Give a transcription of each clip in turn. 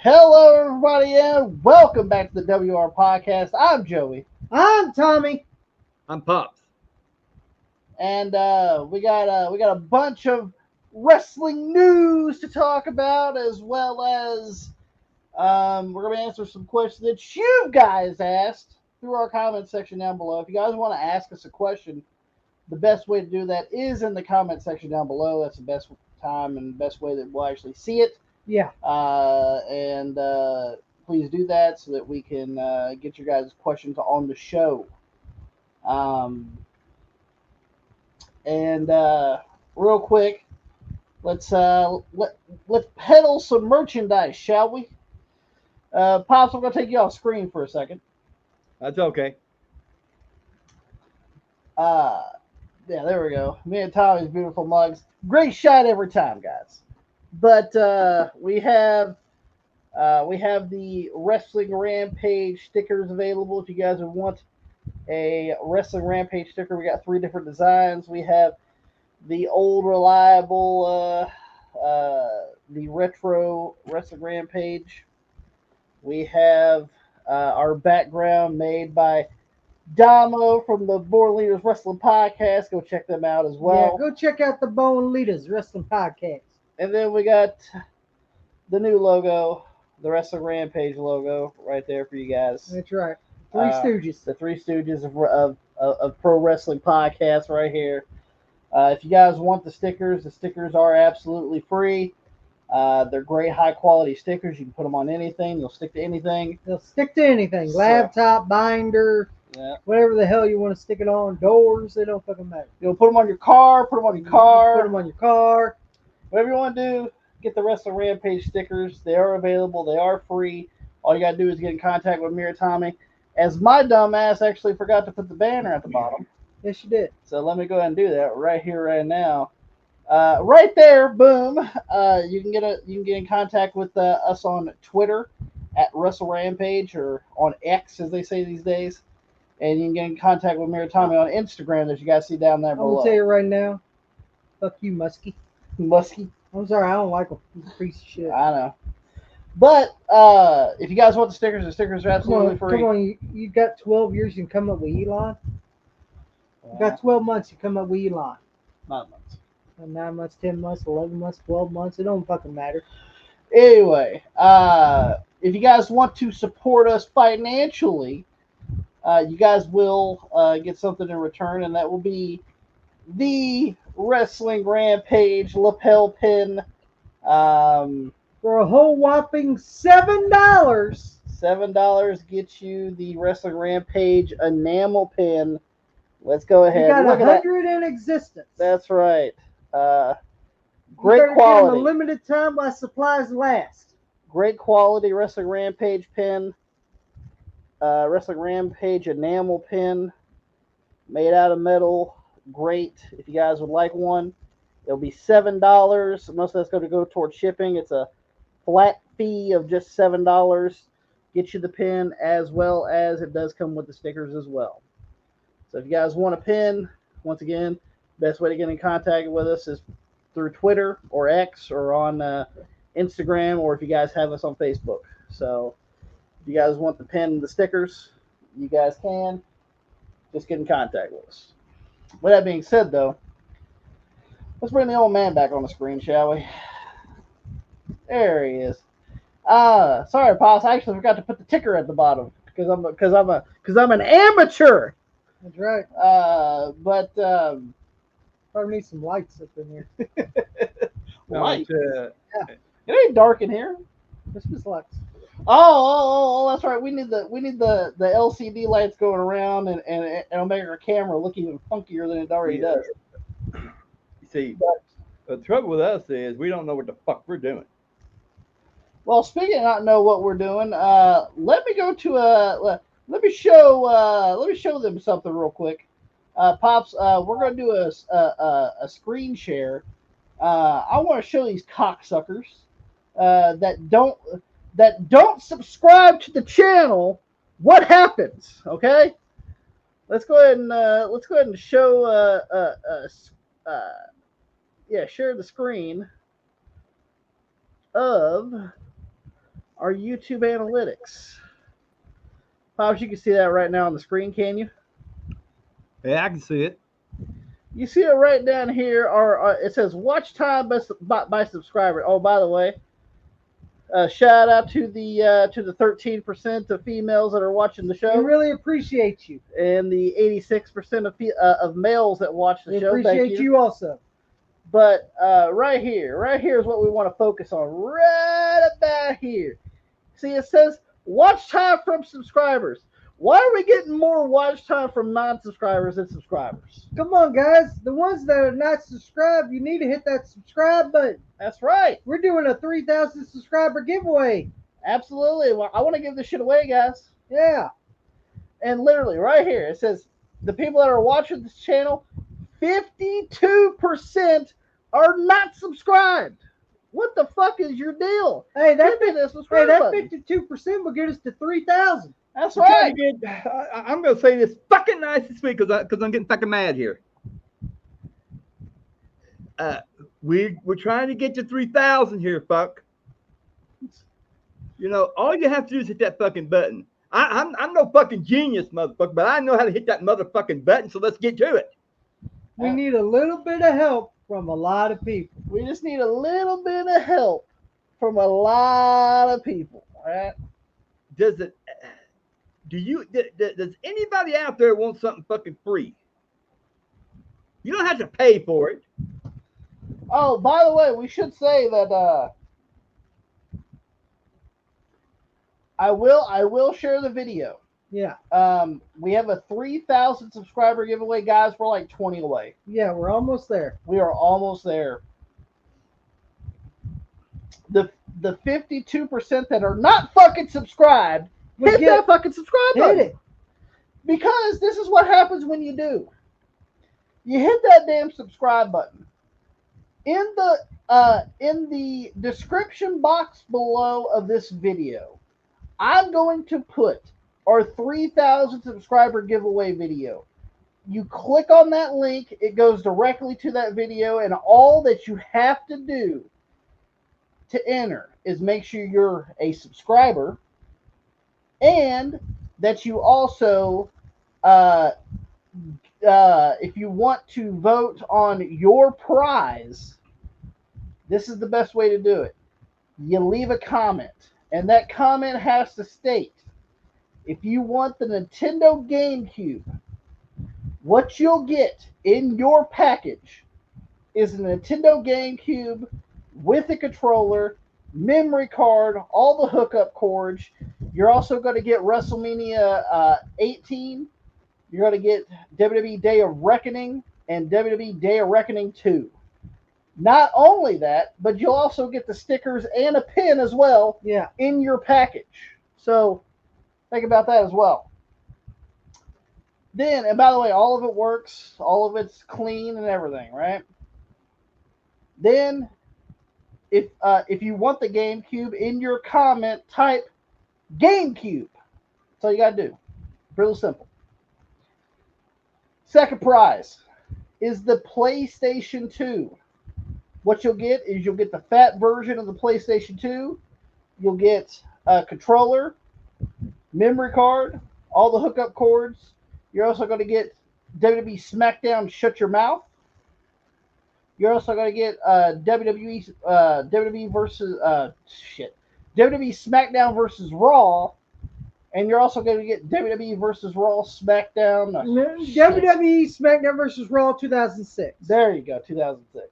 Hello, everybody, and welcome back to the WR Podcast. I'm Joey, I'm Tommy. I'm Pops. and we got a bunch of wrestling news to talk about, as well as we're gonna answer some questions that you guys asked through our comment section down below. If you guys want to ask us a question, the best way to do that is in the comment section down below. That's the best time and best way that we'll actually see it. Yeah. And please do that so that we can get your guys' questions on the show. And real quick, let's peddle some merchandise, shall we? Pops, I'm gonna take you off screen for a second. That's okay. Yeah, there we go. Me and Tommy's beautiful mugs. Great shot every time, guys. But we have the Wrestling Rampage stickers available if you guys would want a Wrestling Rampage sticker. We got 3 different designs. We have the old reliable, the retro Wrestling Rampage. We have our background made by Damo from the Born Leaders Wrestling Podcast. Go check them out as well. Yeah, go check out the Bone Leaders Wrestling Podcast. And then we got the new logo, the Wrestling Rampage logo, right there for you guys. That's right. Three Stooges. The Three Stooges of Pro Wrestling Podcast right here. If you guys want the stickers are absolutely free. They're great, high quality stickers. You can put them on anything. They'll stick to anything. They'll stick to anything. Laptop, binder, whatever the hell you want to stick it on. Doors, they don't fucking matter. You'll put them on your car. Put them on your car. Put them on your car. Whatever you want to do, get the Wrestling Rampage stickers. They are available. They are free. All you got to do is get in contact with me or Tommy. As my dumb ass actually forgot to put the banner at the bottom. Yes, you did. So let me go ahead and do that right here, right now. Right there, boom. You can get in contact with us on Twitter at Wrestle Rampage, or on X as they say these days. And you can get in contact with me or Tommy on Instagram, as you guys see down there I'm below. going to tell you right now, fuck you, Muskie. Muskie. I'm sorry, I don't like a piece of shit. I know. But if you guys want the stickers are absolutely free. Come on, you got 12 years, you can come up with Elon. You got 12 months, you come up with Elon. 9 months. 9 months, 10 months, 11 months, 12 months, it don't fucking matter. Anyway, if you guys want to support us financially, you guys will get something in return, and that will be the Wrestling Rampage lapel pin. For a whole whopping $7. $7 gets you the Wrestling Rampage enamel pin. Let's go ahead. You got Look 100 in existence. That's right. Great quality. A limited time while supplies last. Great quality Wrestling Rampage pin. Wrestling Rampage enamel pin. Made out of metal. Great. If you guys would like one, it'll be $7. Most of that's going to go towards shipping. It's a flat fee of just $7. Get you the pin, as well as it does come with the stickers as well. So if you guys want a pin, once again, best way to get in contact with us is through Twitter or X, or on Instagram, or if you guys have us on Facebook. So if you guys want the pin and the stickers, you guys can. Just get in contact with us. With that being said, though, let's bring the old man back on the screen, shall we? There he is. Sorry, Pops. I actually forgot to put the ticker at the bottom because I'm an amateur. That's right. But probably need some lights up in here. Light. It ain't dark in here. It's just lights. Oh, that's right. We need the LCD lights going around, and it'll make our camera look even funkier than it already does. You see, the trouble with us is we don't know what the fuck we're doing. Well, speaking of not know what we're doing, let me go to let me show them something real quick. Pops, we're gonna do a screen share. I want to show these cocksuckers that don't subscribe to the channel what happens. Okay, let's go ahead and show share the screen of our YouTube analytics. Pops, you can see that right now on the screen, can you? Yeah, I can see it. You see it right down here. It says watch time by subscriber. Oh, by the way, shout out to the 13% of females that are watching the show. We really appreciate you. And the 86% of males that watch the show. Appreciate Thank you also. But right here is what we want to focus on. Right about here. See, it says watch time from subscribers. Why are we getting more watch time from non-subscribers than subscribers? Come on, guys. The ones that are not subscribed, you need to hit that subscribe button. That's right. We're doing a 3,000 subscriber giveaway. Absolutely. Well, I want to give this shit away, guys. Yeah. And literally, right here, it says the people that are watching this channel, 52% are not subscribed. What the fuck is your deal? Hey, that 52% will get us to 3,000. That's right. I'm going to say this fucking nice this week because I'm getting fucking mad here. We're trying to get to 3,000 here, fuck. You know, all you have to do is hit that fucking button. I'm no fucking genius, motherfucker, but I know how to hit that motherfucking button, so let's get to it. We need a little bit of help from a lot of people. We just need a little bit of help from a lot of people, right? Does anybody out there want something fucking free? You don't have to pay for it. Oh, by the way, we should say that I will share the video. Yeah. We have a 3,000 subscriber giveaway, guys. We're like 20 away. Yeah, we're almost there. We are almost there. The 52% that are not fucking subscribed, hit that fucking subscribe button. Hit it. Because this is what happens when you do. You hit that damn subscribe button. In the description box below of this video, I'm going to put our 3,000 subscriber giveaway video. You click on that link, it goes directly to that video, and all that you have to do to enter is make sure you're a subscriber and that you also, if you want to vote on your prize, this is the best way to do it. You leave a comment, and that comment has to state, if you want the Nintendo GameCube, what you'll get in your package is a Nintendo GameCube with a controller, memory card, all the hookup cords. You're also going to get WrestleMania 18. You're going to get WWE Day of Reckoning and WWE Day of Reckoning 2. Not only that, but you'll also get the stickers and a pin as well in your package. So think about that as well. Then, and by the way, all of it works. All of it's clean and everything, right? Then, if you want the GameCube, in your comment, type GameCube. That's all you got to do. Real simple. Second prize is the PlayStation 2. What you'll get is you'll get the fat version of the PlayStation 2. You'll get a controller, memory card, all the hookup cords. You're also going to get WWE SmackDown Shut Your Mouth. You're also going to get WWE versus WWE SmackDown versus Raw, and you're also going to get WWE versus Raw SmackDown. WWE SmackDown versus Raw 2006. There you go, 2006.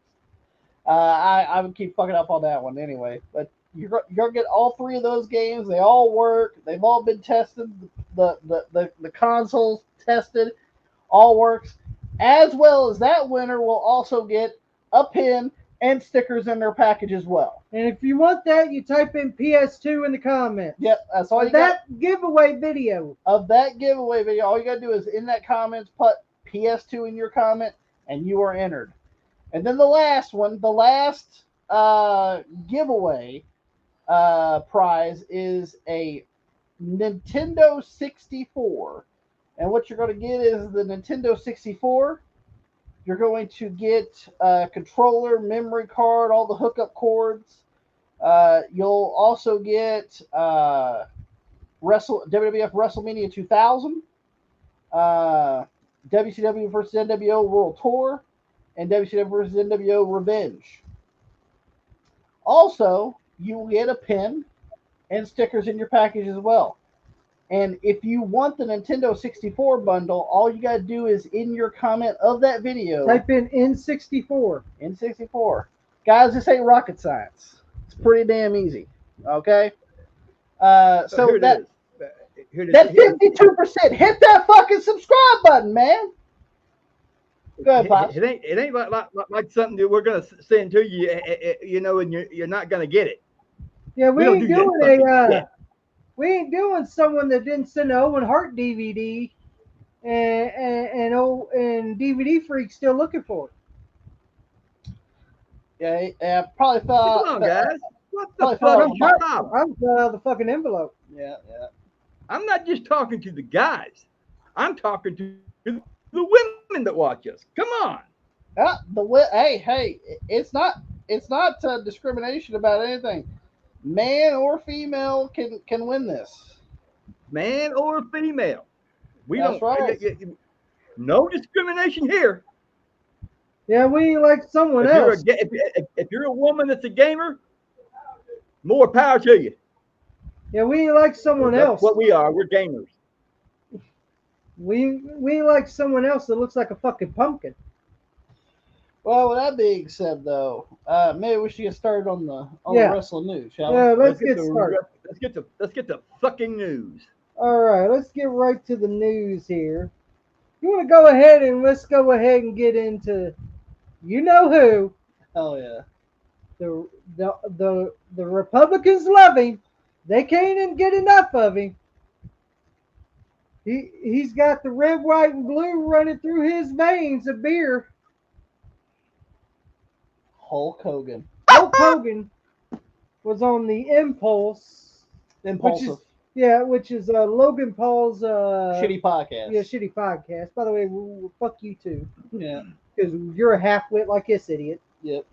I would keep fucking up on that one anyway, but you're going to get all three of those games. They all work. They've all been tested. The consoles tested. All works. As well as that winner will also get a pin and stickers in their package as well. And if you want that, you type in PS2 in the comments. Yep, that's all you got. That giveaway video. Of that giveaway video, all you got to do is in that comments put PS2 in your comment, and you are entered. And then the last one, the last giveaway prize is a Nintendo 64. And what you're going to get is the Nintendo 64. You're going to get a controller, memory card, all the hookup cords. You'll also get WWF WrestleMania 2000, WCW versus NWO World Tour, and WCW versus NWO Revenge. Also, you will get a pin and stickers in your package as well. And if you want the Nintendo 64 bundle, all you got to do is in your comment of that video, type in N64. N64. Guys, this ain't rocket science. It's pretty damn easy. Okay? So that 52%, hit that fucking subscribe button, man. Go ahead, Pops. It ain't like something that we're gonna send to you, and you're not gonna get it. Yeah, we ain't doing someone that didn't send an Owen Hart DVD, and DVD Freak's still looking for it. Yeah, probably thought. Come on, guys. What the fuck? I'm out of the fucking envelope. Yeah. I'm not just talking to the guys. I'm talking to the women that watch us. Come on. Hey, it's not discrimination about anything. Man or female can win this. Man or female. That's right. No discrimination here. Yeah, we like someone else. If you're a woman that's a gamer, more power to you. Yeah, we like someone else. That's what we are. We're gamers. We like someone else that looks like a fucking pumpkin. Well, with that being said, though, maybe we should get started on the wrestling news, shall we? Yeah, let's get started. Let's get the fucking news. All right, let's get right to the news here. You want to go ahead and let's go ahead and get into, you know who? Hell yeah. The Republicans love him. They can't even get enough of him. He's got the red, white, and blue running through his veins of beer. Hulk Hogan. Hulk Hogan was on the Impulse. Impulsive. Which is Logan Paul's shitty podcast. Yeah, shitty podcast. By the way, fuck you too. Yeah. Because you're a half-wit like this idiot. Yep.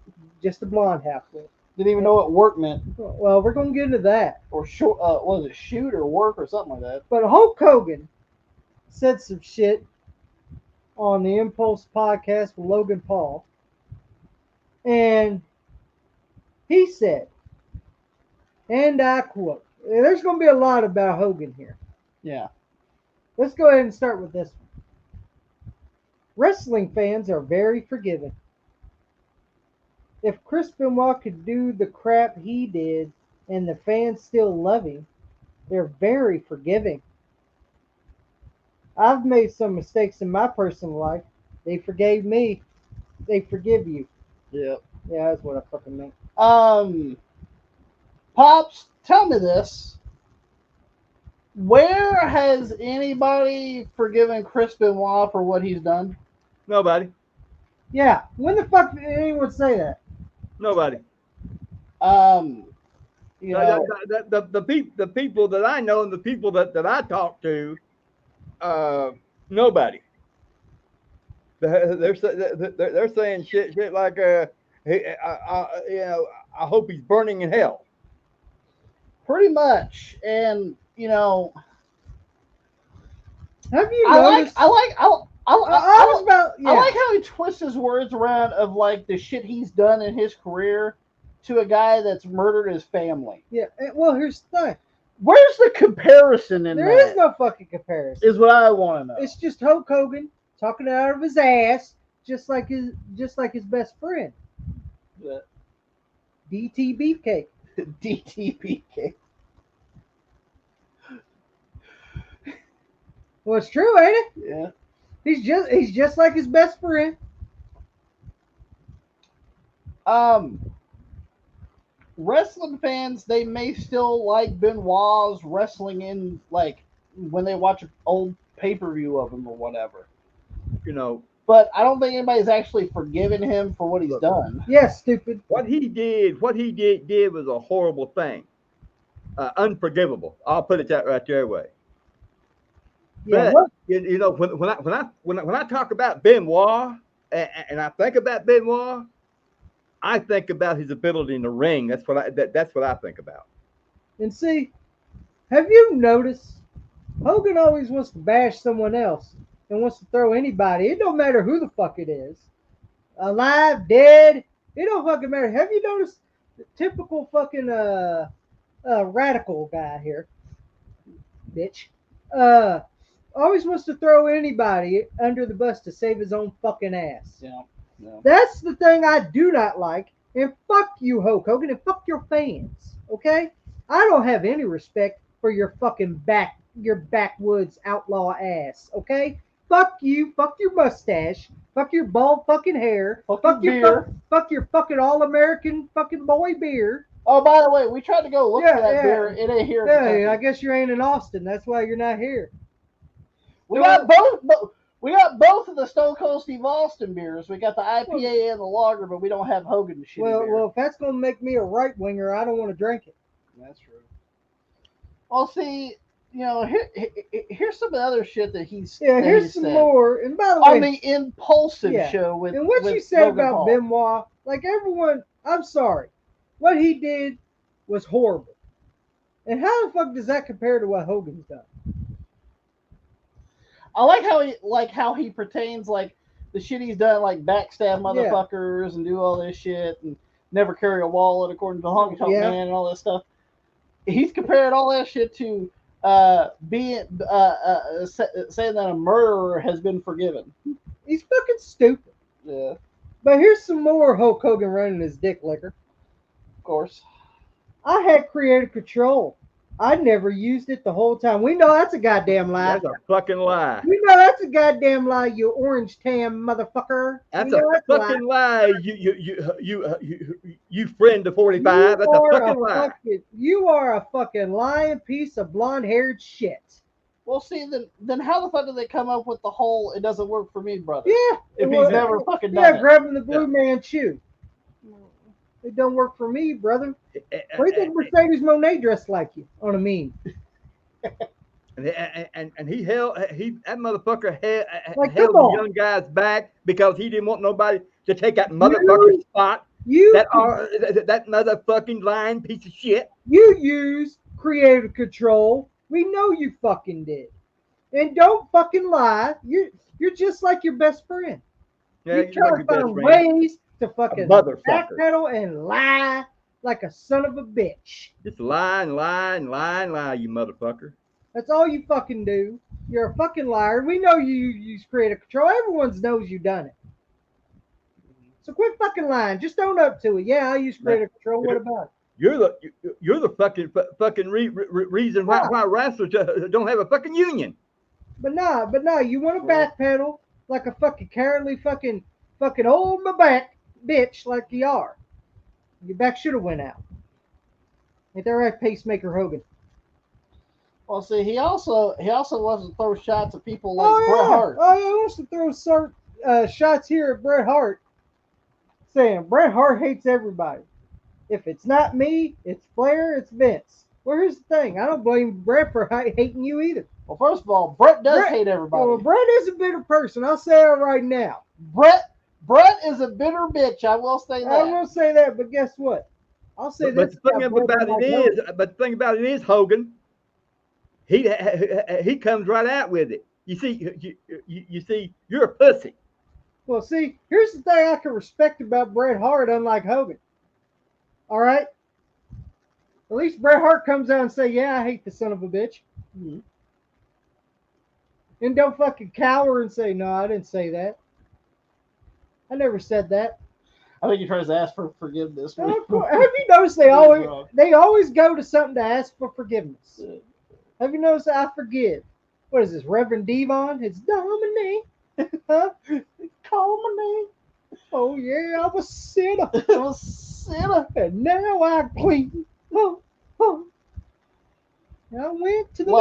Just a blonde half-wit. Didn't even know what work meant. Well, we're going to get into that. Or was it shoot or work or something like that? But Hulk Hogan said some shit on the Impulse podcast with Logan Paul. And he said, and I quote, there's going to be a lot about Hogan here. Yeah. Let's go ahead and start with this one. Wrestling fans are very forgiving. If Chris Benoit could do the crap he did and the fans still love him, they're very forgiving. I've made some mistakes in my personal life. They forgave me. They forgive you. Yep. Yeah, that's what I fucking meant. Pops, tell me this. Where has anybody forgiven Chris Benoit for what he's done? Nobody. Yeah. When the fuck did anyone say that? Nobody. You know, the people that I know and the people that I talk to, nobody. They're saying shit like, I hope he's burning in hell. Pretty much, and have you noticed? I like how he twists his words around of like the shit he's done in his career to a guy that's murdered his family. Yeah. Well, here's the thing. Where's the comparison in There is no fucking comparison. Is what I want to know. It's just Hulk Hogan talking it out of his ass, just like his best friend. What? DT Beefcake. DT Beefcake. Well, it's true, ain't it? Yeah. He's just like his best friend. Wrestling fans, they may still like Benoit's wrestling in like when they watch an old pay-per-view of him or whatever. But I don't think anybody's actually forgiven him for what he's done. Yeah, stupid. What he did was a horrible thing. Unforgivable. I'll put it that right there way. Yeah, but when I talk about Benoit and I think about Benoit, I think about his ability in the ring. That's what I think about. And see, have you noticed Hogan always wants to bash someone else and wants to throw anybody. It don't matter who the fuck it is. Alive, dead, it don't fucking matter. Have you noticed the typical fucking radical guy here, bitch? Always wants to throw anybody under the bus to save his own fucking ass. Yeah. That's the thing I do not like. And fuck you, Hulk Hogan, and fuck your fans. Okay? I don't have any respect for your fucking your backwoods outlaw ass. Okay? Fuck you. Fuck your mustache. Fuck your bald fucking hair. Fuck your beer. Fuck your fucking all-American fucking boy beer. Oh, by the way, we tried to go look for that beer. It ain't here. Yeah, I guess you ain't in Austin. That's why you're not here. We got both. We got both of the Stone Cold Steve Austin beers. We got the IPA and the lager, but we don't have Hogan's shitty beer. Well, if that's gonna make me a right winger, I don't want to drink it. That's true. Well, see, here's some of the other shit that he's. Yeah, here's some more. And by the way, on the Impulsive show with. And what you said about Paul. Benoit, like everyone, I'm sorry, what he did was horrible. And how the fuck does that compare to what Hogan's done? I like how he pertains like the shit he's done, like backstab motherfuckers and do all this shit and never carry a wallet according to Honky Tonk Man and all this stuff. He's compared all that shit to saying that a murderer has been forgiven. He's fucking stupid. Yeah. But here's some more Hulk Hogan running his dick liquor. Of course. I had creative control. I never used it the whole time. We know that's a goddamn lie. That's a fucking lie. We know that's a goddamn lie, you orange tam motherfucker. That's a fucking lie. You friend to 45. That's a fucking lie. You are a fucking lying piece of blonde-haired shit. Well, see, then how the fuck did they come up with the whole "it doesn't work for me" brother? Yeah. If he's never fucking done it. Grabbing the Blue Man shoe. It don't work for me, brother. What do you think Mercedes Moné dressed like you on a meme? And that motherfucker held the young guy's back because he didn't want nobody to take that motherfucker's spot. That motherfucking lying piece of shit. You used creative control. We know you fucking did. And don't fucking lie. You're just like your best friend. Yeah, you try to find ways to fucking backpedal and lie like a son of a bitch. Just lie, you motherfucker. That's all you fucking do. You're a fucking liar. We know you use creative control. Everyone knows you done it. So quit fucking lying. Just own up to it. Yeah, I use creative control. What about it? You're the fucking reason why wrestlers don't have a fucking union. But nah, you want to backpedal like a fucking cowardly fucking hold my back bitch like you are. Your back should have went out. Ain't that right, Pacemaker Hogan? Well, see, he also wants to throw shots at people like Bret Hart. Oh, yeah, he wants to throw shots here at Bret Hart, saying Bret Hart hates everybody. If it's not me, it's Flair, it's Vince. Well, here's the thing. I don't blame Bret for hating you either. Well, first of all, Bret does hate everybody. Well, Bret is a bitter person. I'll say it right now. Brett is a bitter bitch. I will say that. I will say that, but guess what? I'll say this. But the thing about it is, Hogan, he comes right out with it. You see, you're a pussy. Well, see, here's the thing I can respect about Bret Hart, unlike Hogan. All right? At least Bret Hart comes out and say, yeah, I hate the son of a bitch. Mm-hmm. And don't fucking cower and say, no, I didn't say that. I never said that. I think he tries to ask for forgiveness. Have you noticed they always go to something to ask for forgiveness? Yeah. Have you noticed that? I forgive. What is this, Reverend Devon? It's Dominique. Huh? Call my name. Oh yeah, I'm a sinner. I'm a sinner, and now I'm clean. Oh. I went to the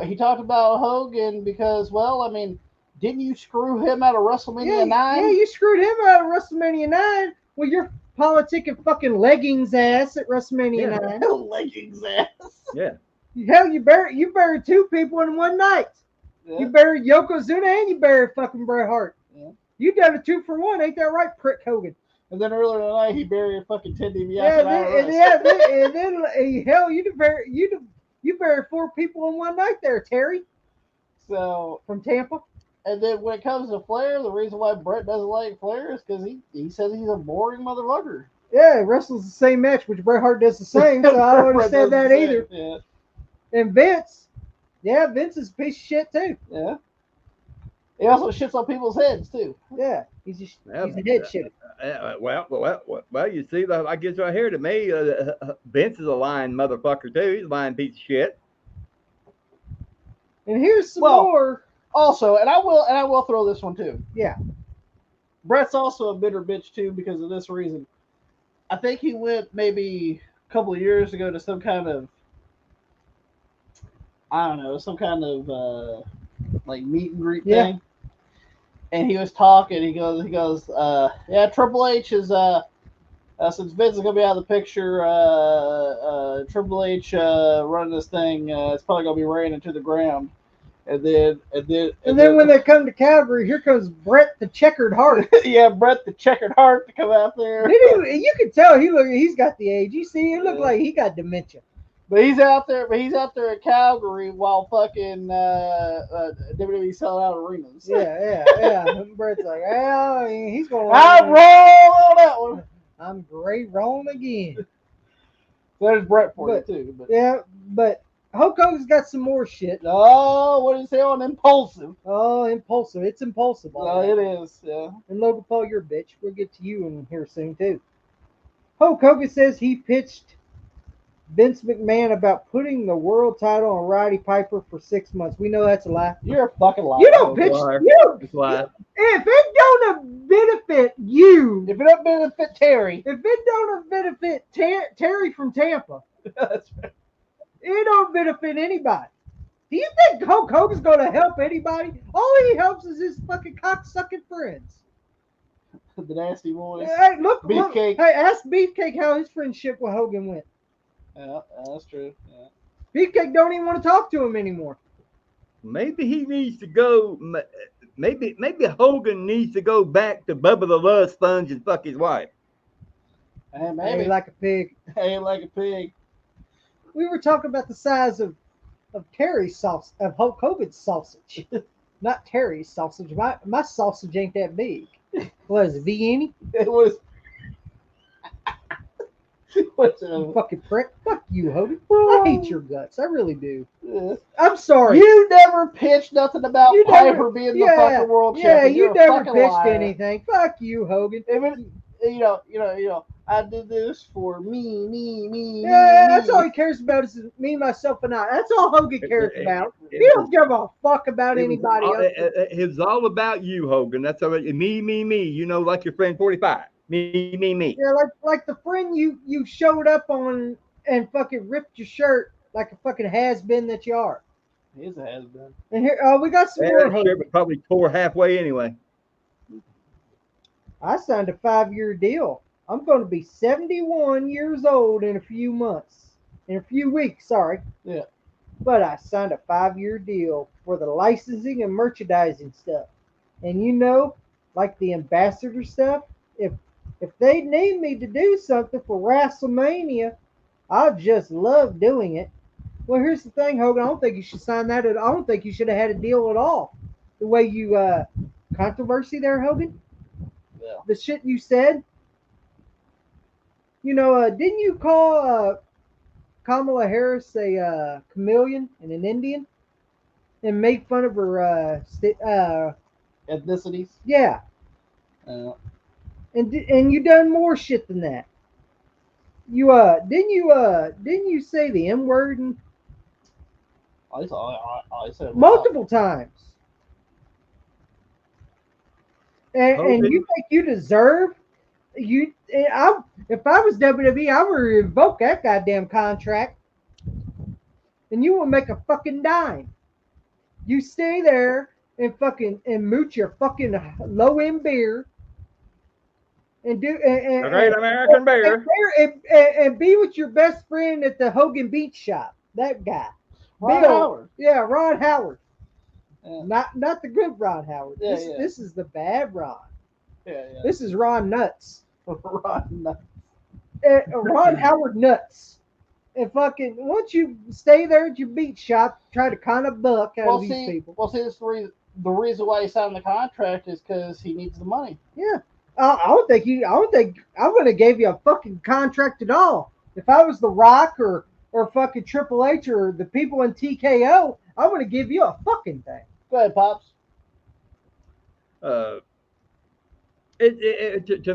he talked about Hogan because, well, I mean, didn't you screw him out of WrestleMania 9? Yeah, you screwed him out of WrestleMania 9 with your politicking fucking leggings ass at WrestleMania 9. Leggings ass. Yeah. Hell, you buried two people in one night. Yeah. You buried Yokozuna and you buried fucking Bret Hart. Yeah. You done a 2-for-1, ain't that right, Prick Hogan? And then earlier tonight, he buried fucking Ted DiBiase. And then hell, you buried 4 people in one night there, Terry. So from Tampa. And then when it comes to Flair, the reason why Brett doesn't like Flair is because he says he's a boring motherfucker. Yeah, wrestles the same match, which Bret Hart does the same, so I don't understand that either. Yeah. And Vince is a piece of shit too. Yeah. He also shits on people's heads too. Yeah, he's a head shitter. Well, you see, I guess right here to me, Vince is a lying motherfucker too. He's a lying piece of shit. And here's some more. Also, and I will throw this one too. Yeah. Brett's also a bitter bitch too because of this reason. I think he went maybe a couple of years ago to some kind of, I don't know, some kind of like meet and greet thing. And he was talking. He goes, yeah, Triple H is since Vince is gonna be out of the picture, Triple H running this thing. It's probably gonna be raining to the ground. And then when they come to Calgary, here comes Bret the Checkered Heart. Yeah, Bret the Checkered Heart to come out there. You can tell he's got the age. You see, it looked like he got dementia. But he's out there at Calgary while fucking WWE selling out arenas. Yeah. Bret's like, well, he's going. I'm wrong on that one. I'm great wrong again. There's Bret for you too. But. Yeah, but Hulk Hogan's got some more shit. Oh, what did he say on Impulsive? Oh, Impulsive. It's Impulsive. Oh, it is, yeah. And Logan Paul, you're a bitch. We'll get to you in here soon, too. Hulk Hogan says he pitched Vince McMahon about putting the world title on Roddy Piper for 6 months. We know that's a lie. You're a fucking liar. You don't pitch. It's a lie. If it don't benefit you. If it don't benefit Terry. If it don't benefit Terry from Tampa. That's right. It don't benefit anybody. Do you think Hulk Hogan's going to help anybody? All he helps is his fucking cock-sucking friends. The Nasty Boys. Hey, look, Beefcake. Hey, ask Beefcake how his friendship with Hogan went. Yeah, that's true. Yeah. Beefcake don't even want to talk to him anymore. Maybe he needs to go. Maybe Hogan needs to go back to Bubba the Love Sponge and fuck his wife. Hey, maybe. Hey, like a pig. Hey, like a pig. We were talking about the size of Terry's sausage, of Hulk Hogan's sausage, not Terry's sausage. My sausage ain't that big. What is it, Vienny? It was. What's it? Fucking prick. Fuck you, Hogan. I hate your guts. I really do. Yeah. I'm sorry. You never pitched nothing about Piper being the fucking world champion. Yeah, you never pitched liar. anything. Fuck you, Hogan. Even, you know. I did this for me. Yeah, that's all he cares about is me, myself, and I. That's all Hogan cares about. He don't give a fuck about anybody else. It's all about you, Hogan. That's all. Me. You know, like your friend 45. Me. Yeah, like the friend you showed up on and fucking ripped your shirt like a fucking has-been that you are. He's a has-been. And here, we got some more. That shirt was probably tore halfway anyway. I signed a 5-year deal. I'm going to be 71 years old in a few weeks, sorry. Yeah. But I signed a 5-year deal for the licensing and merchandising stuff. And you know, like the ambassador stuff, if they need me to do something for WrestleMania, I just love doing it. Well, here's the thing, Hogan. I don't think you should sign that I don't think you should have had a deal at all. The way you controversy there, Hogan. Yeah. The shit you said. You know, didn't you call Kamala Harris a chameleon and an Indian, and make fun of her ethnicities? Yeah. And you done more shit than that. You didn't you say the M word? I said multiple times. And you think you deserve if I was WWE, I would revoke that goddamn contract, and you won't make a fucking dime. You stay there and mooch your fucking low end beer, and do a great American beer, and be with your best friend at the Hogan Beach Shop. That guy, Ron Howard. Yeah, Ron Howard. Yeah. Not the good Ron Howard. Yeah, This is the bad Ron. Yeah. This is Ron Nuts. Ron Nuts. Ron Howard Nuts. And fucking, once you stay there at your beat shop, try to kind of buck out of these people. Well, see, this is the reason why he signed the contract is because he needs the money. Yeah. I don't think I would have gave you a fucking contract at all. If I was The Rock or fucking Triple H or the people in TKO, I would have give you a fucking thing. Go ahead, Pops. To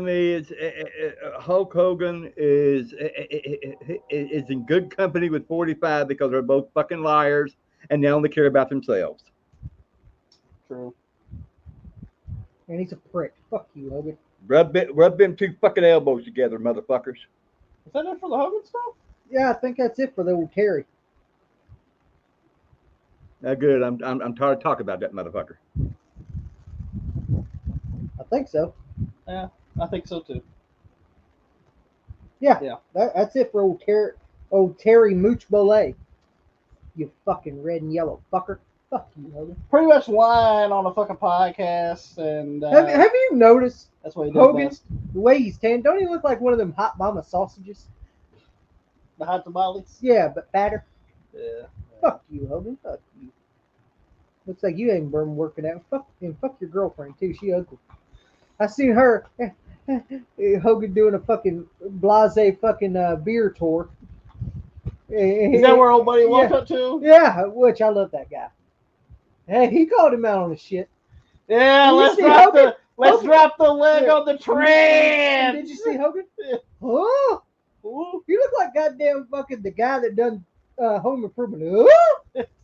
me, it's Hulk Hogan is in good company with 45 because they're both fucking liars and they only care about themselves. True. And he's a prick. Fuck you, Hogan. Rub them two fucking elbows together, motherfuckers. Is that it for the Hogan stuff? Yeah, I think that's it for the old Terry. Good. I'm tired of talking about that motherfucker. I think so. Yeah, I think so too. Yeah. That's it for old Terry Mooch Bolay. You fucking red and yellow fucker. Fuck you, Hogan. Pretty much lying on a fucking podcast, and have you noticed that's what he does Hogan, best. the way he's tan? Don't he look like one of them hot mama sausages? The hot tamales. Yeah, but fatter. Yeah. Fuck you, Hogan. Fuck you. Looks like you ain't been working out. Fuck your girlfriend too. She ugly. I seen her Hogan doing a fucking blase fucking beer tour. Is that where old buddy walked up to? Yeah, which I love that guy. Hey, he called him out on his shit. Yeah, let's drop the leg on the train. Did you see Hogan? Yeah. Oh, you look like goddamn fucking the guy that done Home Improvement.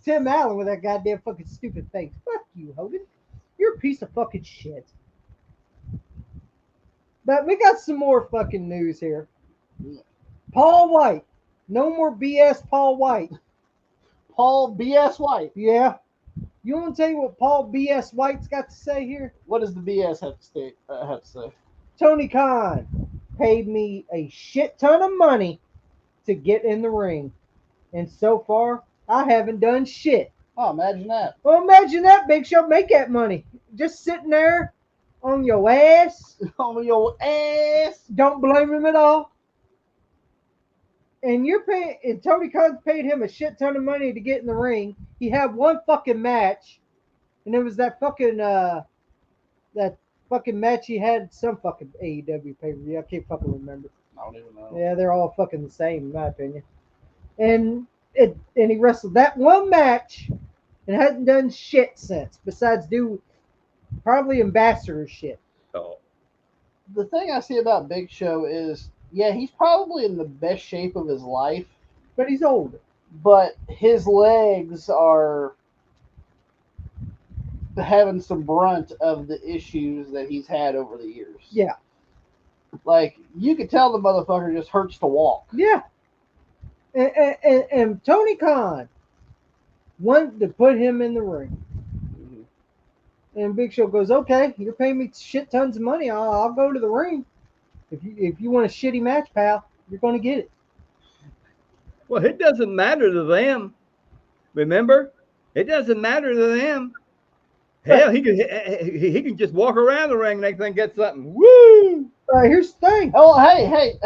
Tim Allen with that goddamn fucking stupid face. Fuck you, Hogan. You're a piece of fucking shit. But we got some more fucking news here. Paul White. No more BS Paul White. Paul BS White. Yeah. You want to tell you what Paul BS White's got to say here? What does the BS have to say? Tony Khan paid me a shit ton of money to get in the ring. And so far, I haven't done shit. Oh, imagine that. Well, imagine that, Big Show. Make that money. Just sitting there on your ass. On your ass. Don't blame him at all. And Tony Khan paid him a shit ton of money to get in the ring. He had one fucking match. And it was that fucking match he had some fucking AEW pay-per-view. I can't fucking remember. I don't even know. Yeah, they're all fucking the same in my opinion. And he wrestled that one match and hasn't done shit since, besides do probably ambassador shit. Oh. The thing I see about Big Show is, yeah, he's probably in the best shape of his life. But he's older. But his legs are having some brunt of the issues that he's had over the years. Yeah. Like, you could tell the motherfucker just hurts to walk. Yeah. And Tony Khan wanted to put him in the ring. Mm-hmm. And Big Show goes, okay, you're paying me shit tons of money. I'll go to the ring. If you want a shitty match, pal, you're going to get it. Well, it doesn't matter to them. Remember? It doesn't matter to them. Hell, he can just walk around the ring and they think get something. Woo! Here's the thing. Oh, hey.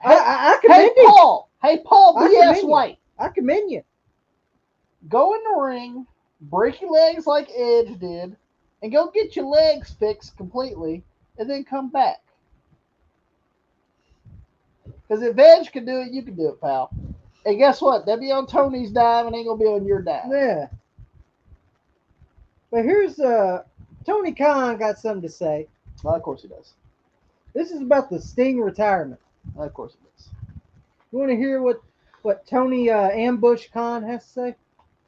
I commend you. Paul. Hey, Paul B.S. White. I commend you. Go in the ring, break your legs like Edge did, and go get your legs fixed completely, and then come back. Because if Edge can do it, you can do it, pal. And guess what? They'll be on Tony's dime and ain't going to be on your dime. Yeah. But here's Tony Khan got something to say. Well, of course he does. This is about the Sting retirement. Well, of course he does. You want to hear what Tony Ambush Khan has to say?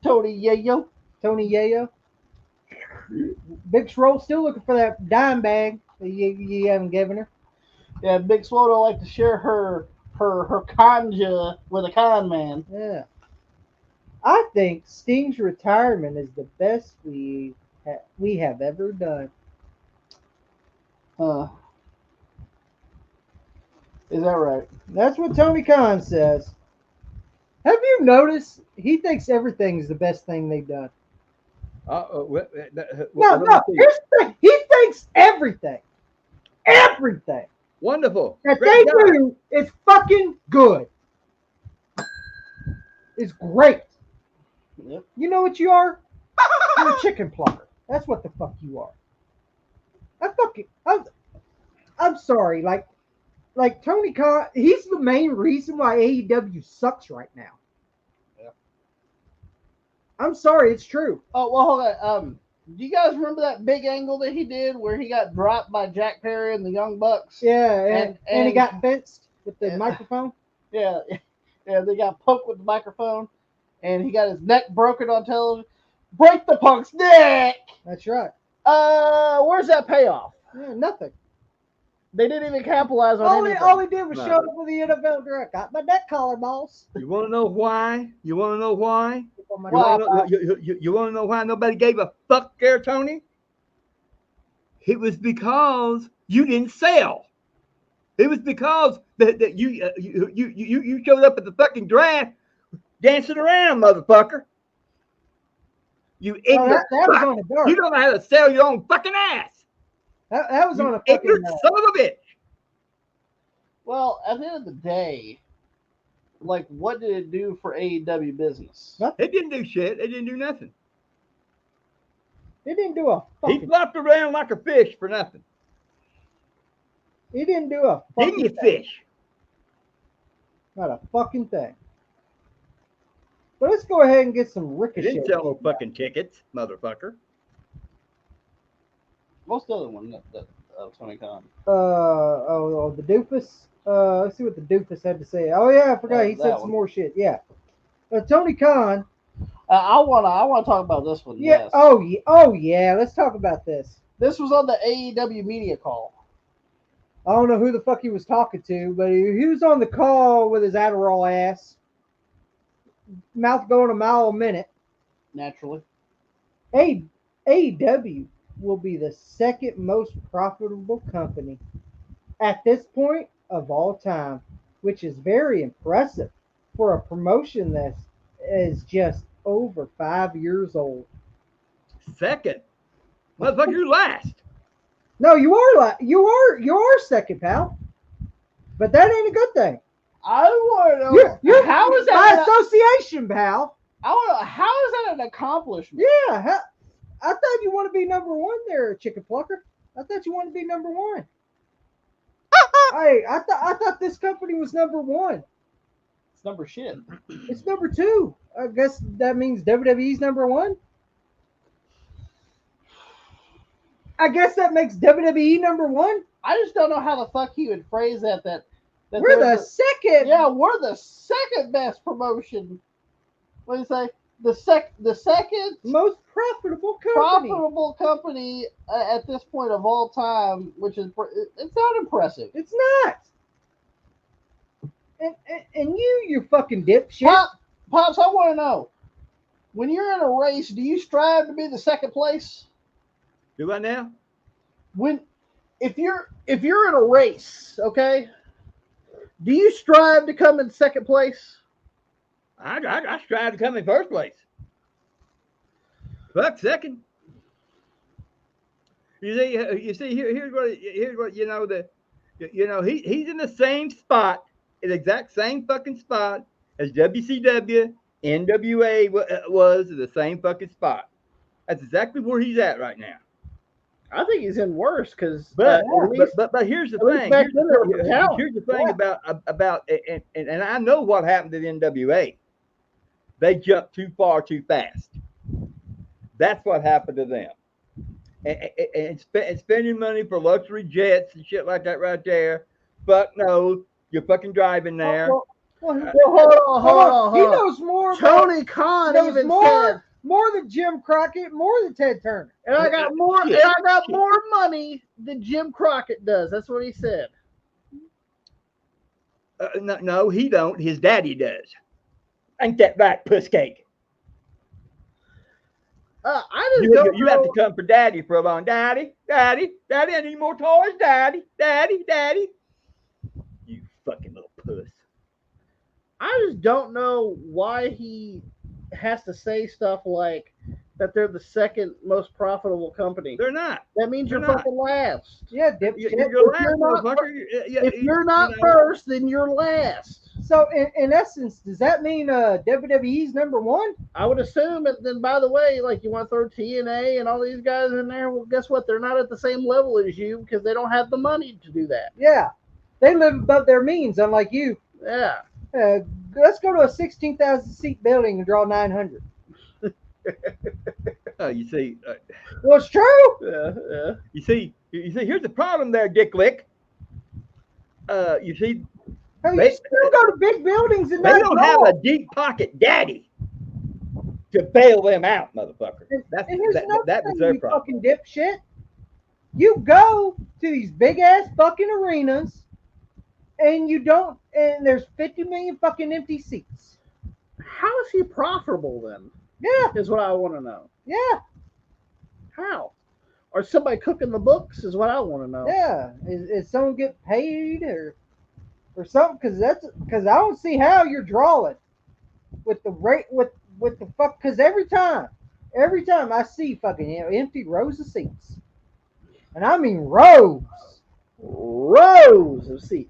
Tony Yayo. Tony Yayo. Big Swole still looking for that dime bag that you haven't given her. Yeah, Big Swole don't like to share her conja with a con man. Yeah. I think Sting's retirement is the best we have ever done. Is that right? That's what Tony Khan says. Have you noticed he thinks everything's the best thing they've done? No. Here's the thing. He thinks everything. everything. Wonderful. That Great they job. do is fucking good. It's great. Yep. You know what you are? You're a chicken plucker. That's what the fuck you are. I'm sorry. Like Tony Khan, he's the main reason why AEW sucks right now. Yeah. I'm sorry, it's true. Oh well, hold on. Do you guys remember that big angle that he did where he got dropped by Jack Perry and the Young Bucks? Yeah, and he got fenced with the microphone. Yeah, they got poked with the microphone, and he got his neck broken on television. Break the punk's neck. That's right. Where's that payoff? Yeah, nothing. They didn't even capitalize on anything. All he did was show up with the NFL direct. Got my neck collar, boss. You want to know why? You want to know why? Why? You want to know why nobody gave a fuck there, Tony? It was because you didn't sell. It was because that you showed up at the fucking draft dancing around, motherfucker. You ignorant. That was on the dark. You don't know how to sell your own fucking ass. That was on a fucking ignorant son of a bitch. Well, at the end of the day, like, what did it do for AEW business? It didn't do shit. It didn't do nothing. It didn't do a fucking... He flopped around like a fish for nothing. He didn't do a fucking Didn't you, fish? Not a fucking thing. But let's go ahead and get some Ricochet. He didn't sell no fucking tickets, motherfucker. What's the other one that Tony Khan? The doofus. Let's see what the doofus had to say. Oh yeah, I forgot. He said some more shit. Yeah. Tony Khan. I wanna talk about this one. Yeah. Yes. Oh yeah. Let's talk about this. This was on the AEW media call. I don't know who the fuck he was talking to, but he was on the call with his Adderall ass, mouth going a mile a minute. Naturally. AEW will be the second most profitable company at this point of all time, which is very impressive for a promotion that is just over 5 years old. Second, motherfucker, you're last. No, you are second, pal. But that ain't a good thing. I want to know how is that by association, pal? I want to know how is that an accomplishment? Yeah, I thought you want to be number one there, chicken plucker. I thought you want to be number one. I thought this company was number one. It's number shit. It's number two. I guess that means WWE's number one. I guess that makes WWE number one. I just don't know how the fuck he would phrase that we're the second. Yeah, we're the second best promotion. What do you say? The second most profitable company at this point of all time, which is it's not impressive. It's not. And you fucking dipshit. Pops, I want to know, when you're in a race, do you strive to be the second place? Do I now? If you're in a race, okay, do you strive to come in second place? I strive to come in first place. Fuck second. You see. Here's what you know. He's in the same spot, the exact same fucking spot as WCW, NWA was in the same fucking spot. That's exactly where he's at right now. I think he's in worse because. But here's the thing. Here's the thing about and I know what happened to the NWA. They jumped too far too fast. That's what happened to them. And spending money for luxury jets and shit like that right there. Fuck no, you're fucking driving there. Hold on. He knows more. Tony Khan even said more than Jim Crockett, more than Ted Turner. And I got more money than Jim Crockett does. That's what he said. No, he don't. His daddy does. Ain't that right, puss cake? I just don't you have to come for daddy for a long. Daddy, I need more toys. Daddy. You fucking little puss. I just don't know why he has to say stuff like that they're the second most profitable company. They're not. That means They're you're not. fucking last. Yeah, dipshit. You're last, motherfucker. If you're not first, then you're last. So, in essence, does that mean WWE's number one? I would assume. And then, by the way, like you want to throw TNA and all these guys in there. Well, guess what? They're not at the same level as you because they don't have the money to do that. Yeah, they live above their means, unlike you. Yeah. Let's go to a 16,000 seat building and draw 900. You see. Well, it's true. Yeah. You see. Here's the problem there, Dick Lick. You see. You still go to big buildings and they don't have a deep pocket daddy to bail them out, motherfucker. That was their problem. Fucking dipshit. You go to these big ass fucking arenas, and you don't. And there's 50 million fucking empty seats. How is he profitable then? Yeah, is what I want to know. Yeah. How? Or somebody cooking the books is what I want to know. Yeah. Is someone get paid or something? Because I don't see how you're drawing with the rate with the fuck. Because every time I see fucking empty rows of seats, and I mean rows of seats.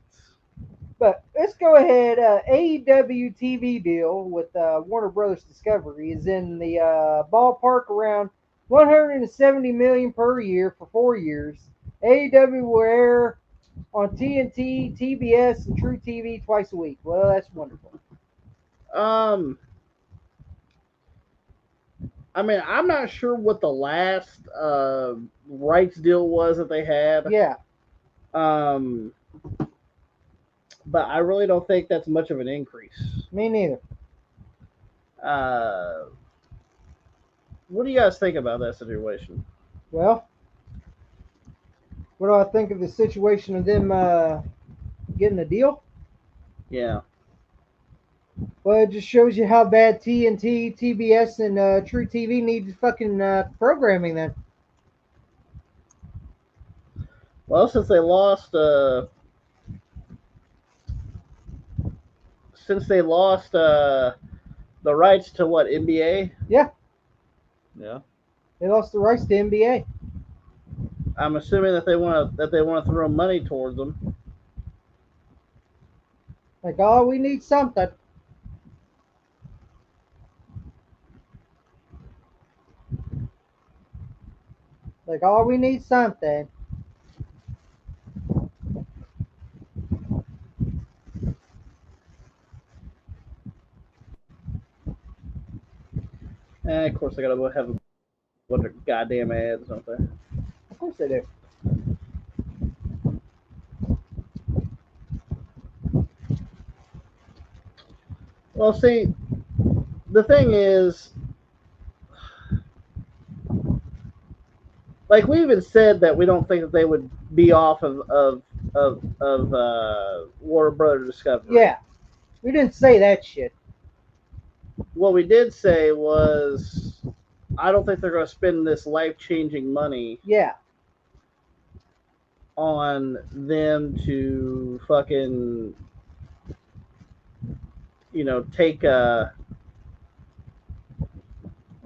But let's go ahead. AEW TV deal with Warner Brothers Discovery is in the ballpark around $170 million per year for 4 years. AEW will air on TNT, TBS, and True TV twice a week. Well, that's wonderful. I mean, I'm not sure what the last rights deal was that they had. Yeah. But I really don't think that's much of an increase. Me neither. What do you guys think about that situation? Well, what do I think of the situation of them getting a deal? Yeah. Well, it just shows you how bad TNT, TBS, and True TV need fucking programming then. Well, since they lost the rights to what, NBA? Yeah. Yeah. They lost the rights to NBA. I'm assuming that they want to throw money towards them. Like, oh, we need something. Like, oh, we need something. And of course, I gotta have a bunch of goddamn ads, don't they? Of course they do. Well, see, the thing is, like we even said that we don't think that they would be off of Warner Brothers Discovery. Yeah, we didn't say that shit. What we did say was, I don't think they're going to spend this life-changing money. Yeah. On them to fucking, take well,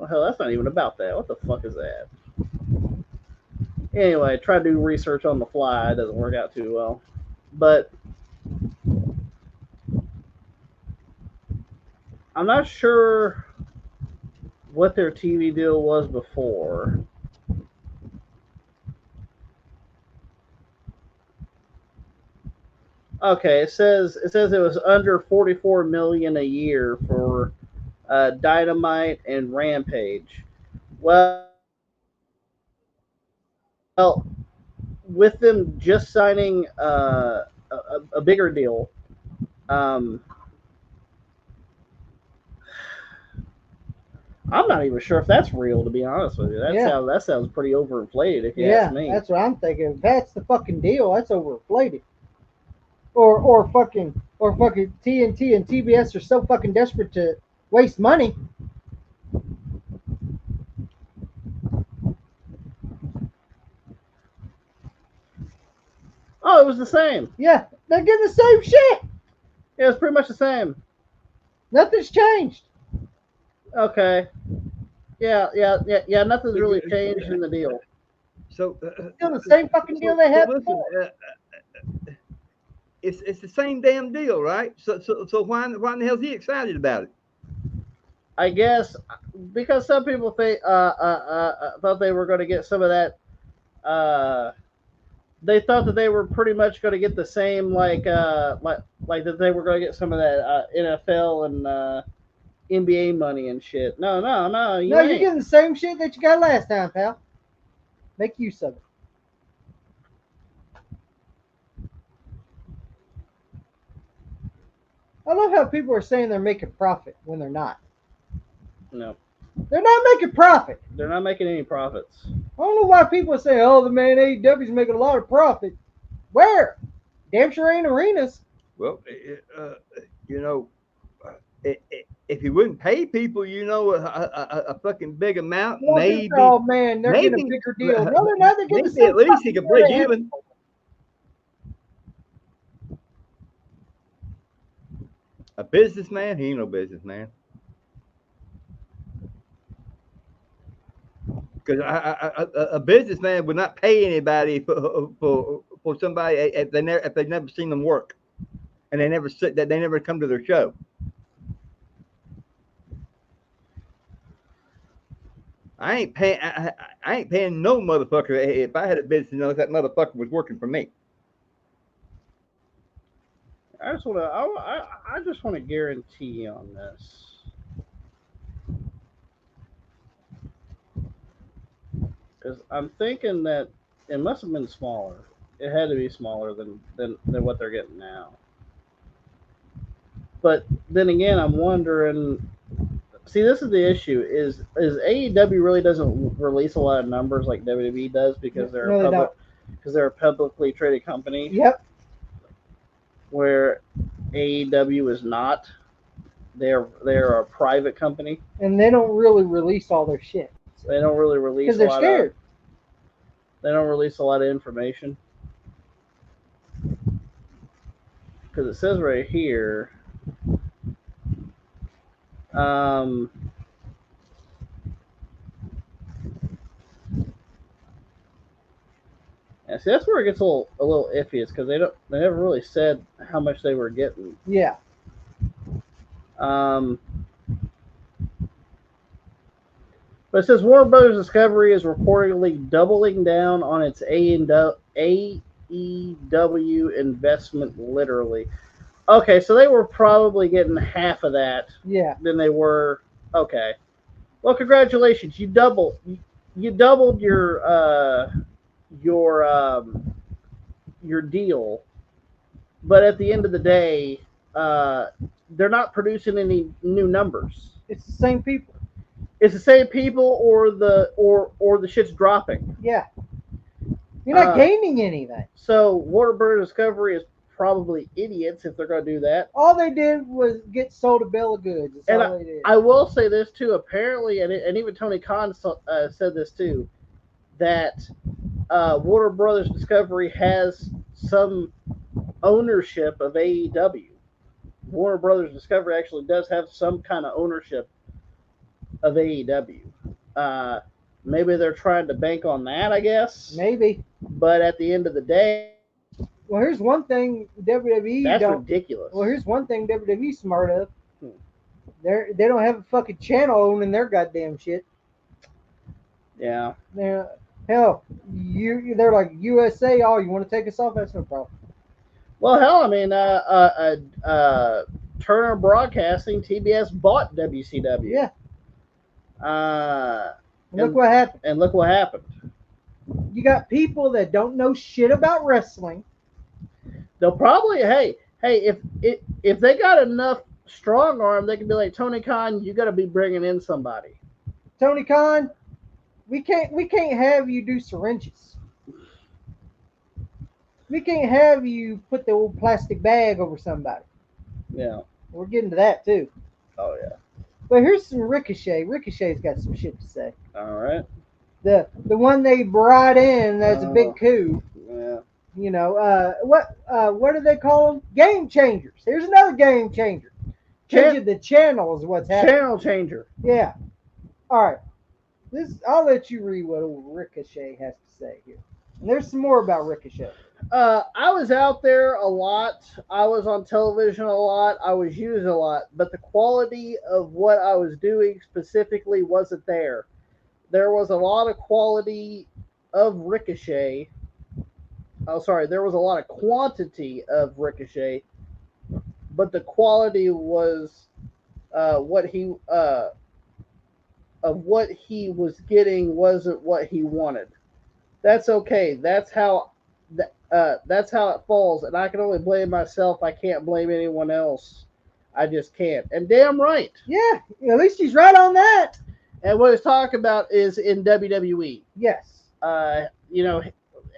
hell, that's not even about that. What the fuck is that? Anyway, try to do research on the fly. It doesn't work out too well. But I'm not sure what their TV deal was before. Okay, it says it was under $44 million a year for Dynamite and Rampage. Well, with them just signing a bigger deal, I'm not even sure if that's real, to be honest with you. That sounds pretty overinflated, if you ask me. Yeah, that's what I'm thinking. If that's the fucking deal, that's overinflated. Or fucking TNT and TBS are so fucking desperate to waste money. Oh, it was the same. Yeah, they're getting the same shit. Yeah, it's pretty much the same. Nothing's changed. Okay. Yeah. Nothing's really changed in the deal. So Still the same fucking deal they had listen, before. it's the same damn deal, right? So why in the hell is he excited about it? I guess because some people think thought they were going to get some of that. They thought that they were pretty much going to get the same like that they were going to get some of that NFL and NBA money and shit. No, No, you you're ain't. getting the same shit that you got last time, pal. Make use of it. I love how people are saying they're making profit when they're not. No, They're not making profit. they're not making any profits. I don't know why people are saying, "Oh, the man AEW's making a lot of profit." Where? Damn sure ain't arenas. Well, you know, if he wouldn't pay people, a fucking big amount, Well, maybe, oh man, they're getting a maybe, bigger deal. No, they're not. They're getting the maybe same at least he fucking could deal break they had. even. A businessman, he ain't no businessman. Because a businessman would not pay anybody for somebody if they've never seen them work, and they never come to their show. I ain't paying no motherfucker if I had a business and that motherfucker was working for me. I just want to guarantee on this. Because I'm thinking that it must have been smaller. It had to be smaller than what they're getting now. But then again, I'm wondering. See, this is the issue: is AEW really doesn't release a lot of numbers like WWE does because they're a publicly traded company. Yep. Where AEW is not. They're a private company, and they don't really release all their shit. They don't really release because they're scared. They don't release a lot of information because it says right here. Yeah, see, that's where it gets a little iffy. Is because they never really said how much they were getting. Yeah. But it says Warner Brothers Discovery is reportedly doubling down on its AEW investment. Literally. Okay, so they were probably getting half of that. Yeah. Than they were. Okay. Well, congratulations! You doubled your deal, but at the end of the day, they're not producing any new numbers. It's the same people. It's the same people, or the shit's dropping. Yeah. You're not gaining anything. So Warner Brothers Discovery is probably idiots if they're going to do that. All they did was get sold a bill of goods. That's all they did. I will say this too. Apparently, and even Tony Khan said this too, that Warner Brothers Discovery has some ownership of AEW. Warner Brothers Discovery actually does have some kind of ownership of AEW. Maybe they're trying to bank on that, I guess. Maybe. But at the end of the day, well, here's one thing WWE that's ridiculous. Well, here's one thing WWE's smart of. They don't have a fucking channel owning their goddamn shit. Yeah. Hell, they're like USA. Oh, you want to take us off? That's no problem. Well, hell, I mean, Turner Broadcasting, TBS bought WCW. Yeah. Look what happened. And look what happened. You got people that don't know shit about wrestling. They'll probably, hey, if they got enough strong arm, they can be like, Tony Khan, you got to be bringing in somebody. Tony Khan, we can't have you do syringes. We can't have you put the old plastic bag over somebody. Yeah. We're getting to that too. Oh yeah. But here's some Ricochet. Ricochet's got some shit to say. All right. The one they brought in that's a big coup. Yeah. You know, what do they call them? Game changers. Here's another game changer. Changing the channel is what's happening. Channel changer. Yeah. All right. I'll let you read what old Ricochet has to say here. And there's some more about Ricochet. I was out there a lot. I was on television a lot. I was used a lot, but the quality of what I was doing specifically wasn't there. There was a lot of quality of Ricochet. Oh, sorry, there was a lot of quantity of Ricochet, but the quality was what he of what he was getting wasn't what he wanted. That's okay. That's how it falls, and I can only blame myself. I can't blame anyone else. I just can't. And damn right. Yeah, at least he's right on that. And what he's talking about is in WWE. Yes. You know,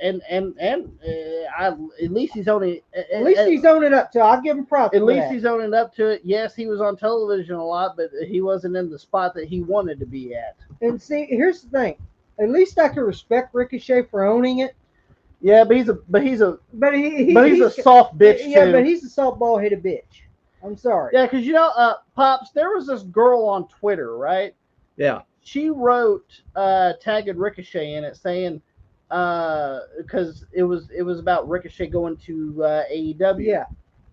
and at least he's owning. At least he's owning up to it. I'll give him props. At least he's owning up to it. Yes, he was on television a lot, but he wasn't in the spot that he wanted to be at. And see, here's the thing. At least I can respect Ricochet for owning it. Yeah, but he's a he's a soft bitch too. Yeah, but he's a softball headed bitch. I'm sorry. Yeah, because Pops, there was this girl on Twitter, right? Yeah. She wrote tagging Ricochet in it, saying because it was about Ricochet going to AEW. Yeah.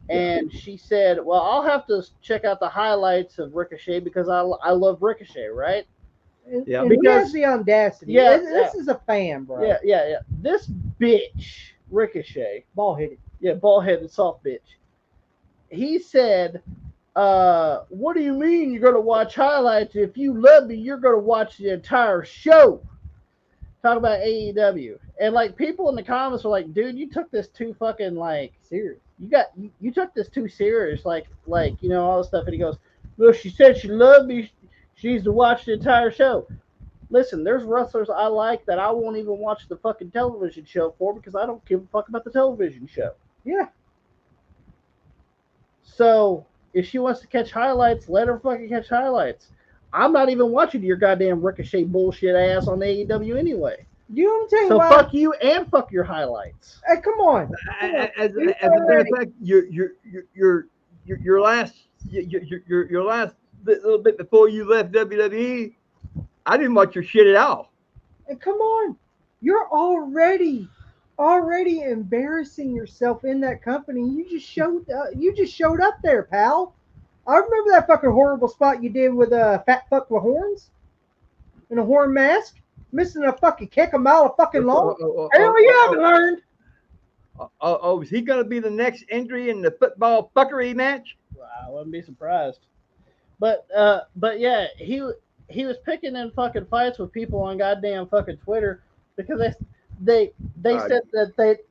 And she said, "Well, I'll have to check out the highlights of Ricochet because I love Ricochet, right?" Yeah, and because he has the audacity. Yeah, this is a fan, bro. Yeah. This bitch, Ricochet, bald-headed. Yeah, bald-headed, soft bitch. He said, "What do you mean you're gonna watch highlights? If you love me, you're gonna watch the entire show." Talk about AEW, and like people in the comments were like, "Dude, you took this too fucking like serious. You took this too serious, like all this stuff." And he goes, "Well, she said she loved me. She needs to watch the entire show." Listen, there's wrestlers I like that I won't even watch the fucking television show for because I don't give a fuck about the television show. Yeah. So if she wants to catch highlights, let her fucking catch highlights. I'm not even watching your goddamn Ricochet bullshit ass on AEW anyway. You know what I'm saying? So fuck you and fuck your highlights. Hey, come on. As a matter of fact, your last little bit before you left WWE, I didn't watch your shit at all. And come on, you're already embarrassing yourself in that company. You just showed up there, pal. I remember that fucking horrible spot you did with a fat fuck with horns and a horn mask, missing a fucking kick a mile of fucking long. Hell, you haven't learned. Is he gonna be the next entry in the football fuckery match? I wouldn't be surprised. But yeah, he was picking in fucking fights with people on goddamn fucking Twitter because they said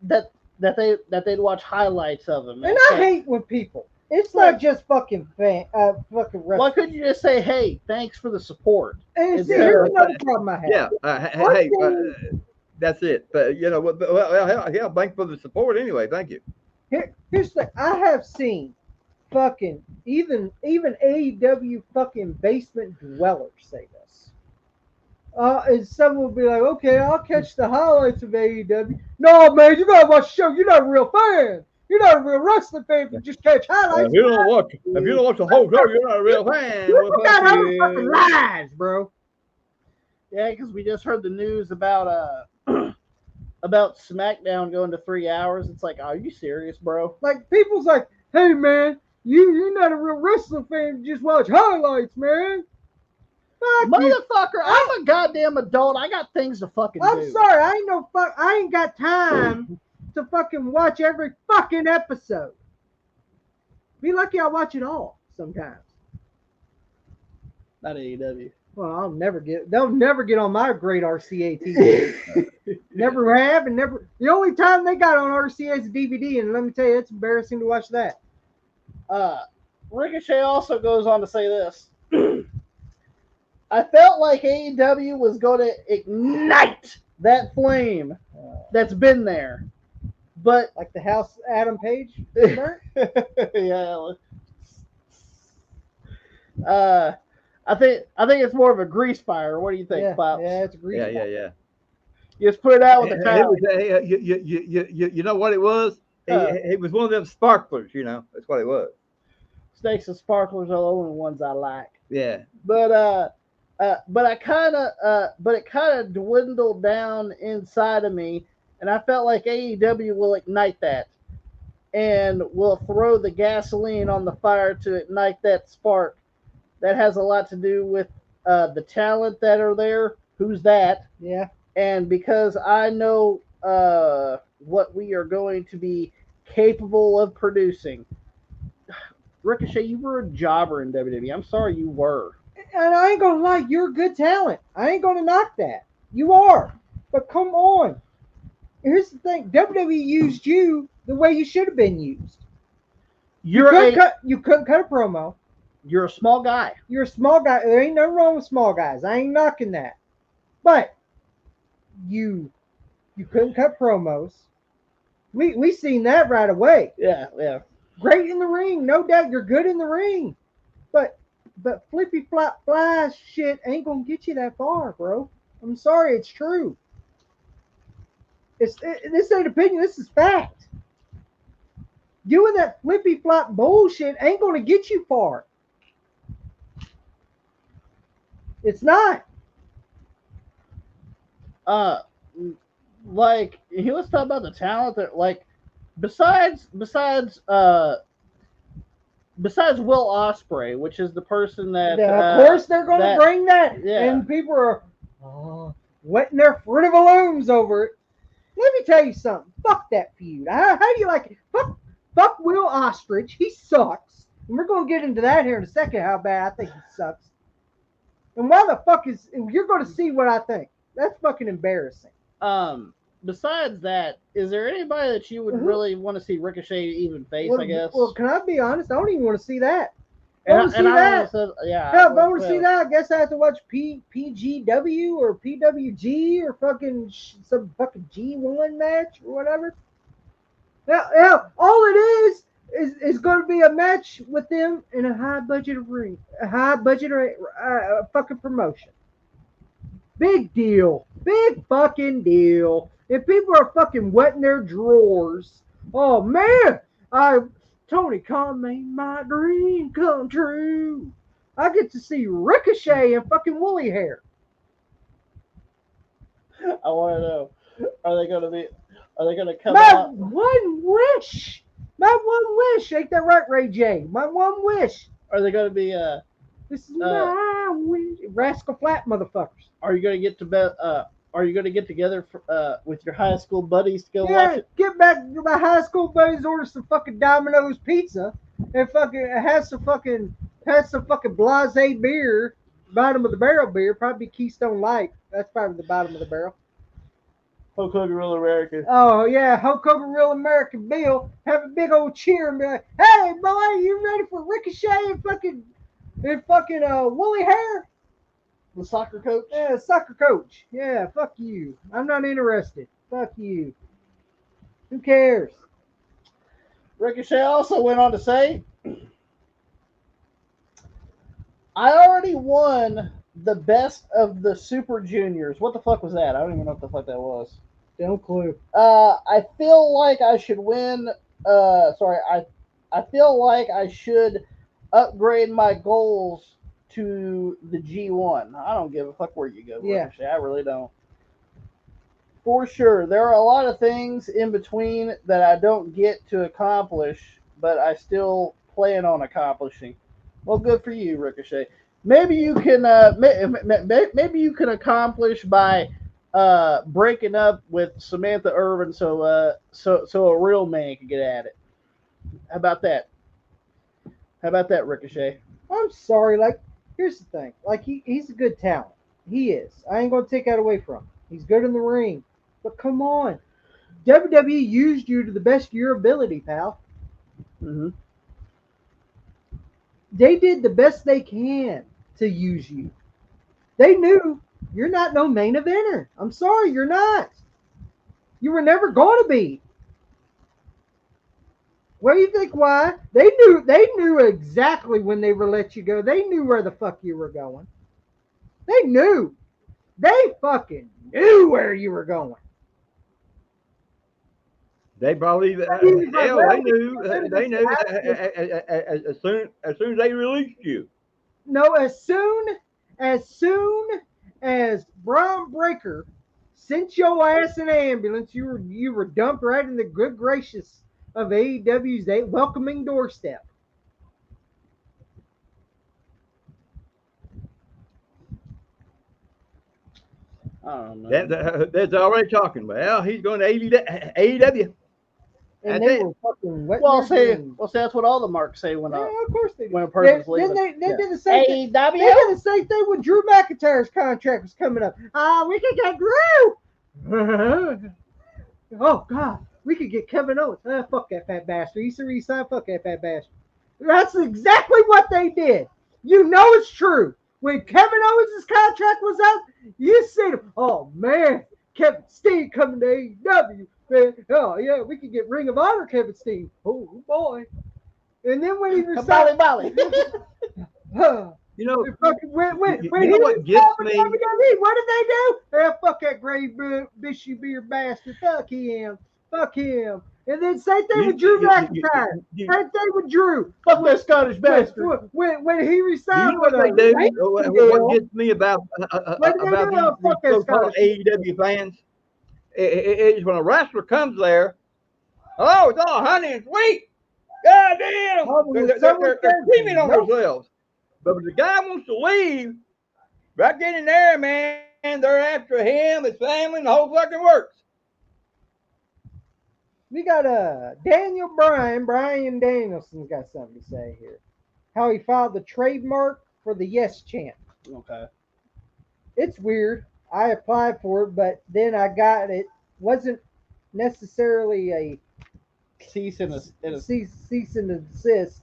that they'd watch highlights of him. And I hate when people. It's not just fucking fucking wrestling. Why couldn't you just say, "Hey, thanks for the support"? And see, here's another problem I have. Yeah, that's it. But well, thanks for the support anyway. Thank you. Here's the thing. I have seen fucking even AEW fucking basement dwellers say this. And someone will be like, "Okay, I'll catch the highlights of AEW." No, man, you gotta watch the show. You're not a real fan. You're not a real wrestling fan if you just catch highlights. If you don't watch the whole show, you're not a real fan. You got other fucking lies, bro. Yeah, because we just heard the news about about SmackDown going to 3 hours. It's like, are you serious, bro? Like people's like, "Hey, man, you're not a real wrestling fan. You just watch highlights, man." Motherfucker, I'm a goddamn adult. I got things to fucking do. I'm sorry, I ain't got time to fucking watch every fucking episode. Be lucky I watch it all sometimes. Not AEW. Well, they'll never get on my great RCA TV. Never have and never. The only time they got on RCA is a DVD, and let me tell you, it's embarrassing to watch that. Ricochet also goes on to say this. I felt like AEW was going to ignite that flame that's been there. But like the house Adam Page? Yeah. I think it's more of a grease fire. What do you think, Pops? Yeah, it's a grease fire. Yeah. You just put it out with the towel. You know what it was? It was one of them sparklers, That's what it was. Snakes and sparklers are the only ones I like. Yeah. But but it kind of dwindled down inside of me, and I felt like AEW will ignite that and will throw the gasoline on the fire to ignite that spark. That has a lot to do with the talent that are there. Who's that? Yeah. And because I know what we are going to be capable of producing. Ricochet, you were a jobber in WWE. I'm sorry you were. And I ain't gonna lie, you're good talent. I ain't gonna knock that. You are. But come on. Here's the thing. WWE used you the way you should have been used. You couldn't cut a promo. You're a small guy. You're a small guy. There ain't nothing wrong with small guys. I ain't knocking that. But you couldn't cut promos. We seen that right away. Yeah. Great in the ring, no doubt. You're good in the ring. But flippy flop flash shit ain't gonna get you that far, bro. I'm sorry, it's true. This ain't opinion, this is fact. Doing that flippy flop bullshit ain't gonna get you far. It's not. Like let's talk about the talent that, like, besides Will Ospreay, which is the person that of course they're gonna bring that, and people are wetting their fruit of balloons over it. Let me tell you something. Fuck that feud. How do you like it? Fuck Will Ostrich. He sucks. And we're going to get into that here in a second, how bad I think he sucks. And why the fuck is... You're going to see what I think. That's fucking embarrassing. Besides that, is there anybody that you would really want to see Ricochet even face, I guess? Well, can I be honest? I don't even want to see that. If I want to see that, I guess I have to watch PGW or PWG or some fucking G1 match or whatever. Yeah, all it is going to be a match with them in a high budget ring, a high budget fucking promotion. Big deal, big fucking deal. If people are fucking wetting their drawers, oh man, Tony Khan made my dream come true. I get to see Ricochet and fucking woolly hair. I want to know, are they going to come my out? One wish. Ain't that right, Ray J? My one wish. Are they going to be this is my wish. Rascal Flat motherfuckers. Are you going to get to bed? Are you going to get together with your high school buddies to go watch it? Get back to my high school buddies, order some fucking Domino's pizza, and fucking have some fucking blasé beer, bottom of the barrel beer, probably Keystone Light. That's probably the bottom of the barrel. Hulk Hogan Real American. Oh yeah, Hulk Hogan Real American Bill. Have a big old cheer and be like, "Hey boy, you ready for Ricochet and fucking woolly hair?" The soccer coach? Yeah, soccer coach. Yeah, fuck you. I'm not interested. Fuck you. Who cares? Ricochet also went on to say, I already won the best of the Super Juniors. What the fuck was that? I don't even know what the fuck that was. No clue. I feel like I should win. I feel like I should upgrade my goals to the G1. I don't give a fuck where you go, Ricochet. I really don't. For sure, there are a lot of things in between that I don't get to accomplish, but I still plan on accomplishing. Well, good for you, Ricochet. Maybe you can maybe you can accomplish by breaking up with Samantha Irvin so a real man can get at it. How about that? How about that, Ricochet? I'm sorry. Like, here's the thing. Like, he's a good talent. He is. I ain't gonna take that away from him. He's good in the ring. But come on, WWE used you to the best of your ability, pal. Mm-hmm. They did the best they can to use you. They knew you're not no main eventer. I'm sorry, you're not. You were never going to be. What do you think? Why? They knew exactly when they were let you go. They knew where the fuck you were going. They knew. They fucking knew where you were going. They probably they knew as soon as they released you. No, as soon as soon as Braun Breaker sent your ass in an ambulance, you were dumped right in the good gracious of AEW's welcoming doorstep. I don't know. That's already talking. Well, he's going to AEW. And That's they it. were fucking wet. Well, that's what all the marks say when of course they when a person's leaving. Then they did the same thing. AEW. They did the same thing when Drew McIntyre's contract was coming up. We could get Drew. Oh God, we could get Kevin Owens. Fuck that fat bastard. He's a resign. Fuck that fat bastard. That's exactly what they did. You know it's true. When Kevin Owens' contract was up, you see him. Oh man, Kevin Steen coming to AEW. Man, oh yeah, we could get Ring of Honor Kevin Steen. Oh boy. And then when he resigned, you know, when you know what gets me? What did they do? Fuck that gray bishy beard bastard. Fuck him. Fuck him. And then same thing with Drew McIntyre. Same thing with Drew. Fuck that Scottish bastard. When he resigned, you know what they do? What gets me about these so-called AEW fans is when a wrestler comes there. Oh, it's all honey and sweet. God damn. They're screaming on themselves. But if the guy wants to leave, right then and there, man, they're after him, his family, and the whole fucking works. We got Brian Danielson's got something to say here. How he filed the trademark for the yes chant. Okay. It's weird. I applied for it, but then I got it. Wasn't necessarily a cease and desist,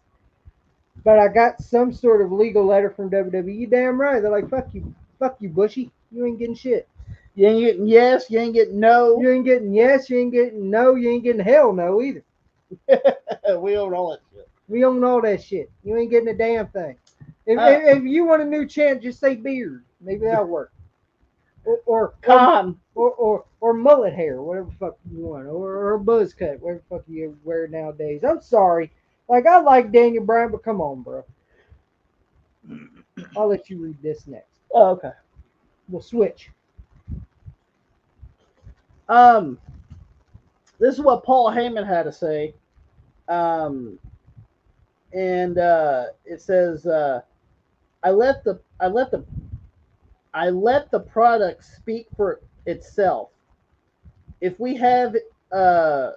but I got some sort of legal letter from WWE. You damn right. They're like, fuck you, Bushy. You ain't getting shit. You ain't getting yes. You ain't getting no. You ain't getting yes. You ain't getting no. You ain't getting hell no either. We own all that shit. We own all that shit. You ain't getting a damn thing. If you want a new chant, just say beard. Maybe that'll work. Or mullet hair, whatever the fuck you want, or a buzz cut, whatever the fuck you wear nowadays. I'm sorry. Like, I like Daniel Bryan, but come on, bro. I'll let you read this next. Oh, okay. We'll switch. This is what Paul Heyman had to say. It says, I let the product speak for itself. If we have in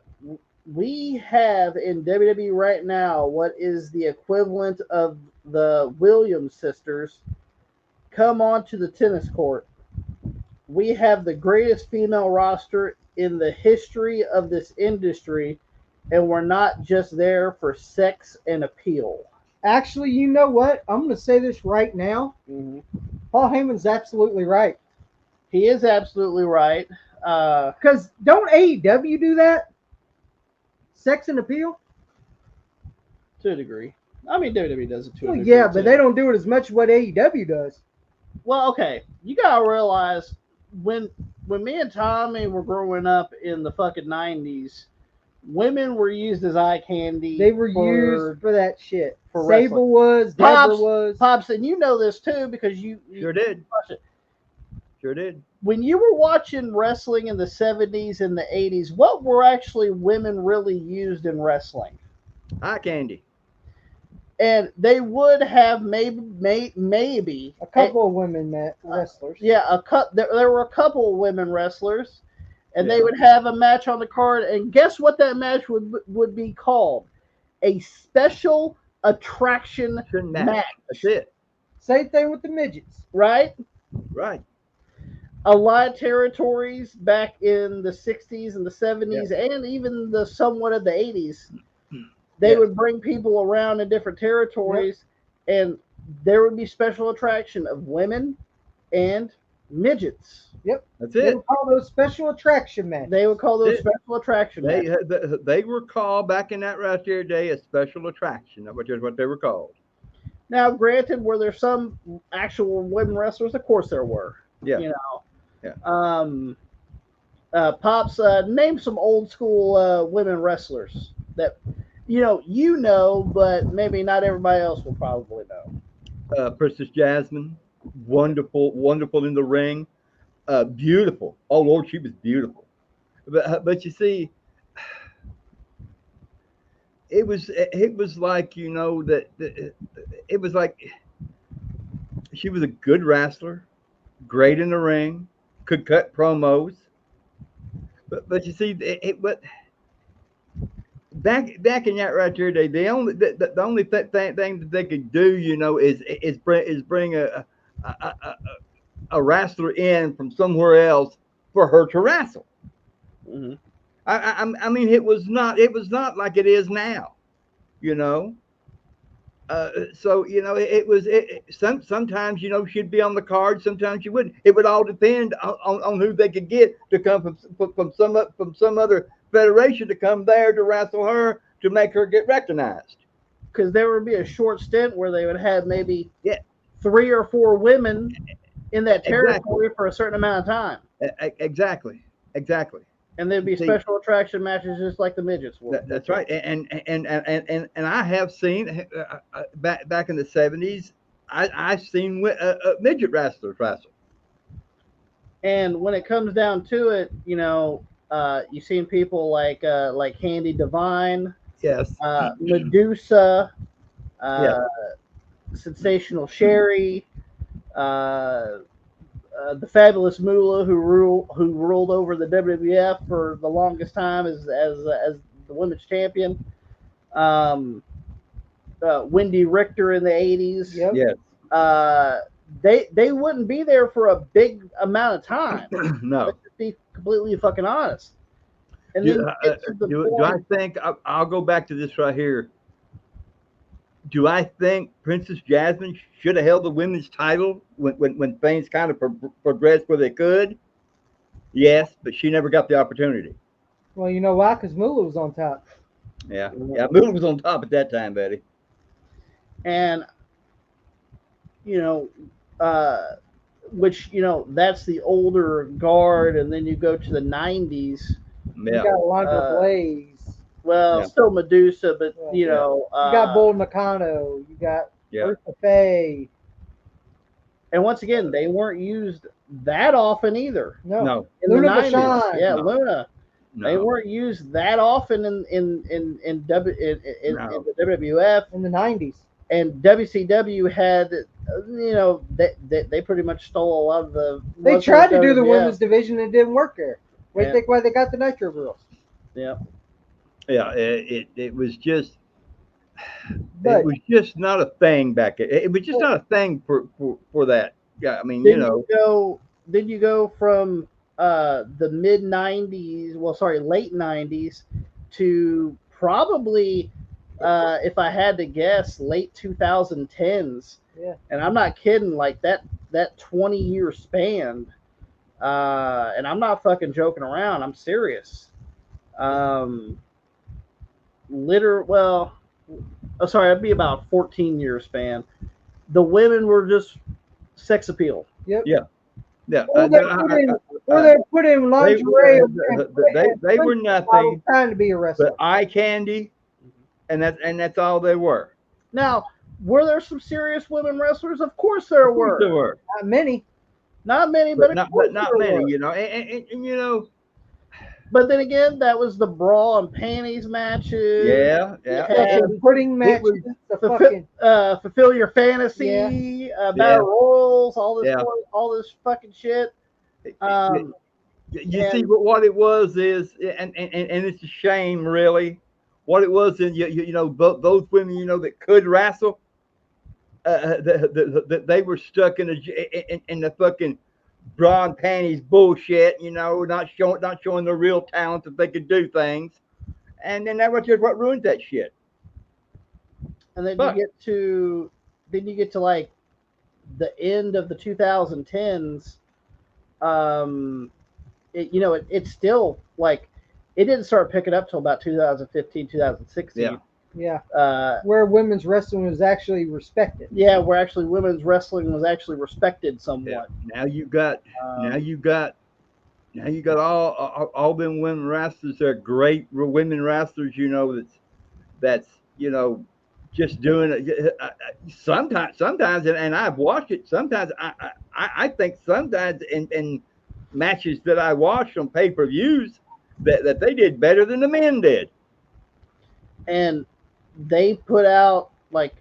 WWE right now what is the equivalent of the Williams sisters come onto the tennis court. We have the greatest female roster in the history of this industry, and we're not just there for sex and appeal. Actually, you know what? I'm going to say this right now. Mm-hmm. Paul Heyman's absolutely right. He is absolutely right. Because don't AEW do that? Sex and appeal? To a degree. I mean, WWE does it to a degree. Yeah, but they don't do it as much as what AEW does. Well, okay. You got to realize when me and Tommy were growing up in the fucking 90s, women were used as eye candy. They were used for that shit. For Sable was, Deborah was. Pops, and you know this too because you sure did. It. Sure did. When you were watching wrestling in the 70s and the 80s, what were actually women really used in wrestling? Eye candy. And they would have maybe a couple of women wrestlers. Yeah, there were a couple of women wrestlers, and they would have a match on the card. And guess what that match would be called? A special attraction match. That's it. Same thing with the midgets. Right? Right. A lot of territories back in the 60s and the 70s and even the somewhat of the 80s, they would bring people around in different territories, and there would be special attraction of women and midgets. Yep. That's it. They would call those special attraction matches. They would call those special attraction matches. They were called back in that roster day a special attraction, which is what they were called. Now, granted, were there some actual women wrestlers? Of course there were. Yeah. You know. Yeah. Pops, name some old school women wrestlers that you know, but maybe not everybody else will probably know. Princess Jasmine. wonderful in the ring. Beautiful. Oh Lord, she was beautiful. But you see, it was like it was like she was a good wrestler, great in the ring, could cut promos. But you see, but back in that right there, the only thing that they could do, is bring a wrestler in from somewhere else for her to wrestle. Mm-hmm. I mean, it was not like it is now, you know. So sometimes she'd be on the card, sometimes she wouldn't. It would all depend on who they could get to come from some other federation to come there to wrestle her to make her get recognized. Because there would be a short stint where they would have maybe Yeah, 3 or 4 women in that exactly, territory for a certain amount of time, exactly. and there'd be See, special attraction matches just like the midgets were. that's right. And I have seen back in the 70s. I've seen midget wrestlers wrestle. And when it comes down to it, you've seen people like Handy Divine, Yes. Medusa, Yeah. uh, Sensational Sherry, uh, the Fabulous Moolah, who ruled over the WWF for the longest time as the women's champion. Um, Wendy Richter in the 80s. Yep. Yes. They wouldn't be there for a big amount of time. No. Let's just be completely fucking honest. And Do, then get to the do I point. think I'll go back to this right here? Do I think Princess Jasmine should have held the women's title when things kind of progressed where they could? Yes, but she never got the opportunity. Well, you know why? Because Moolah was on top. Yeah, Moolah was on top at that time, Betty. And which that's the older guard, and then you go to the 90s. You Yeah, got Alondra Blaze. Well, Yeah. still Medusa, but You got Bull Nakano. You got yeah, Eartha Faye. and once again, they weren't used that often either. no, In Luna the 90s, Vachon. yeah, No. Luna. They no, weren't used that often in No. the WWF. In the 90s. And WCW had, they pretty much stole a lot of the. They tried to do the WWF. women's division and it didn't work there. What do you think why they got the Nitro Girls? Yeah. yeah. It was just. But It was just not a thing back. It was just not a thing for that. Yeah, I mean, Then you go from the mid 90s, well, sorry, late 90s to probably, if I had to guess, late 2010s. yeah. And I'm not kidding, like that 20-year span. And I'm not fucking joking around. I'm serious. It'd be about 14-year span. The women were just sex appeal. Yep. Yeah. Yeah. Or they put in lingerie. They were nothing Trying to be a wrestler. but eye candy, and that's all they were. Now, were there some serious women wrestlers? Of course there Of course were. there were. Not many. Not many, But but not many, were. and But then again, that was the bra and panties matches. yeah. Fucking pudding matches. Fulfill your fantasy, battle royals, all this fucking shit. You see what it was is, and it's a shame, really. What it was, and those women, that could wrestle, they were stuck in the fucking bra and panties bullshit. Not showing the real talent that they could do things, and then that was just what ruined that shit. And then you get to like the end of the 2010s. It's still like it didn't start picking up till about 2015, 2016. Yeah. Where women's wrestling was actually respected. Yeah, where actually women's wrestling was actually respected somewhat. Yeah. Now you got all them women wrestlers. They're great women wrestlers. That's just doing it. Sometimes, and I've watched it. Sometimes I think sometimes in matches that I watched on pay-per-views that they did better than the men did. And they put out like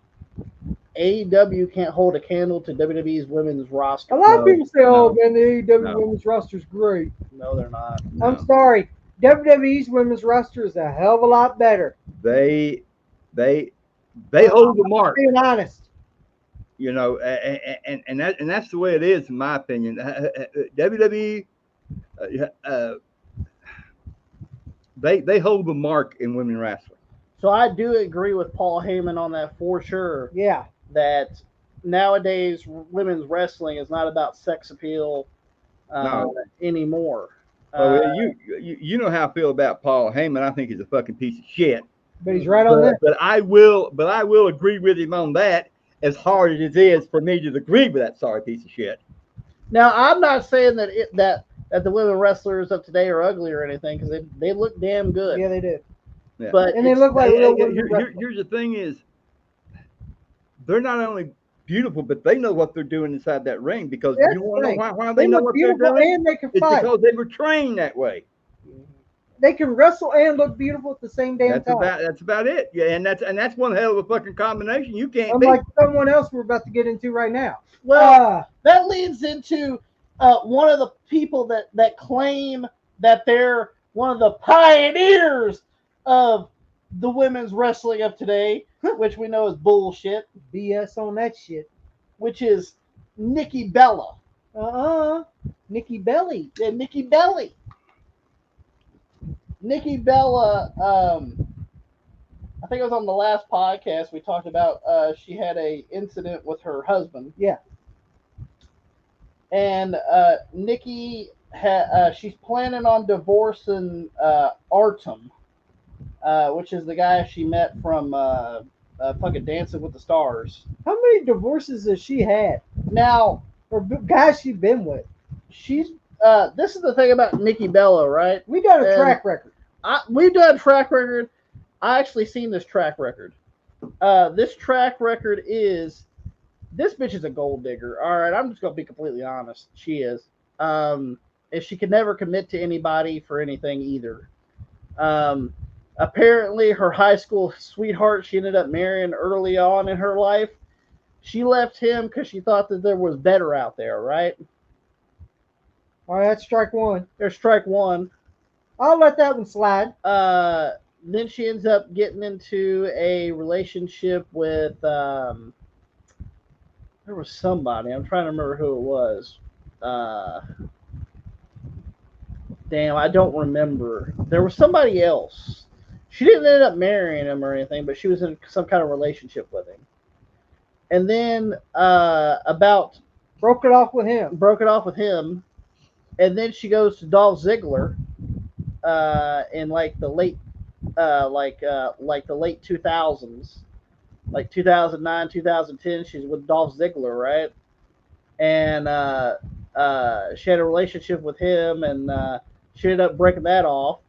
AEW can't hold a candle to WWE's women's roster. A lot of people say, "Oh man, the AEW women's roster is great." No, they're not. No. I'm sorry. WWE's women's roster is a hell of a lot better. They hold the mark. Being honest. You know, and that's the way it is, in my opinion. WWE, they hold the mark in women wrestling. So I do agree with Paul Heyman on that for sure. Yeah. That nowadays women's wrestling is not about sex appeal anymore. Well, you know how I feel about Paul Heyman. I think he's a fucking piece of shit. But he's right on that. But I will agree with him on that. As hard as it is for me to agree with that sorry piece of shit. Now, I'm not saying that the women wrestlers of today are ugly or anything, because they look damn good. Yeah, they do. Yeah. But and they look like real women. Here's the thing: is they're not only beautiful, but they know what they're doing inside that ring. Because you want to know why they know what they're doing? And they can it's fight. Because they were trained that way. They can wrestle and look beautiful at the same damn time. That's about it. Yeah, and that's one hell of a fucking combination. You can't Unlike someone else we're about to get into right now. Well, that leads into one of the people that claim that they're one of the pioneers of the women's wrestling of today, which we know is bullshit. BS on that shit. Which is Nikki Bella. Nikki Belly. Yeah, Nikki Belly. Nikki Bella, I think it was on the last podcast we talked about. She had a incident with her husband. Yeah. And Nikki, she's planning on divorcing Artem, which is the guy she met from fucking Dancing with the Stars. How many divorces has she had? Now, or guys she's been with? She's. This is the thing about Nikki Bella, right? We got a track record. We've done a track record. I actually seen this track record. This track record is, this bitch is a gold digger. All right, I'm just gonna be completely honest. She is. And she could never commit to anybody for anything either. Apparently, her high school sweetheart she ended up marrying early on in her life. She left him because she thought that there was better out there, right? All right, that's strike one. There's strike one. I'll let that one slide. Then she ends up getting into a relationship with there was somebody. I'm trying to remember who it was. Damn, I don't remember. There was somebody else. She didn't end up marrying him or anything, but she was in some kind of relationship with him. And then broke it off with him. And then she goes to Dolph Ziggler in like the late the late 2000s, like 2009, 2010. She's with Dolph Ziggler, right? And she had a relationship with him, and she ended up breaking that off.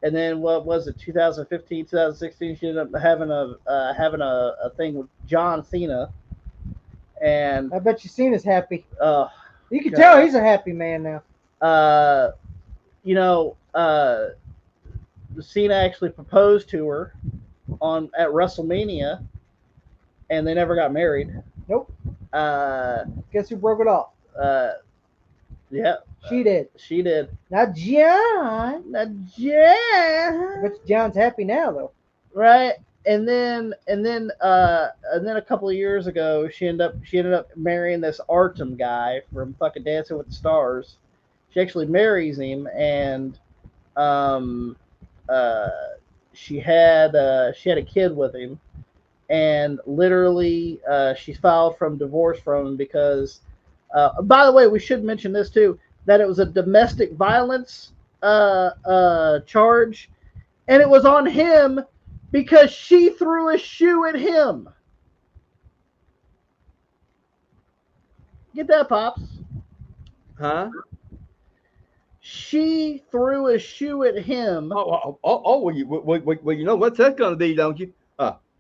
And then what was it, 2015, 2016? She ended up having a thing with John Cena. And I bet you Cena's happy. You can God. tell he's a happy man now. Cena actually proposed to her at WrestleMania, and they never got married. Nope. Guess who broke it off? Yeah. She did. She did. Not John. Not John. But John's happy now, though. Right. And then a couple of years ago, she ended up marrying this Artem guy from fucking Dancing with the Stars. She actually marries him, and she had a kid with him, and literally she filed from divorce from him because. By the way, we should mention this too, that it was a domestic violence charge, and it was on him because she threw a shoe at him. Get that, Pops? Huh? She threw a shoe at him. Well, you know what's that going to be, don't you?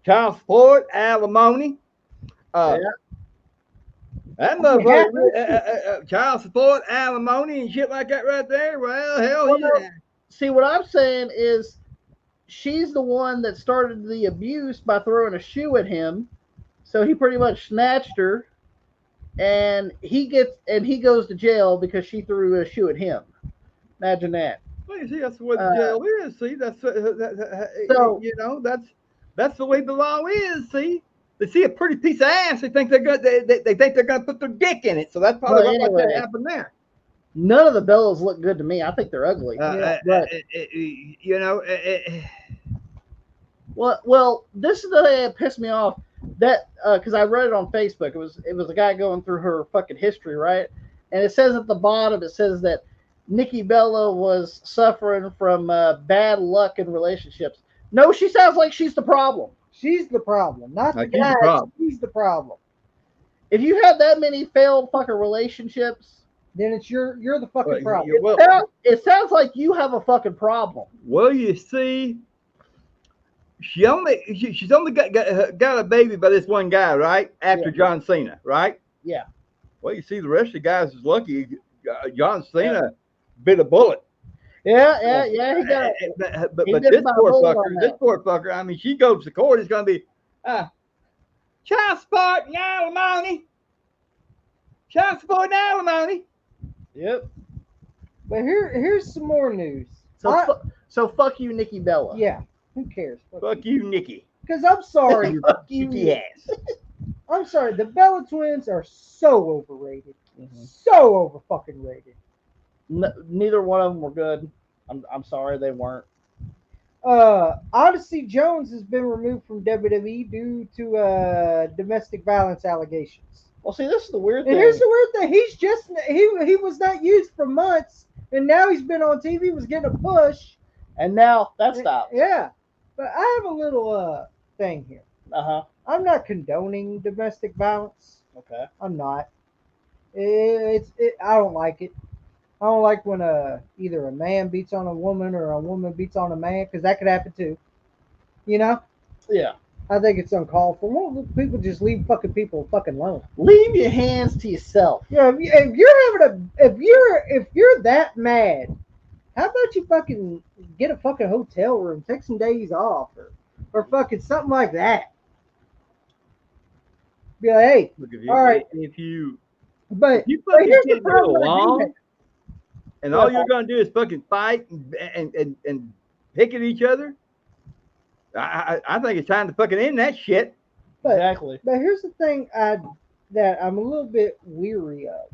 child support, alimony. Yeah. That motherfucker, child support, alimony, and shit like that right there. Well, hell, Well, see, what I'm saying is she's the one that started the abuse by throwing a shoe at him. So he pretty much snatched her, and he goes to jail because she threw a shoe at him. Imagine that. well, you see, that's the way the jail is. See, that's So you know, that's the way the law is. See, they see a pretty piece of ass, they think they're gonna they think they're gonna put their dick in it. So that's probably what anyway, happened there. None of the Bellas look good to me. I think they're ugly. But you know. Well, this is the thing that pissed me off. That because I read it on Facebook. It was a guy going through her fucking history, right? And it says at the bottom, it says that Nikki Bella was suffering from bad luck in relationships. No, she sounds like she's the problem. She's the problem, not the She's guy. the problem. She's the problem. If you have that many failed fucking relationships, then it's you're the fucking problem. It sounds like you have a fucking problem. Well, you see, she's only got a baby by this one guy, right? After John Cena, right? Yeah. Well, you see, the rest of the guys is lucky. John Cena bit a bullet. Yeah. He got. But this poor fucker. I mean, she goes to court. It's going to be child support and alimony. Child support and alimony. Yep. But here's some more news. So fuck you, Nikki Bella. Yeah. Who cares? Fuck you, Nikki. Because I'm sorry. Fuck you, yes. I'm sorry. The Bella twins are so overrated. Mm-hmm. So over fucking rated. Neither one of them were good. I'm sorry they weren't. Odyssey Jones has been removed from WWE due to domestic violence allegations. Well, see, this is the weird thing. And here's the weird thing. He was not used for months, and now he's been on TV, was getting a push. And now that stopped. Yeah. But I have a little thing here. I'm not condoning domestic violence. Okay. I'm not. I don't like it. I don't like when either a man beats on a woman or a woman beats on a man, because that could happen too. You know? Yeah. I think it's uncalled for. Well, people just leave fucking people fucking alone. Leave your hands to yourself. Yeah, if you're that mad, how about you fucking get a fucking hotel room, take some days off, or fucking something like that. Be like, hey, all right. If you But here's the problem. And all you're gonna do is fucking fight and pick at each other. I think it's time to fucking end that shit. Exactly. But here's the thing that I'm a little bit weary of.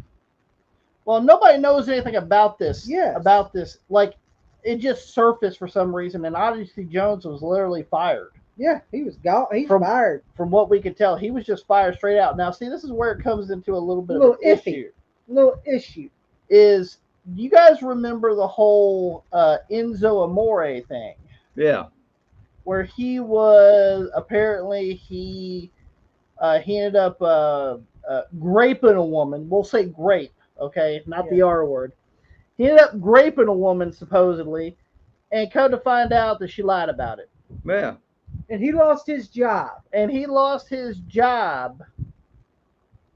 Well, nobody knows anything about this. Yes. About this. Like, it just surfaced for some reason, and Odyssey Jones was literally fired. Yeah, he was gone. He's fired. From what we could tell, he was just fired straight out. Now, see, this is where it comes into a little bit of an issue. Little issue. Is, you guys remember the whole Enzo Amore thing? Yeah. Where he was, apparently, he ended up graping a woman. We'll say grape, okay? Not the R word. He ended up graping a woman, supposedly, and come to find out that she lied about it. Yeah. And he lost his job.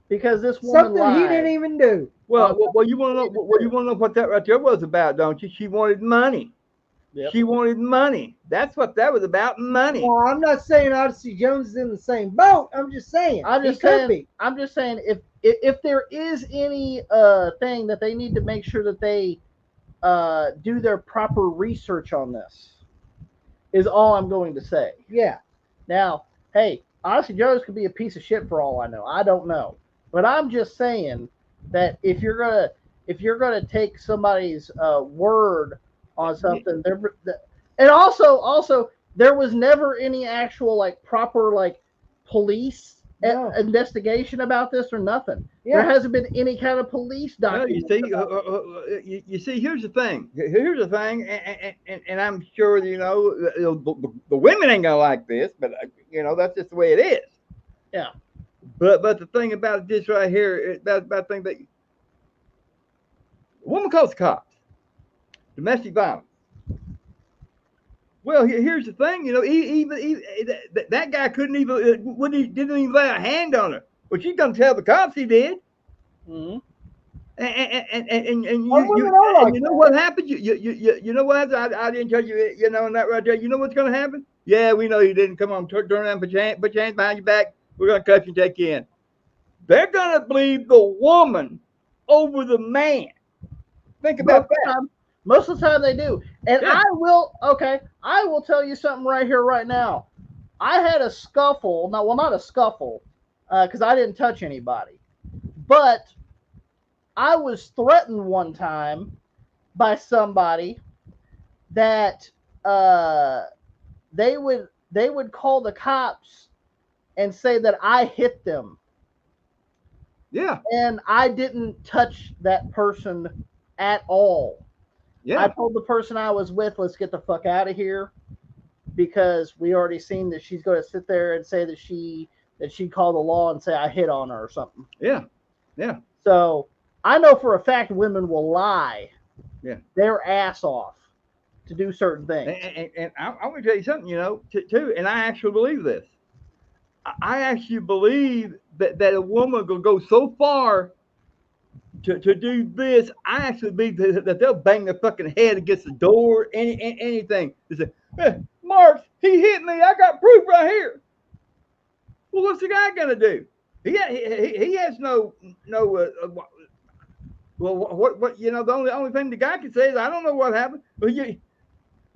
Because this woman lied. He didn't even do. Well, you want to know what that right there was about, don't you? She wanted money. Yep. She wanted money. That's what that was about, money. Well, I'm not saying Odyssey Jones is in the same boat. I'm just saying. I'm just saying if there is any thing that they need to make sure that they do their proper research on this, is all I'm going to say. Yeah. Now, hey, Odyssey Jones could be a piece of shit for all I know. I don't know. But I'm just saying that if you're gonna take somebody's word on something, and also there was never any actual like proper like police investigation about this or nothing. Yeah. There hasn't been any kind of police document. No, you see, here's the thing, and I'm sure the women ain't gonna like this, but that's just the way it is. Yeah. But the thing about this right here, about the thing that a woman calls the cops, domestic violence. Well, here's the thing. Even that guy couldn't even didn't even lay a hand on her. Well, she's gonna tell the cops he did. Mm-hmm. And Like you know what happened? You know what happened? I didn't tell you. You know, and that right there. You know what's gonna happen? Yeah, we know you didn't. Come on, turn around, put your hands behind your back. We're gonna cut you and take you in. They're gonna believe the woman over the man. Think about that. Most of the time they do. And Yeah. I will tell you something right here, right now. I had a scuffle. No, well, not a scuffle, because I didn't touch anybody. But I was threatened one time by somebody that they would call the cops and say that I hit them. Yeah. And I didn't touch that person at all. Yeah. I told the person I was with, let's get the fuck out of here, because we already seen that she's going to sit there and say that she'd call the law and say I hit on her or something. Yeah. Yeah. So I know for a fact women will lie their ass off to do certain things. And I'm going to tell you something, too, and I actually believe this. I actually believe that a woman will go so far to do this. I actually believe that they'll bang their fucking head against the door, anything. They say, hey, Mark, he hit me. I got proof right here. Well, what's the guy going to do? He has no well, what the only thing the guy can say is I don't know what happened. But you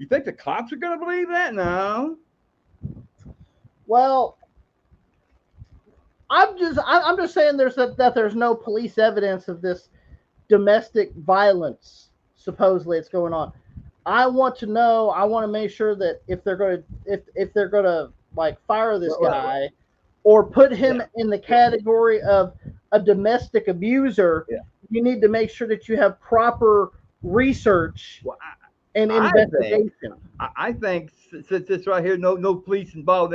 think the cops are going to believe that? No. Well, I'm just saying that there's no police evidence of this domestic violence supposedly it's going on. I want to make sure that if they're going to like fire this guy or put him in the category of a domestic abuser, you need to make sure that you have proper research and investigation. I think since this right here, no police involved,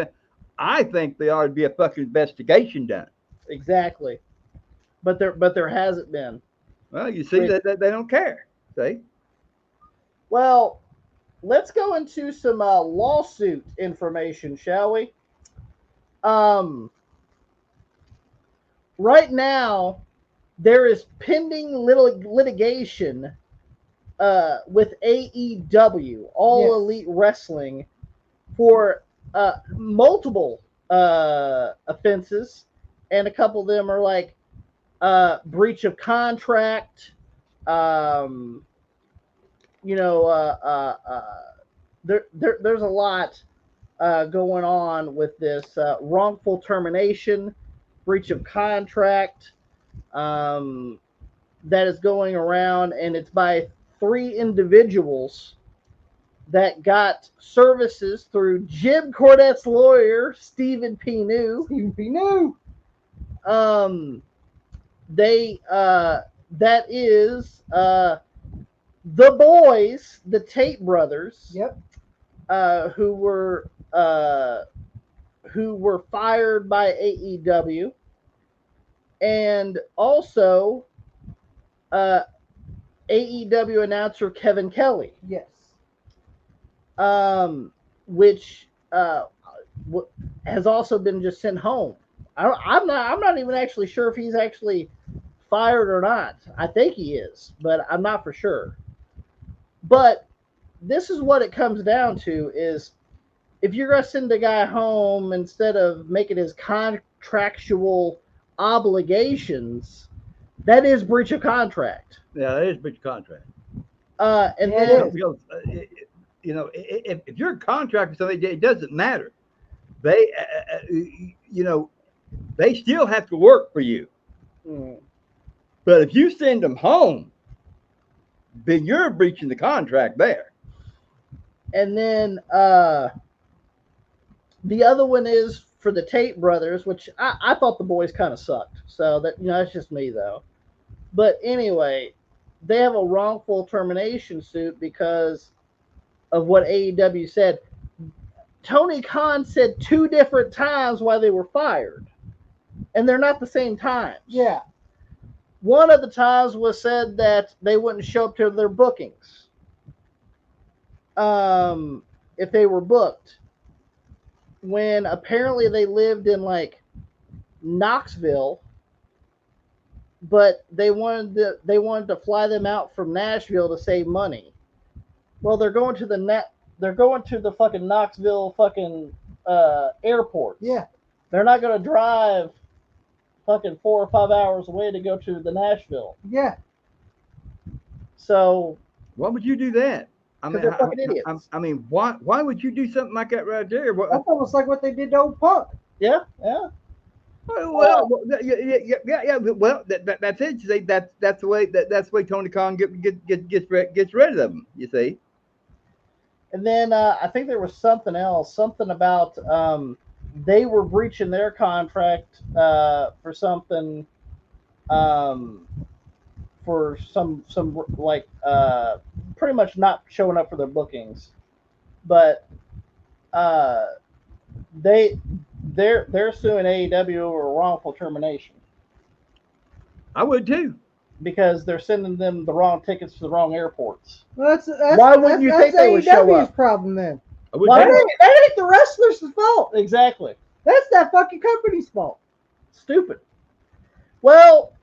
I think there ought to be a fucking investigation done. Exactly, but there hasn't been. Well, you see that they don't care. See. Well, let's go into some lawsuit information, shall we? Right now, there is pending litigation with AEW, All Elite Wrestling, for multiple offenses, and a couple of them are like breach of contract. There's a lot going on with this wrongful termination, breach of contract that is going around, and it's by 3 individuals that got services through Jim Cornette's lawyer, Stephen P. New. That is the boys, the Tate brothers. Yep. Who were fired by AEW, and also AEW announcer Kevin Kelly. Yes. Which has also been just sent home. I'm not even actually sure if he's actually fired or not. I think he is, but I'm not for sure. But this is what it comes down to: is if you're going to send a guy home instead of making his contractual obligations, that is breach of contract. Yeah, that is breach of contract. And then, because, if you're a contractor, so it doesn't matter. They, they still have to work for you. But if you send them home, then you're breaching the contract there. And then the other one is for the Tate brothers, which I thought the boys kind of sucked. So that that's just me though. But anyway, they have a wrongful termination suit because of what AEW said. Tony Khan said 2 different times why they were fired, and they're not the same times. Yeah. One of the times was said that they wouldn't show up to their bookings. if they were booked, when apparently they lived in like Knoxville, but they wanted to fly them out from Nashville to save money. Well, they're going to the fucking Knoxville fucking airport. Yeah. They're not going to drive fucking 4 or 5 hours away to go to the Nashville. Yeah. So why would you do that? I mean, they're fucking idiots. I mean, why would you do something like that right there? That's almost like what they did to old Punk. Yeah. Well, yeah. Well, that's it. You see, that's the way Tony Khan gets rid of them. You see. And then I think there was something else, something about they were breaching their contract for something, for some like pretty much not showing up for their bookings, but they're suing AEW over wrongful termination. I would too. Because they're sending them the wrong tickets to the wrong airports. Well, why wouldn't you think they would show up? Problem then. That ain't the wrestler's fault. Exactly. That's that fucking company's fault. Stupid. Well,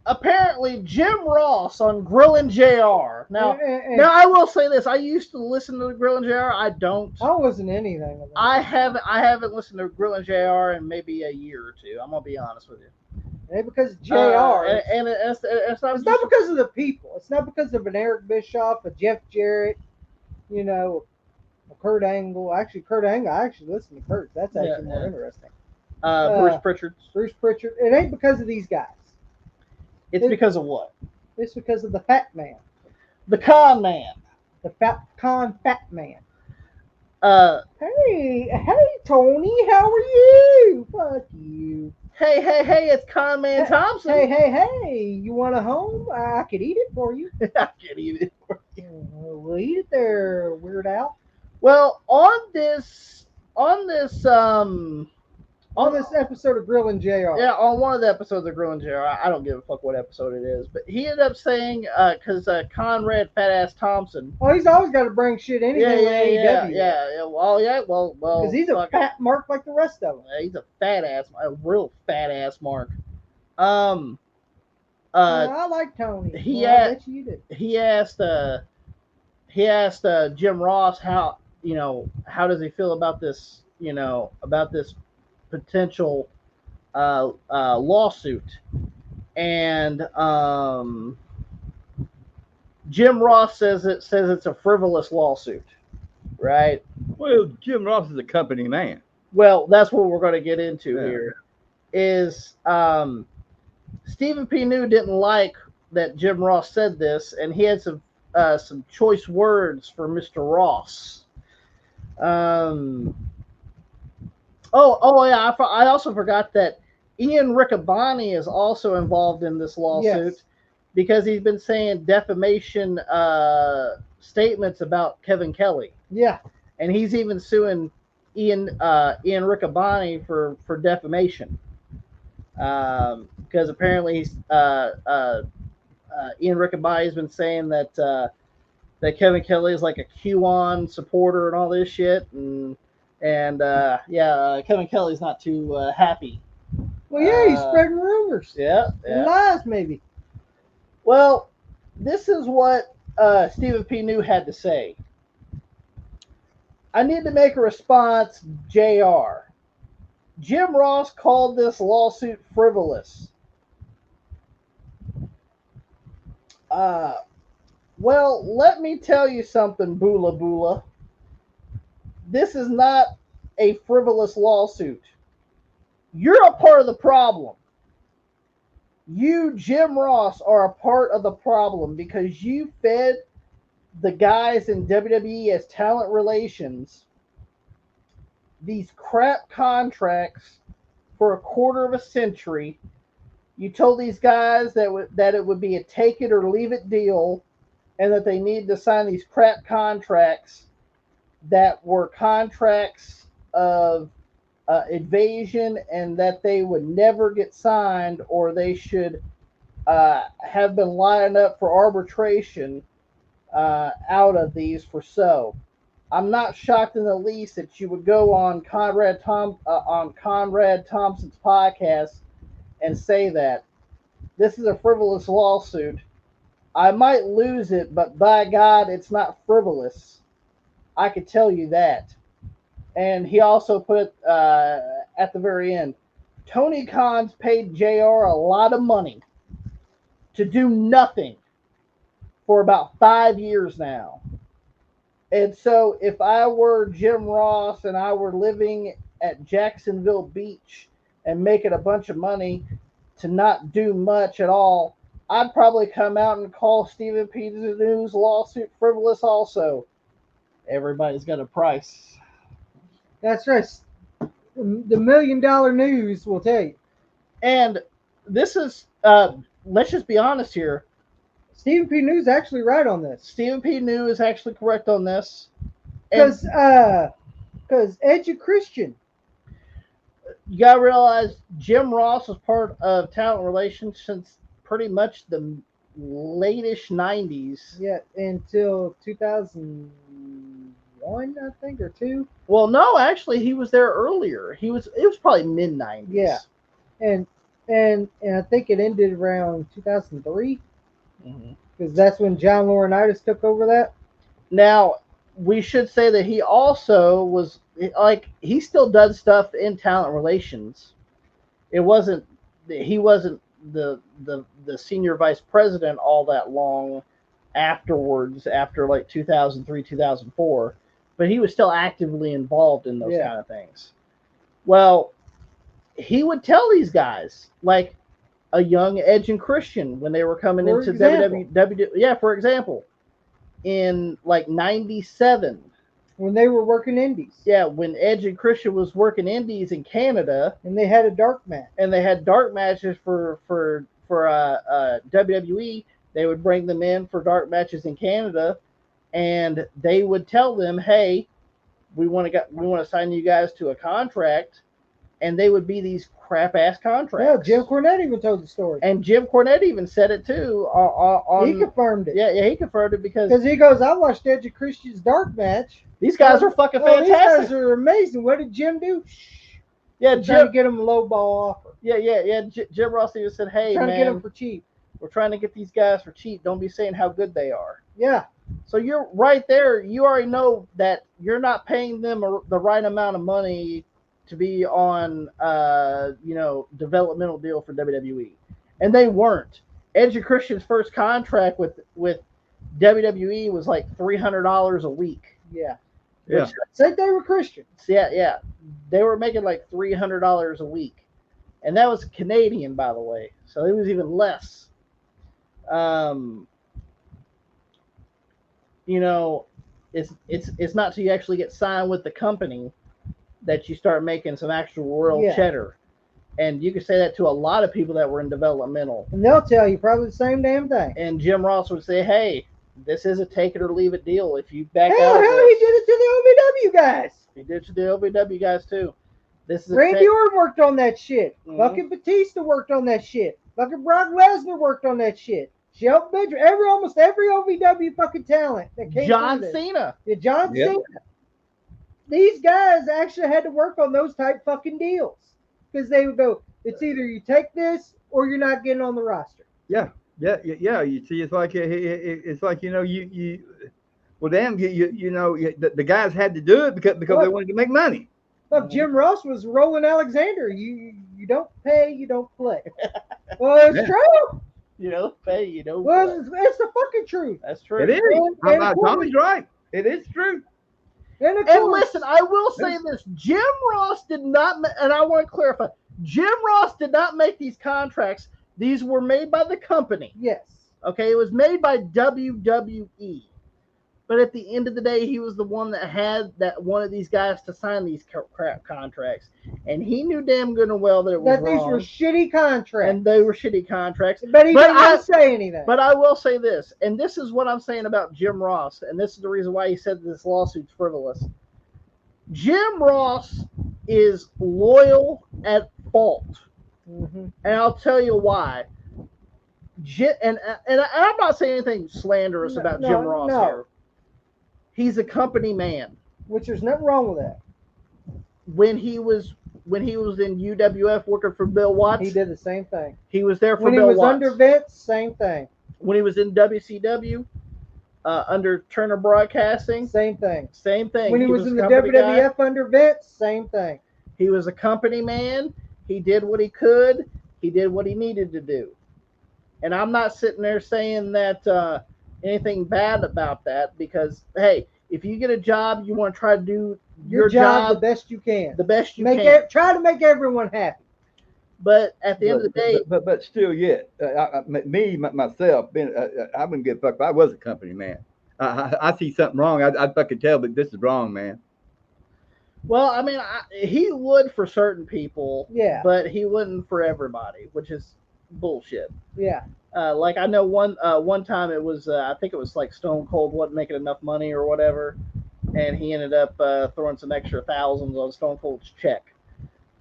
apparently Jim Ross on Grillin' JR. Now I will say this: I used to listen to Grillin' JR. I don't. I wasn't anything. I haven't listened to Grillin' JR in maybe a year or two. I'm gonna be honest with you. It ain't because JR. And it's not because of the people. It's not because of an Eric Bischoff, a Jeff Jarrett, a Kurt Angle. Actually, Kurt Angle, I actually listen to Kurt. That's actually more interesting. Bruce Pritchard. Bruce Pritchard. It ain't because of these guys. It's because of what? It's because of the fat man. The con man. The fat man. Hey, Tony, how are you? Fuck you. Hey, it's Con Man Thompson. Hey, you want a home? I could eat it for you. I could eat it for you. We'll eat it there, Weird Al. Well, on this episode of Grillin' JR. Yeah, on one of the episodes of Grillin' JR, I don't give a fuck what episode it is, but he ended up saying, because Conrad Fat Ass Thompson. Oh, he's always got to bring shit anyway. Yeah. Well, because he's a fat mark like the rest of them. Yeah, he's a real fat ass mark. I like Tony. He asked Jim Ross how does he feel about this, about this potential lawsuit, and Jim Ross says it's a frivolous lawsuit, right? Well, Jim Ross is a company man. Well, that's what we're going to get into here. Is Stephen P. New didn't like that Jim Ross said this, and he had some choice words for Mr. Ross. I also forgot that Ian Riccaboni is also involved in this lawsuit because he's been saying defamation statements about Kevin Kelly. Yeah. And he's even suing Ian Riccaboni for defamation. Because apparently Ian Riccaboni has been saying that Kevin Kelly is like a QAnon supporter and all this shit, and Kevin Kelly's not too happy. Well, he's spreading rumors. Yeah. Lies, maybe. Well, this is what Stephen P. New had to say. I need to make a response, JR. Jim Ross called this lawsuit frivolous. Well, let me tell you something, Bula Bula. This is not a frivolous lawsuit. You're a part of the problem. You, Jim Ross, are a part of the problem because you fed the guys in WWE as talent relations these crap contracts for a quarter of a century. You told these guys that it would be a take it or leave it deal, and that they needed to sign these crap contracts that were contracts of invasion, and that they would never get signed, or they should have been lined up for arbitration out of these for so. I'm not shocked in the least that you would go on Conrad Thompson's podcast and say that this is a frivolous lawsuit. I might lose it, but by God, it's not frivolous. I could tell you that. And he also put at the very end, Tony Khan's paid JR a lot of money to do nothing for about 5 years now. And so if I were Jim Ross and I were living at Jacksonville Beach and making a bunch of money to not do much at all, I'd probably come out and call Stephen P. News lawsuit frivolous also. Everybody's got a price. That's right. The $1 million news will tell you. And this is, let's just be honest here. Stephen P. News actually right on this. Stephen P. News is actually correct on this. Because Edge of Christian. You gotta realize Jim Ross was part of talent relations since pretty much the late-ish 90s. Yeah, until 2001, I think, or 2. Well, no, actually, he was there earlier. It was probably mid-90s. Yeah, and I think it ended around 2003. Because that's when John Laurinaitis took over that. Now, we should say that he also was, like, he still does stuff in talent relations. He wasn't the senior vice president all that long afterwards, after like 2003, 2004, but he was still actively involved in those kind of things. Well, he would tell these guys, like, a young Edge and Christian when they were coming into WWE. Yeah, for example, in like 97. When they were working indies. Yeah, when Edge and Christian was working indies in Canada. And they had a dark match. And they had dark matches for WWE. They would bring them in for dark matches in Canada. And they would tell them, hey, we want to sign you guys to a contract. And they would be these crap-ass contracts. Yeah, Jim Cornette even told the story. And Jim Cornette even said it, too. He confirmed it. Yeah, he confirmed it because he goes, I watched Edge of Christian's dark match. These guys are fucking fantastic. These guys are amazing. What did Jim do? Yeah, trying to get him a low ball offer. Yeah. Jim Ross even said, hey, trying to get him for cheap. We're trying to get these guys for cheap. Don't be saying how good they are. Yeah. So you're right there. You already know that you're not paying them the right amount of money to be on, developmental deal for WWE. And they weren't. Edge of Christian's first contract with WWE was like $300 a week. Yeah. Yeah. Said they were Christians. Yeah. They were making like $300 a week. And that was Canadian, by the way. So it was even less. It's not till you actually get signed with the company that you start making some actual real cheddar. And you can say that to a lot of people that were in developmental. And they'll tell you probably the same damn thing. And Jim Ross would say, hey, this is a take it or leave it deal. If you back out of this. He did it to the OVW guys. He did it to the OVW guys, too. This is Randy Orton worked on that shit. Mm-hmm. Fucking Batista worked on that shit. Fucking Brock Lesnar worked on that shit. Shelton Benjamin, almost every OVW fucking talent that came John Cena. Yeah, John Cena. These guys actually had to work on those type fucking deals. Because they would go, it's either you take this or you're not getting on the roster. Yeah. You see, it's like the guys had to do it because they wanted to make money. Look, Jim Ross was Roland Alexander. You don't pay, you don't play. Well, it's true. You don't pay, you don't play. It's the fucking truth. That's true. It is. Tommy's right. It is true. And listen, I will say this. Jim Ross did not, and I want to clarify, Jim Ross did not make these contracts. These were made by the company. Yes. Okay, it was made by WWE. But at the end of the day, he was the one that wanted these guys to sign these crap contracts. And he knew damn good and well that it was wrong. These were shitty contracts. And they were shitty contracts. But he didn't say anything. But I will say this, and this is what I'm saying about Jim Ross, and this is the reason why he said this lawsuit's frivolous. Jim Ross is loyal at fault. Mm-hmm. And I'll tell you why. And I'm not saying anything slanderous about Jim Ross here. He's a company man. Which there's nothing wrong with that. When he was in UWF working for Bill Watts, he did the same thing. He was there for when Bill he was Watts. Under Vince, same thing. When he was in WCW, under Turner Broadcasting, same thing. Same thing. When he was in the WWF under Vince, same thing. He was a company man. He did what he could. He did what he needed to do. And I'm not sitting there saying that anything bad about that, because hey, if you get a job, you want to try to do your job the best you can. The best you can. Try to make everyone happy. But at the end of the day, but still, yet myself, I wouldn't get fucked. If I was a company man, I see something wrong. I'd fucking tell, but this is wrong, man. Well, I mean, he would for certain people, yeah, but he wouldn't for everybody, which is bullshit. Yeah. Like I know one time it was I think it was like Stone Cold wasn't making enough money or whatever, and he ended up throwing some extra thousands on Stone Cold's check.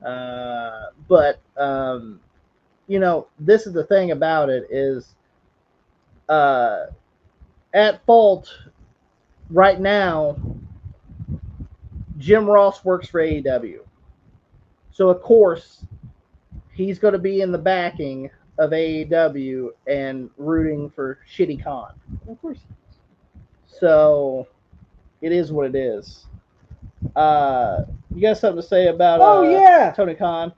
But you know, this is the thing about it is at fault right now. Jim Ross works for AEW, so of course he's going to be in the backing of AEW and rooting for Shitty Khan. Of course. So it is what it is. You got something to say about Tony Khan?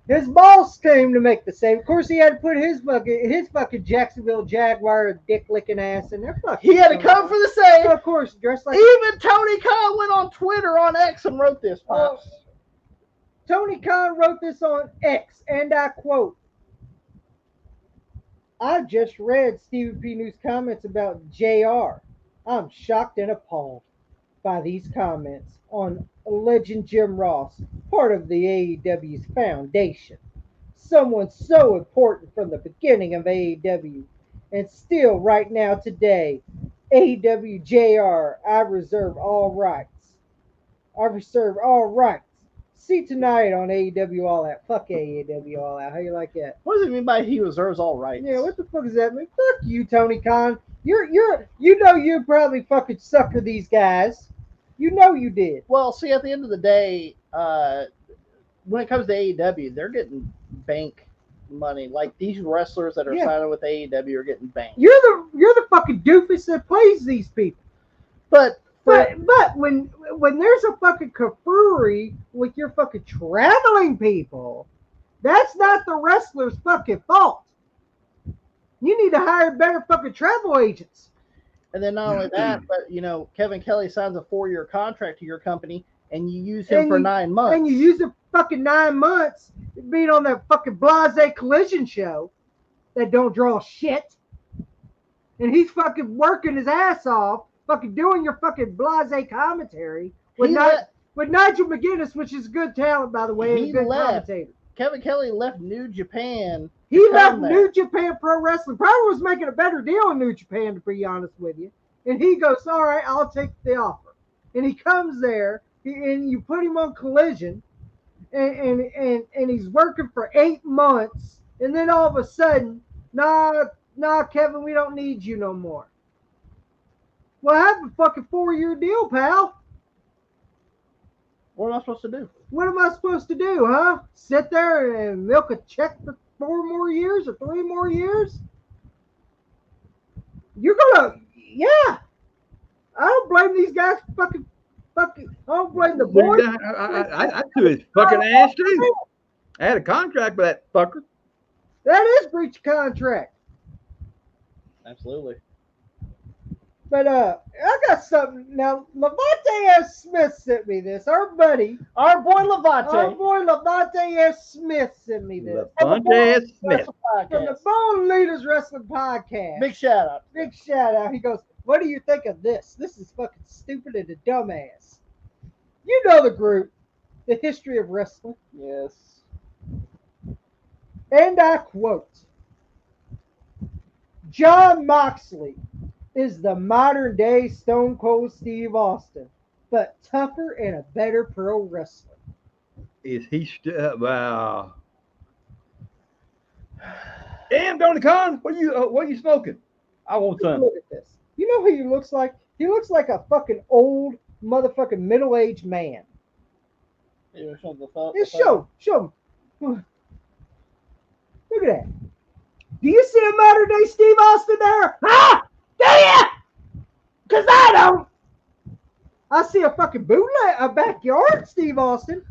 His boss came to make the save. Of course, he had to put his fucking Jacksonville Jaguar dick licking ass in there. He had to come for the save. So of course, dressed like even Tony Khan went on Twitter on X and wrote this. Tony Khan wrote this on X, and I quote: "I just read Stevie P. News' comments about JR. I'm shocked and appalled by these comments on legend Jim Ross, part of the AEW's foundation. Someone so important from the beginning of AEW, and still right now today. AEW JR, I reserve all rights. See tonight on AEW All Out. Fuck AEW All Out. How you like that? What does it mean by he reserves all rights? Yeah, what the fuck does that mean? Fuck you, Tony Khan. You probably fucking sucker these guys. You know you did. Well, see, at the end of the day, when it comes to AEW, they're getting bank money. Like these wrestlers that are signing with AEW are getting bank. You're the fucking doofus that plays these people. But when there's a fucking kafuri with your fucking traveling people, that's not the wrestler's fucking fault. You need to hire better fucking travel agents. And then not only that, but you know, Kevin Kelly signs a 4-year contract to your company, and you use him for 9 months. And you use him fucking 9 months being on that fucking blase collision show that don't draw shit. And he's fucking working his ass off, fucking doing your fucking blase commentary with Nigel McGuinness, which is good talent, by the way, and a good commentator. Kevin Kelly left New Japan. He left New Japan Pro Wrestling. Probably was making a better deal in New Japan, to be honest with you. And he goes, all right, I'll take the offer. And he comes there, and you put him on Collision, and he's working for 8 months. And then all of a sudden, nah, Kevin, we don't need you no more. Well, I have a fucking 4-year deal, pal. What am I supposed to do? What am I supposed to do, huh? Sit there and milk a check for 4 more years or 3 more years? You're gonna, yeah. I don't blame these guys for fucking. I don't blame the boys. I do his fucking ass too. I had a contract with that fucker. That is breach of contract. Absolutely. But I got something now. Levante S. Smith sent me this. Our boy Levante S. Smith sent me this. Levante S. Smith from the Bone Leaders Wrestling Podcast. Big shout out. Big shout out. He goes, "What do you think of this? This is fucking stupid and a dumbass." You know the group, the history of wrestling. Yes. And I quote: "John Moxley is the modern day Stone Cold Steve Austin, but tougher and a better pro wrestler." Is he still? Wow. Damn, Tony Khan, what are you smoking? I want some. Look at this. You know who he looks like? He looks like a fucking old motherfucking middle-aged man. Yeah, show Show him. Look at that. Do you see a modern day Steve Austin there? Huh? Do you? Because I don't. I see a fucking bootleg, a backyard Steve Austin.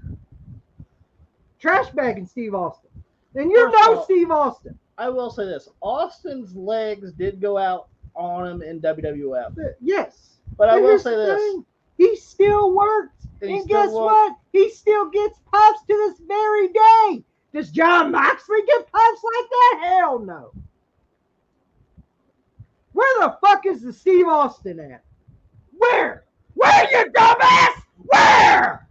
Trash bagging Steve Austin. And you know Steve Austin. I will say this. Austin's legs did go out on him in WWF. Yes. But I will say this. He still works. And guess what? He still gets puffs to this very day. Does John Moxley get puffs like that? Hell no. Where the fuck is the Steve Austin at? Where? Where, you dumbass? Where?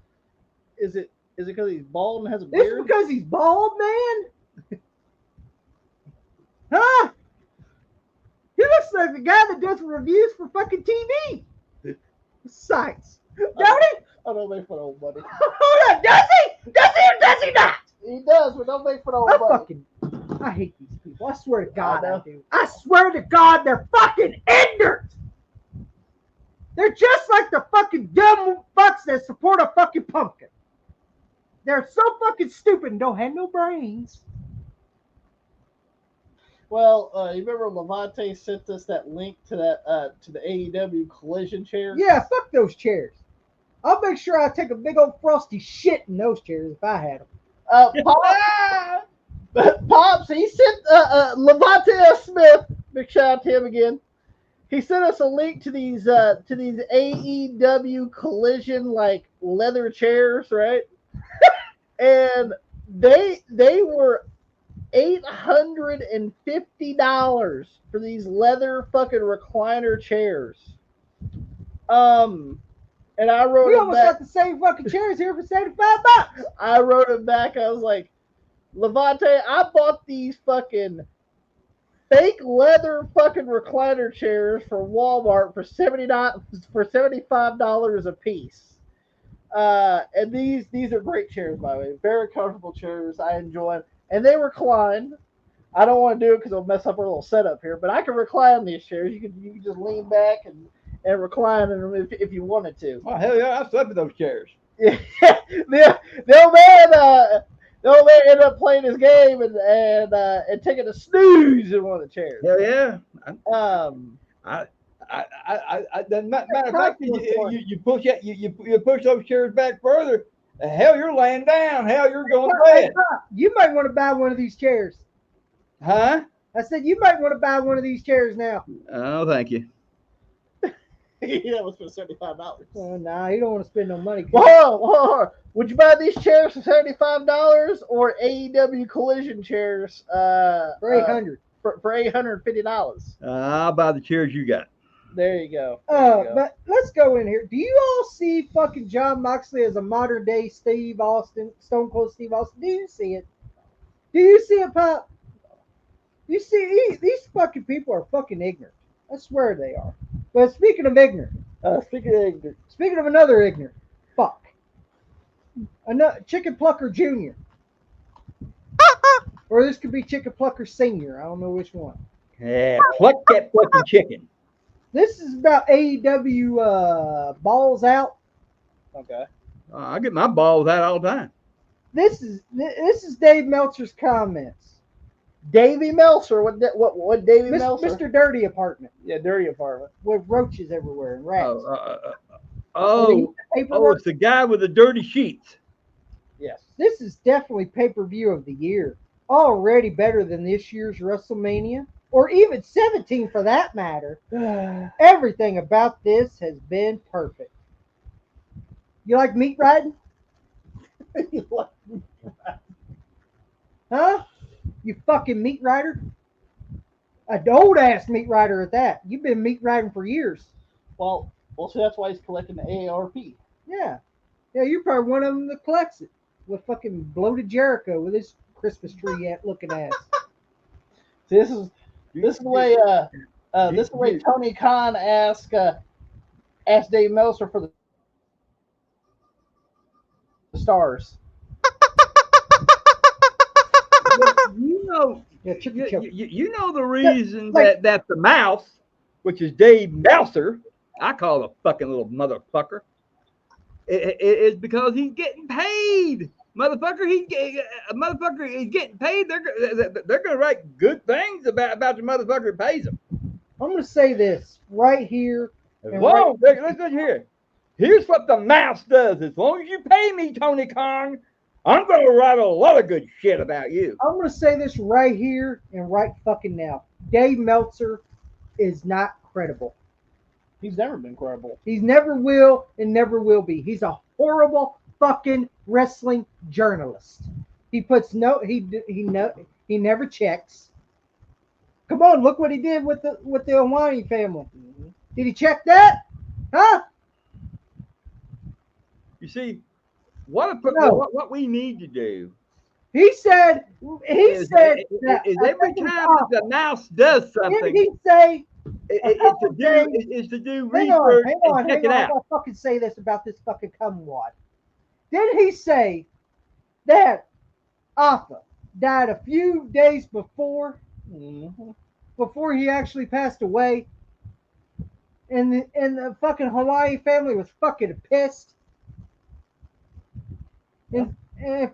Is it because he's bald and has a beard? It's because he's bald, man. Huh? He looks like the guy that does reviews for fucking TV sites. Don't he? I don't make fun of old buddy. Hold on, does he? Does he or does he not? He does, but don't make fun of old buddy. I hate these people. I swear to God, I do. I swear to God, they're fucking ignorant. They're just like the fucking dumb fucks that support a fucking pumpkin. They're so fucking stupid and don't have no brains. Well, you remember Levante sent us that link to that to the AEW collision chairs? Yeah, fuck those chairs. I'll make sure I take a big old frosty shit in those chairs if I had them. Pops, he sent Levante Smith. Big shout out to him again. He sent us a link to these AEW collision like leather chairs, right? And they were $850 for these leather fucking recliner chairs. And I wrote we almost got the same fucking chairs here for $75. I wrote it back. I was like, Levante, I bought these fucking fake leather fucking recliner chairs from Walmart for $75 a piece. And these are great chairs, by the way. Very comfortable chairs. I enjoy them. And they recline. I don't want to do it because it'll mess up our little setup here, but I can recline these chairs. You can just lean back and recline in them if you wanted to. Oh, hell yeah, I slept in those chairs. Yeah. the old man ended up playing his game and taking a snooze in one of the chairs. Hell yeah. Matter of fact, you push those chairs back further. Hell, you're laying down. Hell, you're going to bed. You might want to buy one of these chairs. Huh? I said you might want to buy one of these chairs now. Oh, thank you. That was for $75. Oh, nah, you don't want to spend no money. Whoa. Would you buy these chairs for $75 or AEW collision chairs for $800? For $850. I'll buy the chairs you got. There you go. But let's go in here. Do you all see fucking John Moxley as a modern day Steve Austin, Stone Cold Steve Austin? Do you see it? Do you see it, Pop? You see, these fucking people are fucking ignorant. I swear they are. But speaking of ignorant, speaking of another ignorant, fuck. Another Chicken Plucker Jr. Or this could be Chicken Plucker Senior. I don't know which one. Yeah, pluck that fucking chicken. This is about AEW balls out. Okay. I get my balls out all the time. This is Dave Meltzer's comments. Davey Meltzer, what Davey Meltzer? Mr. Dirty Apartment. Yeah, Dirty Apartment. With roaches everywhere and rats. It's the guy with the dirty sheets. Yes. This is definitely pay-per-view of the year. Already better than this year's WrestleMania. Or even 17 for that matter. Everything about this has been perfect. You like meat riding? Huh? You fucking meat rider? An old ass meat rider at that. You've been meat riding for years. Well, see, that's why he's collecting the AARP. Yeah. Yeah, you're probably one of them that collects it. With fucking bloated Jericho with his Christmas tree looking ass. See, this is the way Tony Khan asked Dave Meltzer for the stars. You know the reason like, that the mouse, which is Dave Meltzer, I call the fucking little motherfucker. It's because he's getting paid. Motherfucker, he's getting paid. They're gonna write good things about the motherfucker who pays them. I'm gonna say this right here. Whoa, listen here. Here's what the mouse does. As long as you pay me, Tony Khan, I'm gonna write a lot of good shit about you. I'm gonna say this right here and right fucking now. Dave Meltzer is not credible. He's never been credible. He's never will and never will be. He's a horrible fucking wrestling journalist. He puts he never checks. Come on, look what he did with the Hawaiian family. Mm-hmm. Did he check that? Huh? You see, what we need to do. He said that every time the mouse does something. Did he say? Is to do research and check it out. I gotta fucking say this about this fucking cumwad. Did he say that Arthur died a few days before he actually passed away, and the fucking Hawaii family was fucking pissed, and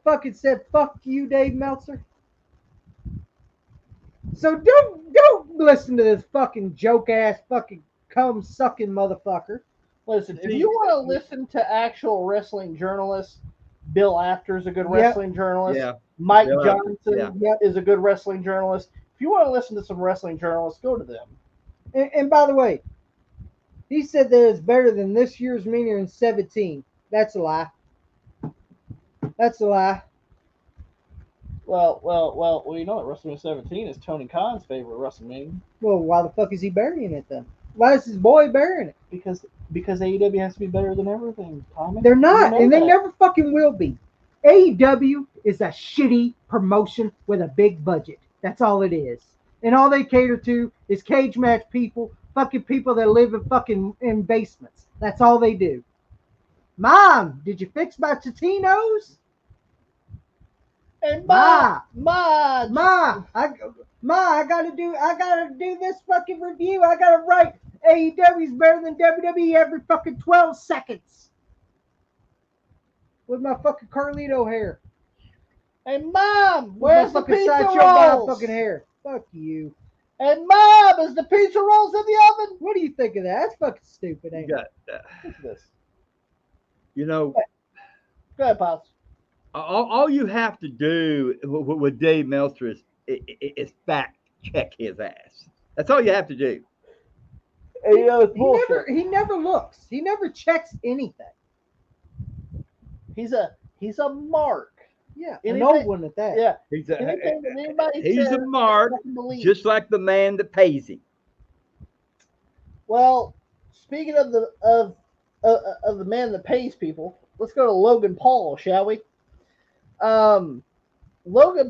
fucking said fuck you, Dave Meltzer? So don't listen to this fucking joke ass fucking cum sucking motherfucker. Listen, if you want to listen to actual wrestling journalists, Bill After's a good wrestling journalist. Yeah. Mike Johnson is a good wrestling journalist. If you want to listen to some wrestling journalists, go to them. And by the way, he said that it's better than this year's Mania in 17. That's a lie. That's a lie. Well, you know that WrestleMania 17 is Tony Khan's favorite WrestleMania. Well, why the fuck is he burying it then? Why is his boy burying it? Because AEW has to be better than everything, Tommy. They're not, and they never fucking will be. AEW is a shitty promotion with a big budget. That's all it is. And all they cater to is cage match people, fucking people that live in basements. That's all they do. Mom, did you fix my Totino's? And I gotta do this fucking review. I gotta write AEW's better than WWE every fucking 12 seconds. With my fucking Carlito hair. And Mom, where's the pizza rolls? Fucking hair. Fuck you. And Mom, is the pizza rolls in the oven? What do you think of that? That's fucking stupid, ain't it? Look at this. You know. Go ahead, Pops. All you have to do with Dave Meltzer is fact check his ass. That's all you have to do. And, you know, it's he never looks. He never checks anything. He's a mark. Yeah, an old one at that. Yeah, he's a mark, just like the man that pays him. Well, speaking of the man that pays people, let's go to Logan Paul, shall we? Logan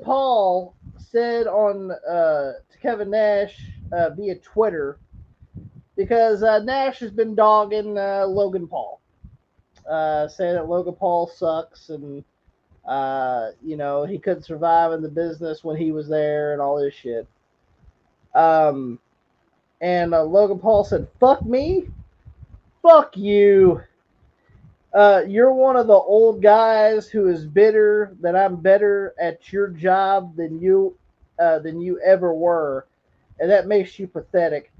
Paul said on to Kevin Nash via Twitter, because Nash has been dogging Logan Paul, saying that Logan Paul sucks and he couldn't survive in the business when he was there and all this shit. And Logan Paul said, "Fuck me, fuck you. You're one of the old guys who is bitter that I'm better at your job than you ever were, and that makes you pathetic.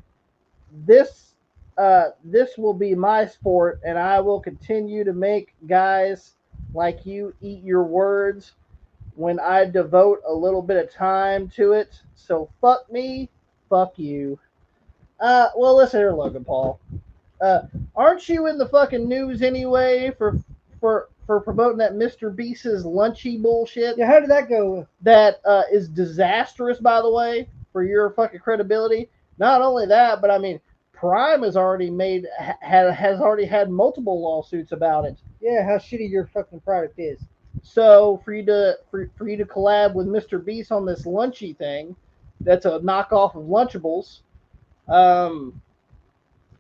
This will be my sport, and I will continue to make guys like you eat your words when I devote a little bit of time to it. So fuck me, fuck you." Well, listen here, Logan Paul. Aren't you in the fucking news anyway for promoting that Mr. Beast's lunchy bullshit? Yeah, how did that go? That is disastrous, by the way, for your fucking credibility. Not only that, but I mean, Prime has already had multiple lawsuits about it. Yeah, how shitty your fucking product is. So for you to collab with Mr. Beast on this lunchy thing, that's a knockoff of Lunchables.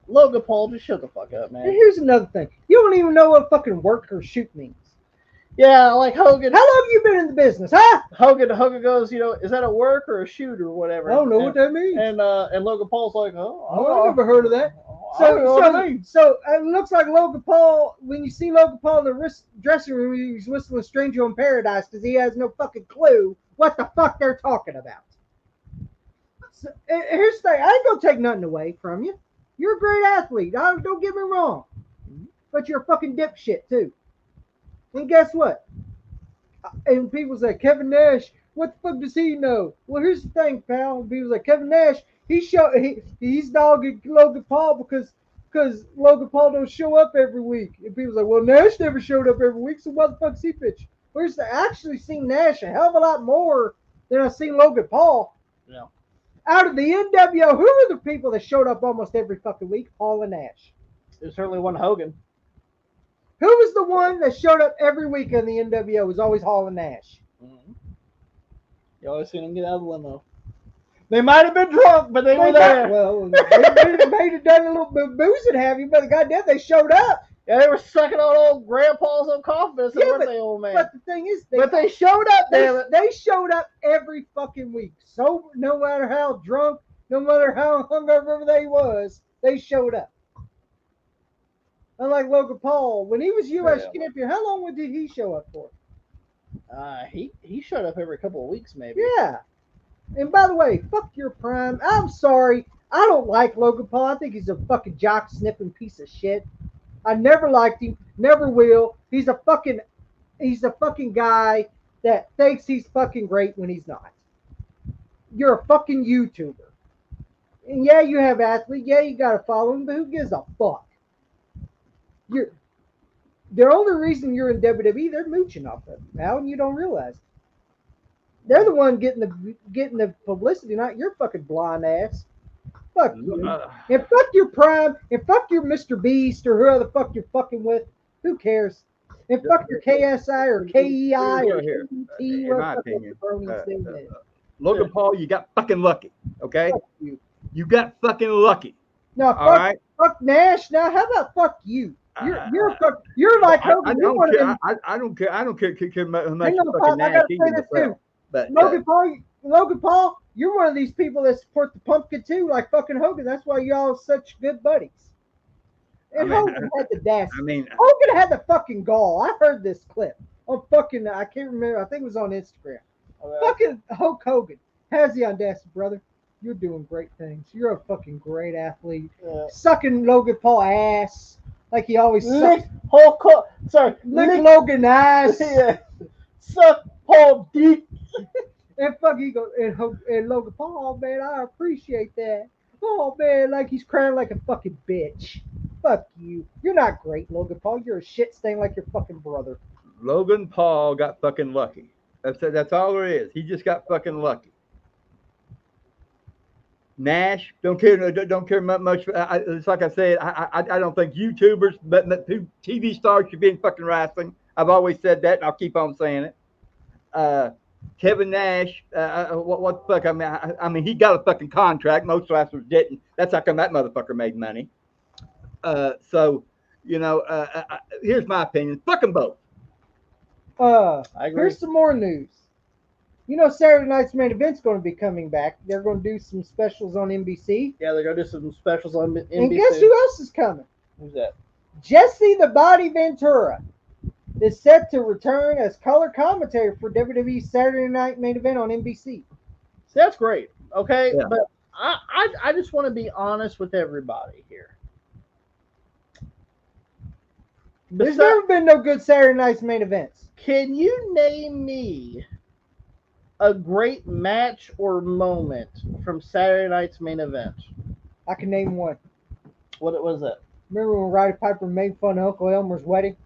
Logan Paul, just shut the fuck up, man. And here's another thing. You don't even know what fucking work or shoot means. Yeah, like Hogan. How long have you been in the business, huh? Hogan goes, is that a work or a shoot or whatever? I don't know what that means. And Logan Paul's like, I never heard of that. So it looks like Logan Paul. When you see Logan Paul in the dressing room, he's whistling "Stranger in Paradise" because he has no fucking clue what the fuck they're talking about. So, here's the thing: I ain't gonna take nothing away from you. You're a great athlete. Don't get me wrong, but you're a fucking dipshit too. And guess what? And people say Kevin Nash. What the fuck does he know? Well, here's the thing, pal. People say Kevin Nash. He's dogging Logan Paul because Logan Paul don't show up every week. And people say, well, Nash never showed up every week, so what the fuck's he pitch? Where's I actually seen Nash a hell of a lot more than I've seen Logan Paul. Yeah. Out of the NWO, who are the people that showed up almost every fucking week? Paul and Nash. There's certainly one Hogan. Who was the one that showed up every week in the NWO? It was always Hall and Nash. Mm-hmm. You always seen them get out of the limo. They might have been drunk, but they were there. Well, they might have done a little bit of boozing, have you? But goddamn, they showed up. Yeah, they were sucking on old grandpa's old coffin. Weren't they, old man? But the thing is, they showed up. They showed up every fucking week. So no matter how drunk, no matter how hungover they was, they showed up. Unlike Logan Paul, when he was U.S. champion, how long did he show up for? He showed up every couple of weeks, maybe. Yeah. And by the way, fuck your prime. I'm sorry. I don't like Logan Paul. I think he's a fucking jock sniffing piece of shit. I never liked him. Never will. He's a fucking guy that thinks he's fucking great when he's not. You're a fucking YouTuber. And yeah, you have athletes. Yeah, you got to follow him, but who gives a fuck? The only reason you're in WWE, they're mooching off of it, pal, and you don't realize it. They're the one getting the publicity, not your fucking blind ass. Fuck you. And fuck your Prime, and fuck your Mr. Beast or whoever the fuck you're fucking with. Who cares? And fuck your KSI or KEI or KT, in my opinion, Logan Paul, you got fucking lucky. Okay? You got fucking lucky. No, fuck Nash. Now, how about fuck you? You're like Hogan. I don't care. I don't care much fucking Nash either. But Logan Paul, you're one of these people that support the pumpkin too, like fucking Hogan. That's why y'all such good buddies. And Hogan had the dash. Hogan had the fucking gall. I heard this clip on fucking. I can't remember. I think it was on Instagram. Fucking Hulk Hogan has the audacity, brother. You're doing great things. You're a fucking great athlete. Sucking Logan Paul ass. Like he always sucks. Lick Logan ass. Yeah. Suck Paul deep. And fuck, he goes, and Logan Paul, man, I appreciate that. Oh, man, like he's crying like a fucking bitch. Fuck you. You're not great, Logan Paul. You're a shit stain like your fucking brother. Logan Paul got fucking lucky. That's all there is. He just got fucking lucky. Nash don't care much. It's like I said. I don't think YouTubers, but TV stars should be in fucking wrestling. I've always said that, and I'll keep on saying it. Kevin Nash, what the fuck? I mean, he got a fucking contract. Most wrestlers didn't. That's how come that motherfucker made money. So, here's my opinion. Fuck them both. I agree. Here's some more news. You know, Saturday night's main event's going to be coming back. They're going to do some specials on NBC. Yeah, they're going to do some specials on NBC. And guess who else is coming? Who's that? Jesse the Body Ventura is set to return as color commentator for WWE's Saturday night main event on NBC. See, that's great. Okay, yeah. But I just want to be honest with everybody here. There's never been no good Saturday night's main events. Can you name me a great match or moment from Saturday night's main event? I can name one. What was that? Remember when Roddy Piper made fun of Uncle Elmer's wedding?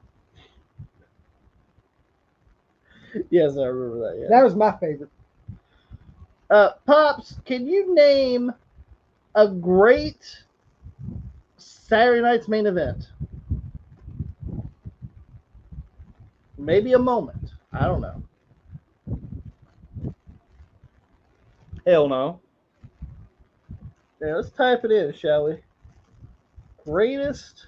Yes, I remember that. Yeah, that was my favorite. Pops, can you name a great Saturday night's main event? Maybe a moment. I don't know. Hell no. Yeah, let's type it in, shall we? Greatest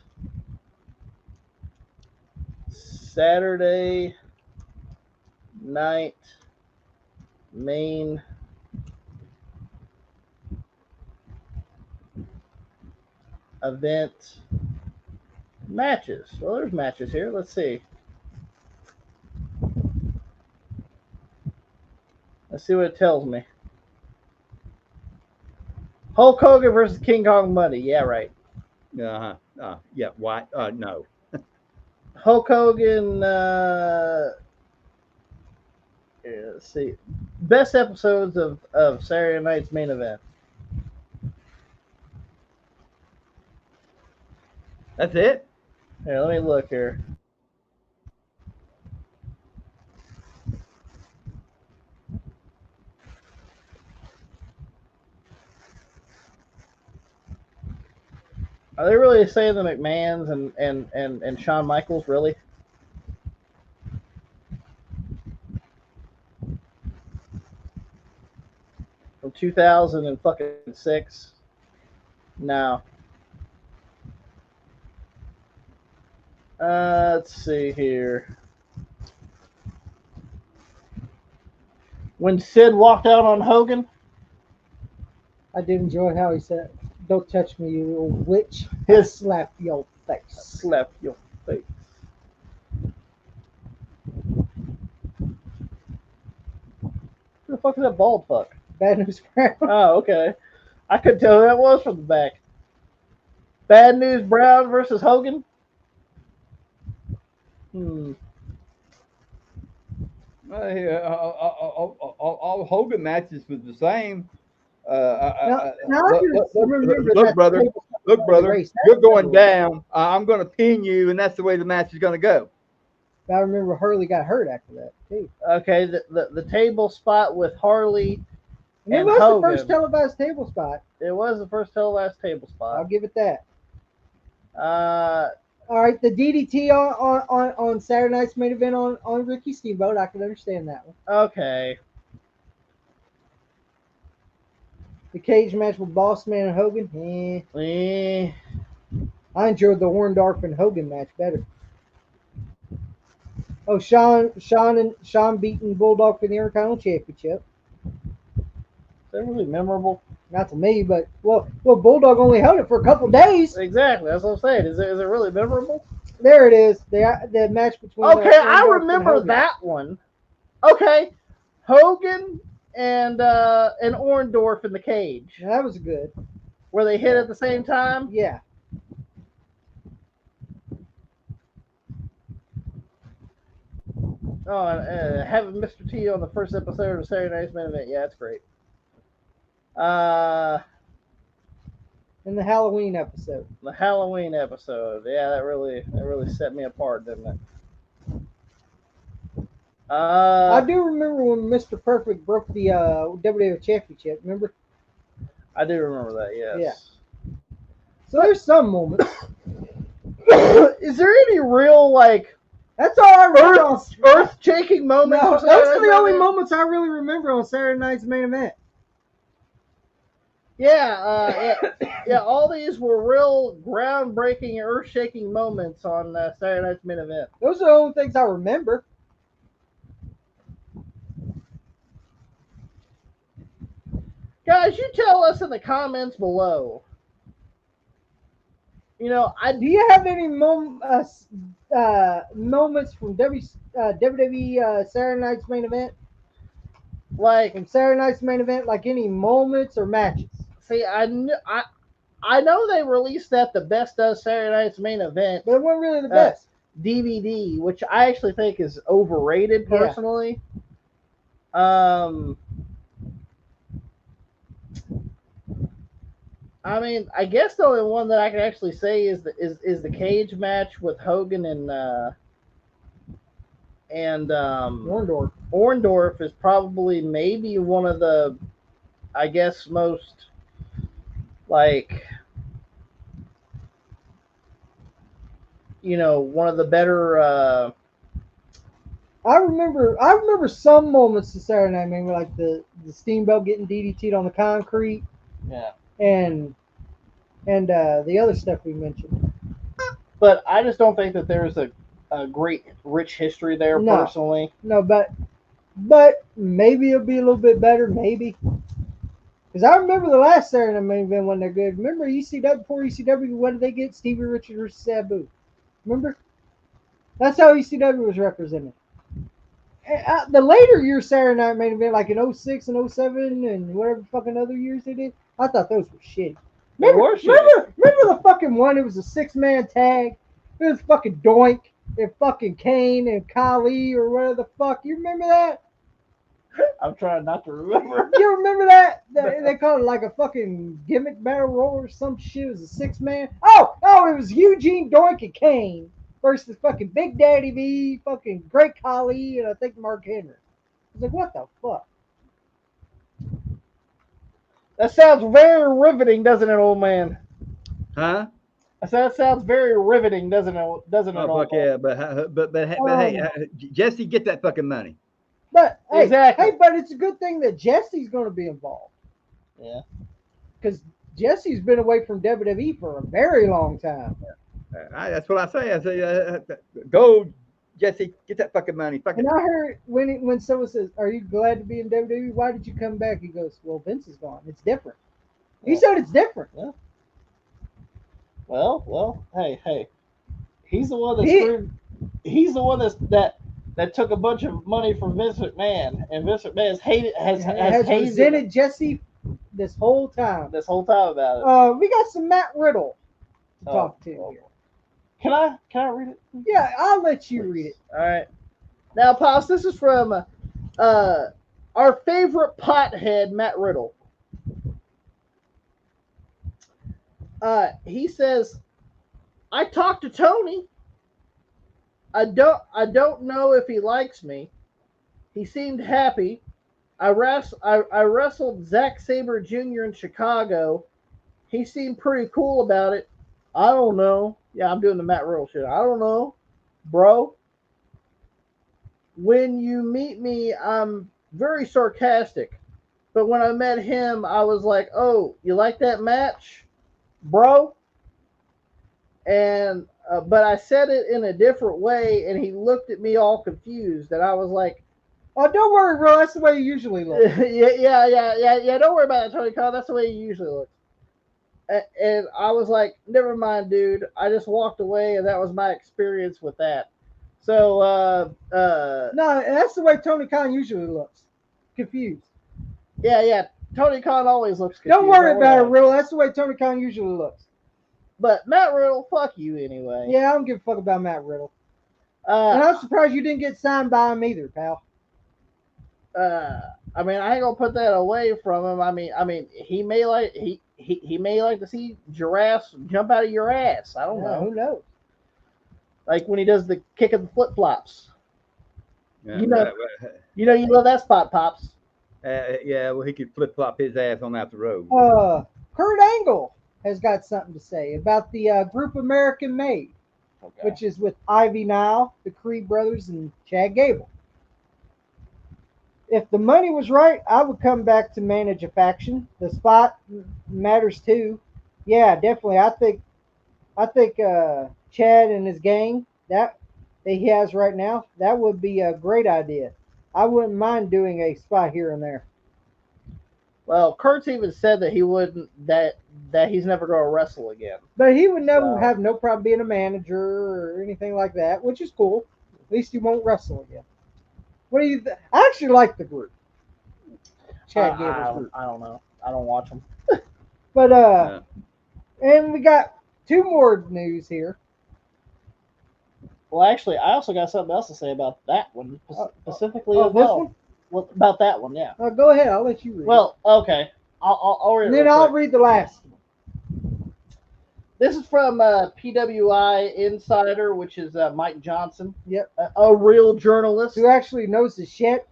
Saturday night main event matches. Well, there's matches here. Let's see. Let's see what it tells me. Hulk Hogan versus King Kong Money. Yeah, right. Yeah. Why? No. Hulk Hogan. Let's see. Best episodes of Saturday Night's Main Event. That's it. Here, let me look here. Are they really saying the McMahons and Shawn Michaels, really? From 2006? No. Let's see here. When Sid walked out on Hogan? I did enjoy how he said, "Don't touch me, you old witch. I'll slap your face." Slap your face. Who the fuck is that bald fuck? Bad News Brown. Oh, okay. I couldn't tell who that was from the back. Bad News Brown versus Hogan? All Hogan matches was the same. Look, brother, you're going down. I'm going to pin you, and that's the way the match is going to go. I remember Harley got hurt after that too. Okay, the table spot with Harley. And it was Hogan. The first televised table spot. It was the first televised table spot. I'll give it that. All right, the DDT on Saturday Night's Main Event on Ricky Steamboat, I can understand that one. Okay. The cage match with Boss Man and Hogan, I enjoyed the Orndorff and Hogan match better. Oh, Sean beating Bulldog for the Intercontinental Championship. Is that really memorable? Not to me, but well, Bulldog only held it for a couple days. Exactly, that's what I'm saying. Is it really memorable? There it is. The match between. Okay, I remember that one. Okay, Hogan and Orndorff in the cage. Yeah, that was good. Where they hit at the same time? Yeah. Oh, and having Mr. T on the first episode of Saturday Night's Main Event. Yeah, that's great. In the Halloween episode. The Halloween episode. Yeah, that really set me apart, didn't it? I do remember when Mr. Perfect broke the WWE Championship. Remember? I do remember that. Yes. Yeah. So there's some moments. Is there any real That's all I remember. Earth-shaking moments? No, those are the only moments I really remember on Saturday Night's Main Event. Yeah, yeah. All these were real groundbreaking, earth-shaking moments on Saturday Night's Main Event. Those are the only things I remember. Guys, you tell us in the comments below. You know, do you have any moments from WWE Saturday Night's Main Event? Like from Saturday Night's Main Event, like any moments or matches? See, I know they released the best of Saturday Night's Main Event, but it wasn't really the best DVD, which I actually think is overrated personally. Yeah. I mean, I guess the only one that I can actually say is the cage match with Hogan and Orndorff. Orndorff is probably maybe one of the, I guess, most one of the better. I remember some moments of Saturday Night, maybe like the Steamboat getting DDT'd on the concrete. Yeah. And the other stuff we mentioned. But I just don't think that there's a great rich history there personally. No, but maybe it'll be a little bit better, maybe. Because I remember the last Saturday Night Main Event when they're good. Remember ECW, before ECW, what did they get? Stevie Richards versus Sabu. Remember? That's how ECW was represented. The later years Saturday Night Main Event, like in 06 and 07 and whatever fucking other years they did, I thought those were shitty. Remember the fucking one? It was a 6-man tag. It was fucking Doink and fucking Kane and Kali or whatever the fuck. You remember that? I'm trying not to remember. You remember that? They called it like a fucking gimmick battle royal or some shit. It was a 6-man. Oh, it was Eugene, Doink, and Kane versus fucking Big Daddy V, fucking Great Khali, and I think Mark Henry. I was like, what the fuck? That sounds very riveting, doesn't it, old man? Huh? I said that sounds very riveting, doesn't it? Oh, fuck yeah, but hey, Jesse, get that fucking money. But hey, exactly. But it's a good thing that Jesse's going to be involved. Yeah. Because Jesse's been away from WWE for a very long time. That's what I say. I say, go, Jesse, get that fucking money. And I heard when someone says, "Are you glad to be in WWE? Why did you come back?" He goes, "Well, Vince is gone. It's different." He said it's different. Yeah. Well, hey. He's the one that screwed. He's the one that took a bunch of money from Vince McMahon, and Vince McMahon has resented Jesse this whole time. About it. We got some Matt Riddle to talk to here. Can I read it? Yeah, I'll let you read it. All right. Now, Pops, this is from our favorite pothead, Matt Riddle. He says, "I talked to Tony. I don't know if he likes me. He seemed happy. I wrestled Zack Sabre Jr. in Chicago. He seemed pretty cool about it. I don't know. Yeah, I'm doing the Matt Riddle shit. I don't know, bro. When you meet me, I'm very sarcastic. But when I met him, I was like, oh, you like that match, bro? And but I said it in a different way, and he looked at me all confused, and I was like, "Oh, don't worry, bro. That's the way you usually look." yeah. Don't worry about it, Tony Khan. That's the way you usually look. And I was like, never mind, dude. I just walked away, and that was my experience with that. So, no, that's the way Tony Khan usually looks, confused. Yeah. Tony Khan always looks confused. Don't worry about it, Riddle. That's the way Tony Khan usually looks. But Matt Riddle, fuck you anyway. Yeah, I don't give a fuck about Matt Riddle. And I'm surprised you didn't get signed by him either, pal. I mean, I ain't gonna put that away from him. I mean, he may like he may like to see giraffes jump out of your ass. I don't know. Who knows? Like when he does the kick of the flip flops. Yeah, you love that spot, Pops. Yeah, well, he could flip flop his ass on out the road. Kurt Angle has got something to say about the group American Made, which is with Ivy Nile, the Creed brothers, and Chad Gable. If the money was right, I would come back to manage a faction. The spot matters too. Yeah, definitely. I think Chad and his gang that he has right now, that would be a great idea. I wouldn't mind doing a spot here and there. Well, Kurt's even said that he wouldn't that he's never going to wrestle again. But he would never have no problem being a manager or anything like that, which is cool. At least he won't wrestle again. What do you think? I actually like the group. Chad Gable's group. I don't know. I don't watch them. But and we got two more news here. Well, actually, I also got something else to say about that one specifically. This one? Well, about that one, yeah. Go ahead. I'll let you read. Well, okay. I'll read it. Then I'll read the last one. This is from PWI Insider, which is Mike Johnson. Yep. A real journalist. Who actually knows the shit.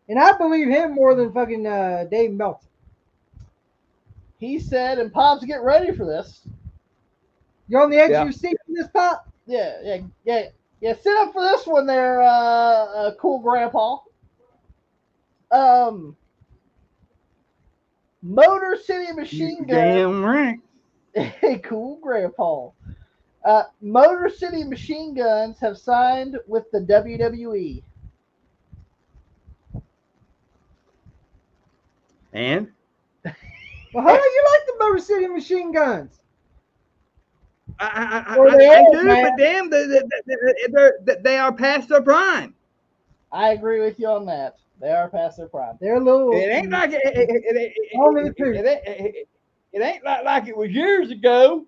And I believe him more than fucking Dave Meltzer. He said, and Pops, get ready for this. You're on the edge of your seat in this, Pop? Yeah. Sit up for this one there, cool grandpa. Motor City Machine Gun. Damn right. Hey, cool grandpa. Motor City Machine Guns have signed with the WWE. And? Well, how do you like the Motor City Machine Guns? I do, man. But damn, they are past their prime. I agree with you on that. They are past their prime. They're a little. It ain't like it ain't like it was years ago.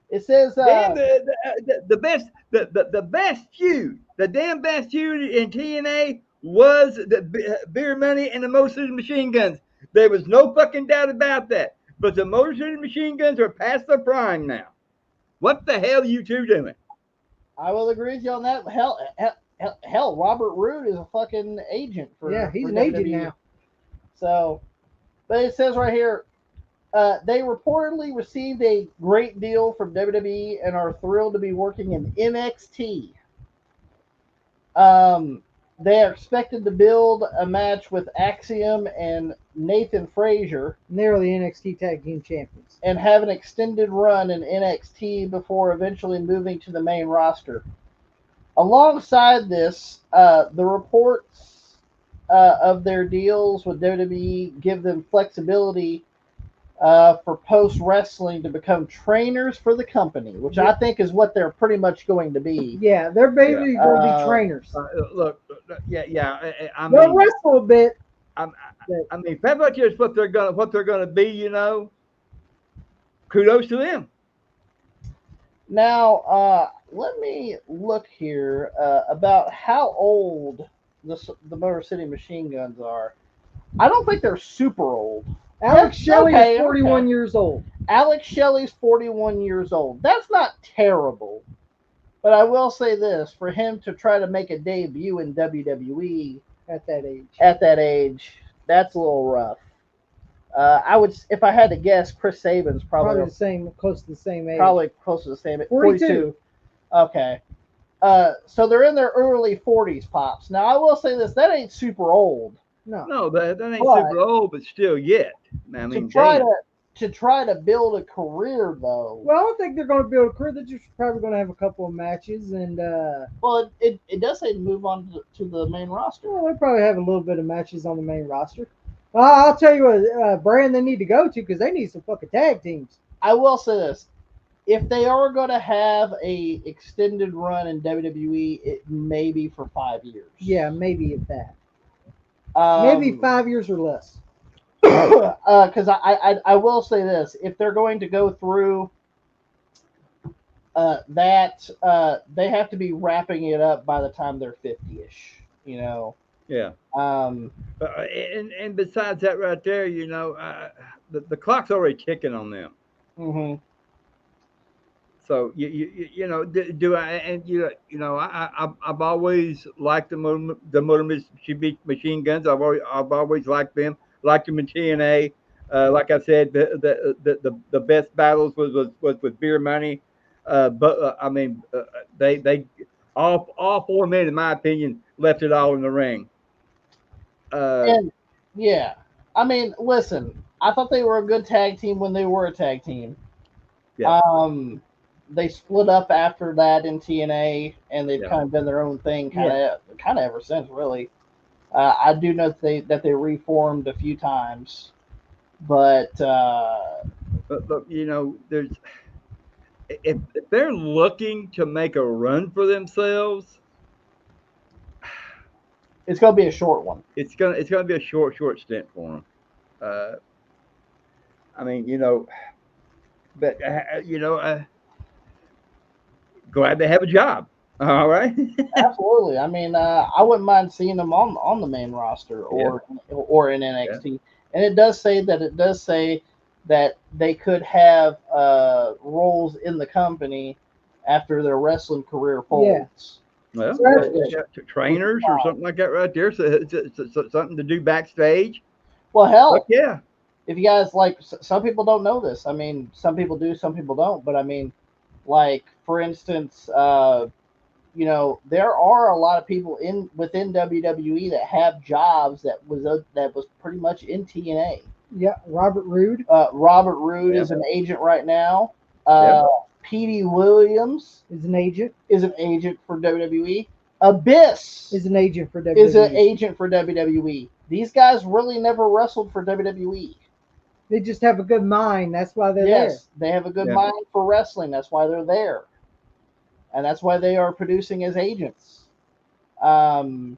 It says damn, the best feud, the damn best feud in TNA was the Beer Money and the Motor City Machine Guns. There was no fucking doubt about that. But the Motor City Machine Guns are past their prime now. What the hell are you two doing? I will agree with you on that. Hell, Robert Roode is a fucking agent for he's for an WWE. Agent now. So, but it says right here, they reportedly received a great deal from WWE and are thrilled to be working in NXT. They are expected to build a match with Axiom and Nathan Frazier. They're the NXT Tag Team Champions. And have an extended run in NXT before eventually moving to the main roster. Alongside this, the reports of their deals with WWE give them flexibility for post-wrestling to become trainers for the company, which I think is what they're pretty much going to be. Yeah, they're basically going to be trainers. Look, I mean, they'll wrestle a bit. I mean, if that's what they're gonna be, you know, kudos to them. Now, let me look here about how old the Motor City Machine Guns are. I don't think they're super old. Alex Shelley is 41 years old. Alex Shelley's 41 years old. That's not terrible. But I will say this, for him to try to make a debut in WWE at that age, that's a little rough. I would, if I had to guess, Chris Sabin's probably the same, close to the same age. Probably close to the same age. 42. Okay. So they're in their early 40s, Pops. Now, I will say this, that ain't super old. No, that ain't super old, but still yet. I mean, to try to build a career, though. Well, I don't think they're going to build a career. They're just probably going to have a couple of matches, and well, it does say to move on to the main roster. Well, they'll probably have a little bit of matches on the main roster. I'll tell you what brand they need to go to because they need some fucking tag teams. I will say this: if they are going to have a extended run in WWE, it may be for 5 years. Yeah, maybe at that. Maybe 5 years or less. Because I will say this: if they're going to go through that, they have to be wrapping it up by the time they're 50-ish. You know. Yeah. And besides that, right there, you know, the clock's already ticking on them. Mm-hmm. So you know, do I? And you know, I've always liked the Motor Machine Guns. I've always liked them. Liked them in TNA. Like I said, the best battles was with Beer Money. But I mean, they all 4 men, in my opinion, left it all in the ring. And yeah, I mean, listen, I thought they were a good tag team when they were a tag team. Yeah. They split up after that in TNA, and they've kind of done their own thing, kind of ever since, really. I do know that they reformed a few times, but look, you know, if they're looking to make a run for themselves, it's gonna be a short one. It's gonna be a short stint for them. I mean, you know, but you know, glad they have a job. All right. Absolutely. I mean, I wouldn't mind seeing them on the main roster or in NXT. Yeah. And it does say that they could have roles in the company after their wrestling career folds. Well, trainers or something like that right there. So something to do backstage. Well, hell, but yeah. If you guys like, some people don't know this. I mean, some people do, some people don't. But I mean, like for instance, you know, there are a lot of people within WWE that have jobs that was pretty much in TNA. Yeah, Robert Roode. Robert Roode is an agent right now. P.D. Williams is an agent. For WWE. Abyss is an agent for WWE. Is an agent for WWE. These guys really never wrestled for WWE. They just have a good mind. That's why they're Yes, they have a good Yeah. mind for wrestling. That's why they're there, and that's why they are producing as agents. And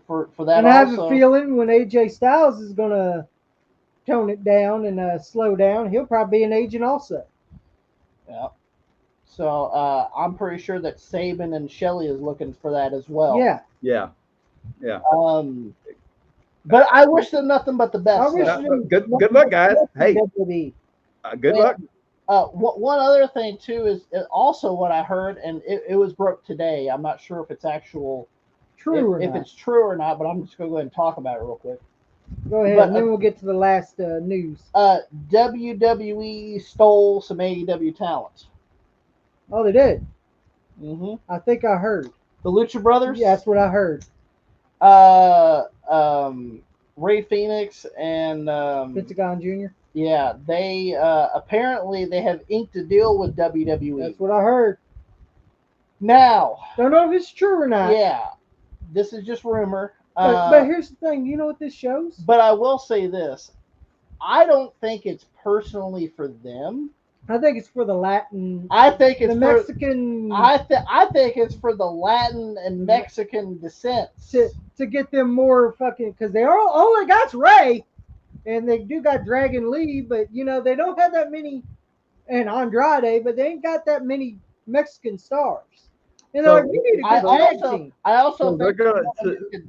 for there. that And I have also, a feeling when AJ Styles is gonna tone it down and slow down, he'll probably be an agent also. yeah. So I'm pretty sure that Saban and Shelley is looking for that as well. Yeah. Yeah. Yeah. But I wish them nothing but the best. I wish though. them Good luck, guys. Hey, WWE. good luck. One other thing too is also what I heard, and it was broke today. I'm not sure if it's actual, True or if not? it's true or not, but I'm just gonna go ahead and talk about it real quick. Go ahead, but, and then we'll get to the last news. WWE stole some AEW talent. Oh, they did. Mm-hmm. I think I heard. The Lucha Brothers. Yeah, that's what I heard. Ray Phoenix and Pentagon Jr. Yeah, they apparently they have inked a deal with WWE. That's what I heard. Now, don't know if it's true or not. Yeah, this is just rumor. But here's the thing. You know what this shows? But I will say this: I don't think it's personally for them. I think it's for the Latin. I think it's the Mexican. I think it's for the Latin and Mexican descent to get them more fucking, because they only got Ray, and they do got Dragon Lee, but you know they don't have that many, and Andrade, but they ain't got that many Mexican stars. You know, you need a good tag team. I also so they're gonna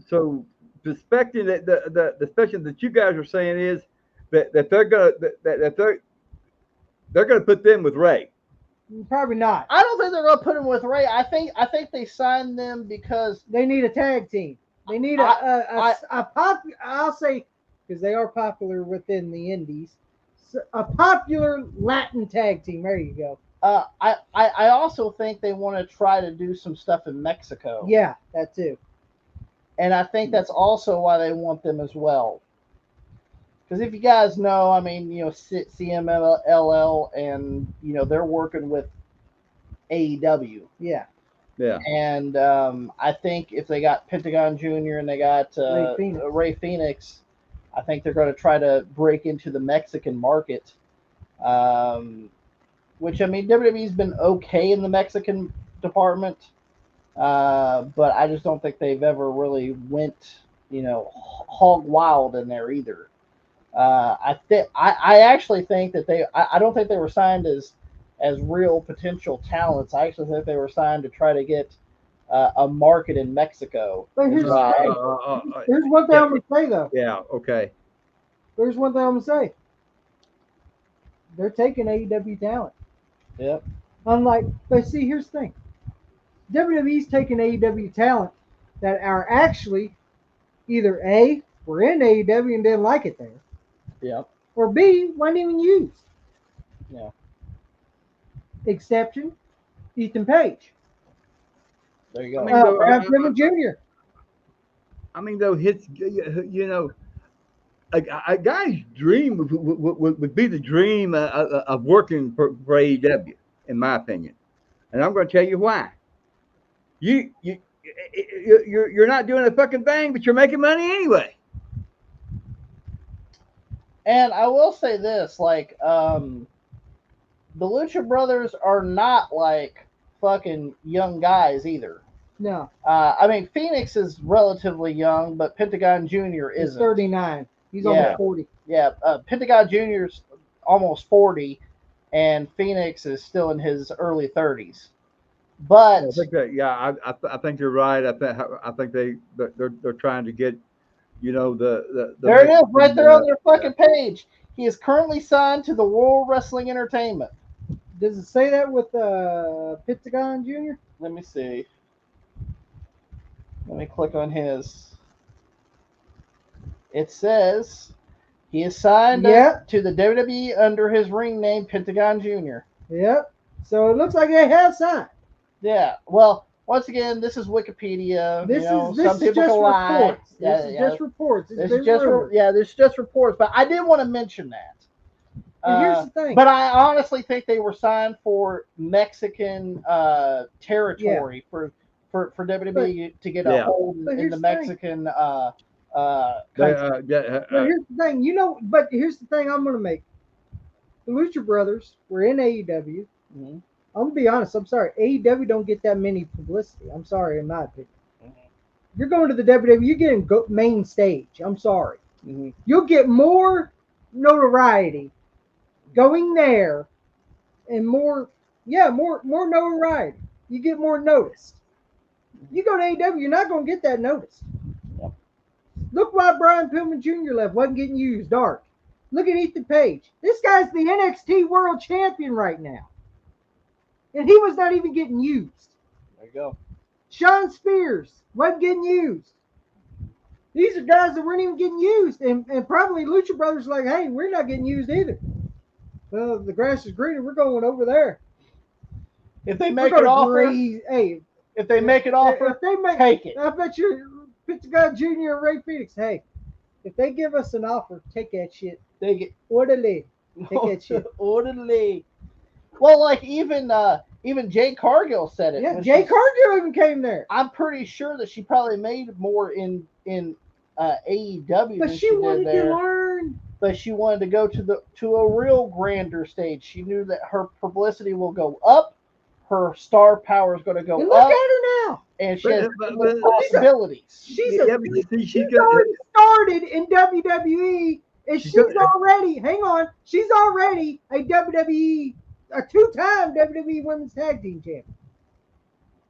so the spectrum that the spectrum that you guys are saying is that they're gonna that they're gonna put them with Ray. Probably not. I don't think they're gonna put him with Ray. I think they signed them because they need a tag team. They need I'll say, because they are popular within the indies, a popular Latin tag team. There you go. I also think they want to try to do some stuff in Mexico. Yeah, that too. And I think that's also why they want them as well. Because if you guys know, I mean, you know, CMLL and, you know, they're working with AEW. Yeah. Yeah. And I think if they got Pentagon Jr. and they got Ray Phoenix, I think they're going to try to break into the Mexican market. Which, I mean, WWE's been okay in the Mexican department. But I just don't think they've ever really went, you know, hog wild in there either. I actually think that I don't think they were signed as real potential talents. I actually think they were signed to try to get a market in Mexico. But here's one thing I'm gonna say though. Yeah. Okay. There's one thing I'm gonna say. They're taking AEW talent. Yep. But see, here's the thing. WWE's taking AEW talent that are actually either A, were in AEW and didn't like it there. Yeah. Or B, wasn't even used. Yeah. Exception, Ethan Page. There you go. Brad Pittman Jr. I mean, though, you know, a guy's dream would be the dream of working for AEW, in my opinion. And I'm going to tell you why. You're not doing a fucking thing, but you're making money anyway. And I will say this, like, the Lucha Brothers are not like fucking young guys either. No. I mean, Phoenix is relatively young, but Pentagon Jr. isn't. He's 39. He's almost 40. Yeah, Pentagon Jr. is almost 40, and Phoenix is still in his early 30s. But I think that, I think you're right. I think they're trying to get, you know, the there it is, right there on their fucking page. He is currently signed to the World Wrestling Entertainment. Does it say that with Pentagon Jr.? Let me see. Let me click on his. It says he is signed to the WWE under his ring name Pentagon Jr. Yep. So it looks like they have signed. Yeah. Well, once again, this is Wikipedia. This is just reports. This is just reports. There's just reports. But I did want to mention that. And here's the thing. But I honestly think they were signed for Mexican territory for WWE to get a hold in the Mexican But here's the thing, but here's the thing I'm going to make. The Lucha Brothers were in AEW. Mm-hmm. I'm going to be honest. I'm sorry. AEW don't get that many publicity. I'm sorry, in my opinion. Mm-hmm. You're going to the WWE, you're getting main stage. I'm sorry. Mm-hmm. You'll get more notoriety going there and more notoriety. You get more noticed. You go to AEW, you're not going to get that noticed. Yep. Look why Brian Pillman Jr. left, wasn't getting used. Dark. Look at Ethan Page. This guy's the NXT World Champion right now. And he was not even getting used. There you go. Sean Spears wasn't getting used. These are guys that weren't even getting used. And probably Lucha Brothers like, hey, we're not getting used either. Well, the grass is greener. We're going over there. If they make an offer, if they make an offer, take it. I bet you, Pizza God Jr. and Ray Phoenix, hey, if they give us an offer, take that shit. Take it. Orderly. Take that shit. Orderly. Well, like even Jade Cargill said it. Yeah, Jade Cargill even came there. I'm pretty sure that she probably made more in AEW but than she wanted did there. To learn. But she wanted to go to a real grander stage. She knew that her publicity will go up, her star power is going to go and up. Look at her now. And she has possibilities. She's already started in WWE, and she's already a WWE, a two-time WWE Women's Tag Team Champion.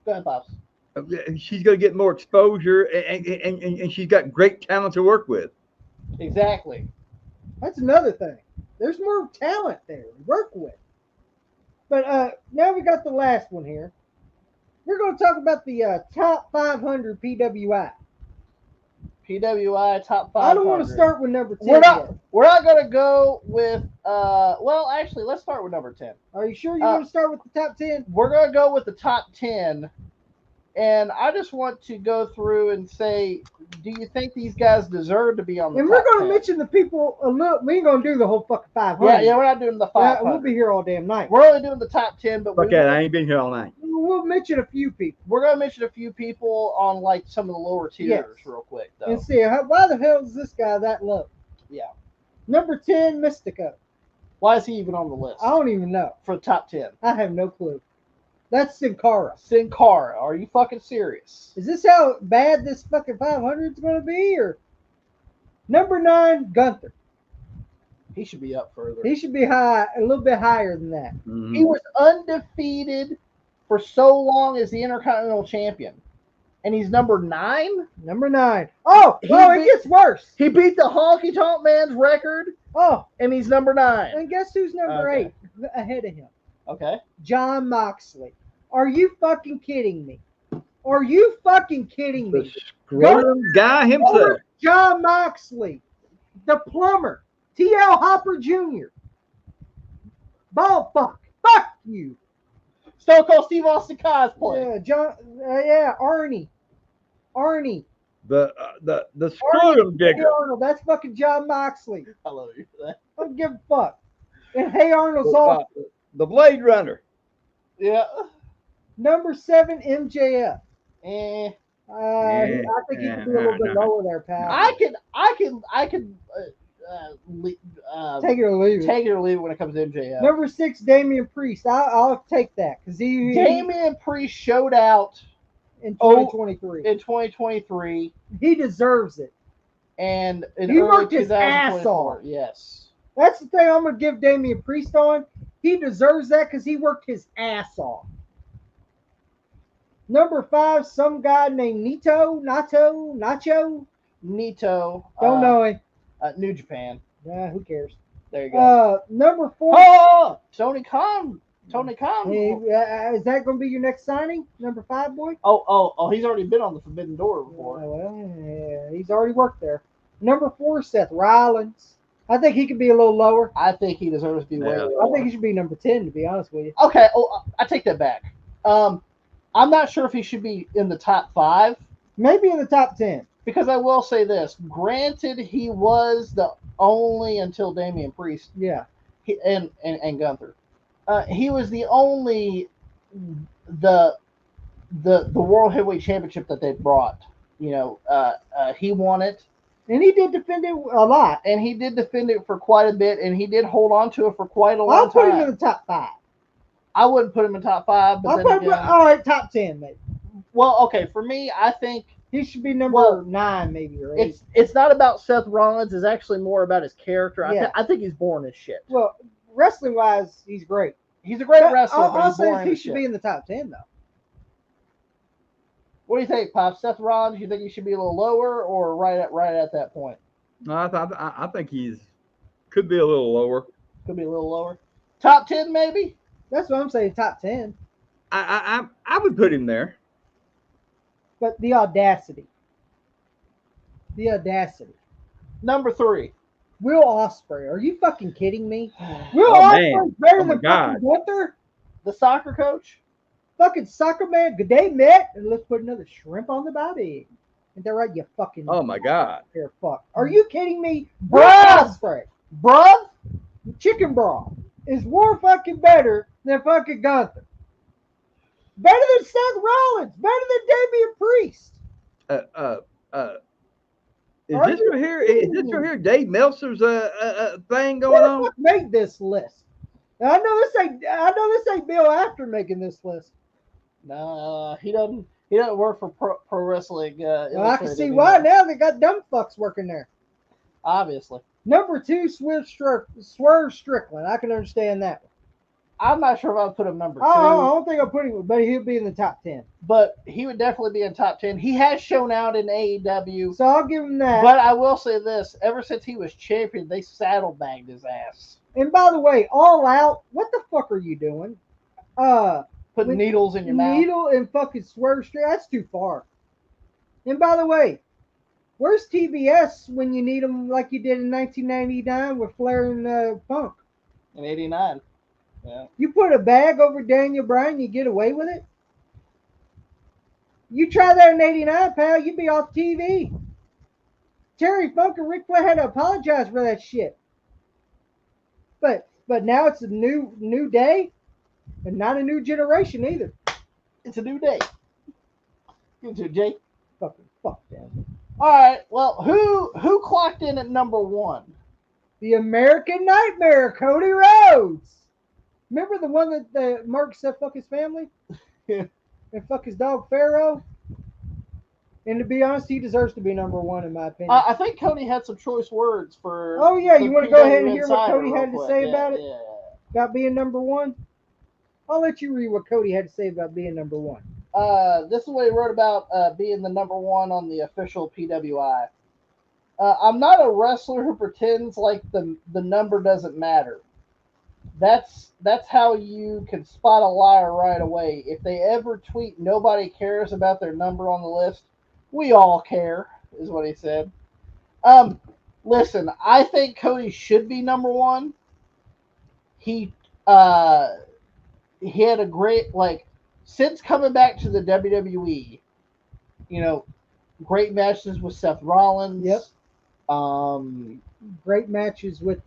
Go ahead, Pops. She's going to get more exposure, and she's got great talent to work with. Exactly. That's another thing. There's more talent there to work with. But now we got the last one here. We're going to talk about the top 500 PWI. PWI top 500. I don't want to start with number 10. We're not going to go with. Well, actually, let's start with number 10. Are you sure you want to start with the top 10? We're going to go with the top 10. And I just want to go through and say, do you think these guys deserve to be on the top 10? And we're going to mention the people a little. We ain't going to do the whole fucking 500. Yeah, we're not doing the 500. We'll be here all damn night. We're only doing the top 10, but I ain't been here all night. We'll mention a few people. We're going to mention a few people on like some of the lower tiers real quick, though. And see, why the hell is this guy that low? Yeah. Number 10, Mystico. Why is he even on the list? I don't even know. For the top 10. I have no clue. That's Sin Cara. Sin Cara. Are you fucking serious? Is this how bad this fucking 500 is going to be? Or number 9, Gunther. He should be up further. He should be high, a little bit higher than that. Mm-hmm. He was undefeated for so long as the Intercontinental Champion. And he's number 9? Number 9. Oh, it gets worse. He beat the Honky Tonk Man's record. Oh. And he's number 9. And guess who's number 8 ahead of him? Okay. John Moxley. Are you fucking kidding me? Are you fucking kidding me? The scrotum guy himself. John Moxley. The plumber. T.L. Hopper Jr. Ball fuck. Fuck you. Stone Cold Steve Austin cosplay. Yeah, John. Arnie. The scrotum digger. Arnold. That's fucking John Moxley. I love you for that. I don't give a fuck. And Hey Arnold's all. The Blade Runner. Yeah. Number 7, MJF. I think he could be a little bit lower there, pal. I could take it or leave it. Take it or leave it when it comes to MJF. Number 6, Damian Priest. I'll take that because Damian Priest showed out in 2023. In 2023, he deserves it. And he worked his ass off. Yes, that's the thing I'm gonna give Damian Priest on. He deserves that because he worked his ass off. Number 5, some guy named Nacho. Don't know him. New Japan. Yeah, who cares? There you go. Number 4. Oh, Tony Khan. Hey, is that going to be your next signing? Number 5, boy? Oh, he's already been on the Forbidden Door before. Yeah, he's already worked there. Number 4, Seth Rollins. I think he could be a little lower. I think he deserves to be way lower. I think he should be number 10, to be honest with you. Okay, I take that back. I'm not sure if he should be in the top 5. Maybe in the top 10. Because I will say this. Granted, he was the only until Damian Priest. Yeah. And Gunther. He was the only the World Heavyweight Championship that they brought. He won it. And he did defend it a lot. And he did defend it for quite a bit, and he did hold on to it for quite a long time. I'll put him in the top 5. I wouldn't put him in top 5, but all right, top 10 maybe. Well, okay, for me, I think he should be number 9 maybe, or 8. It's not about Seth Rollins. It's actually more about his character. Yeah. I think he's boring as shit. Well, wrestling wise, he's great. He's a great wrestler. I'll say he should be in the top 10 though. What do you think, Pop? Seth Rollins? You think he should be a little lower or right at that point? No, I think he's could be a little lower. Could be a little lower. Top 10 maybe. That's what I'm saying. Top 10. I would put him there. But the audacity. Number 3. Will Ospreay. Are you fucking kidding me? Will Ospreay's better than fucking Gunther? The soccer coach? Fucking soccer man. Good day, Matt. And let's put another shrimp on the body. Ain't that right, you fucking... Oh, my God. Here, fuck. Are you kidding me? Bruh! Chicken broth is more fucking better than fucking Gunther. Better than Seth Rollins. Better than Damian Priest. Is this your here Dave Meltzer's thing going on? What made this list? Now, I know this ain't Bill After making this list. No, he doesn't work for Pro Wrestling. Well, I can see why now. They got dumb fucks working there. Obviously. Number 2, Swerve Strickland. I can understand that one. I'm not sure if I'd put him number 2. I don't think I'll put him, but he'll be in the top 10. But he would definitely be in top 10. He has shown out in AEW. So I'll give him that. But I will say this. Ever since he was champion, they saddlebagged his ass. And by the way, All Out, what the fuck are you doing? Putting needles in your mouth. Needle and fucking Swerve Strickland. That's too far. And by the way, where's TBS when you need them like you did in 1999 with Flair and Punk? In 89. Yeah. You put a bag over Daniel Bryan, you get away with it? You try that in 89, pal, you'd be off TV. Terry Funk and Ric Flair had to apologize for that shit. But now it's a new day and not a new generation either. It's a new day. Get to it, Jay. Fucking fuck them. All right. Well, who clocked in at number 1? The American Nightmare, Cody Rhodes. Remember the one that Mark said fuck his family? Yeah. And fuck his dog Pharaoh? And to be honest, he deserves to be number 1 in my opinion. I think Cody had some choice words for... Oh, yeah. You want to go ahead and hear what Cody had to say about it? Yeah. About being number 1? I'll let you read what Cody had to say about being number 1. This is what he wrote about being the number 1 on the official PWI. I'm not a wrestler who pretends like the number doesn't matter. That's how you can spot a liar right away. If they ever tweet nobody cares about their number on the list, we all care, is what he said. Listen, I think Cody should be number 1. He had a great, since coming back to the WWE, great matches with Seth Rollins. Yep. Great matches with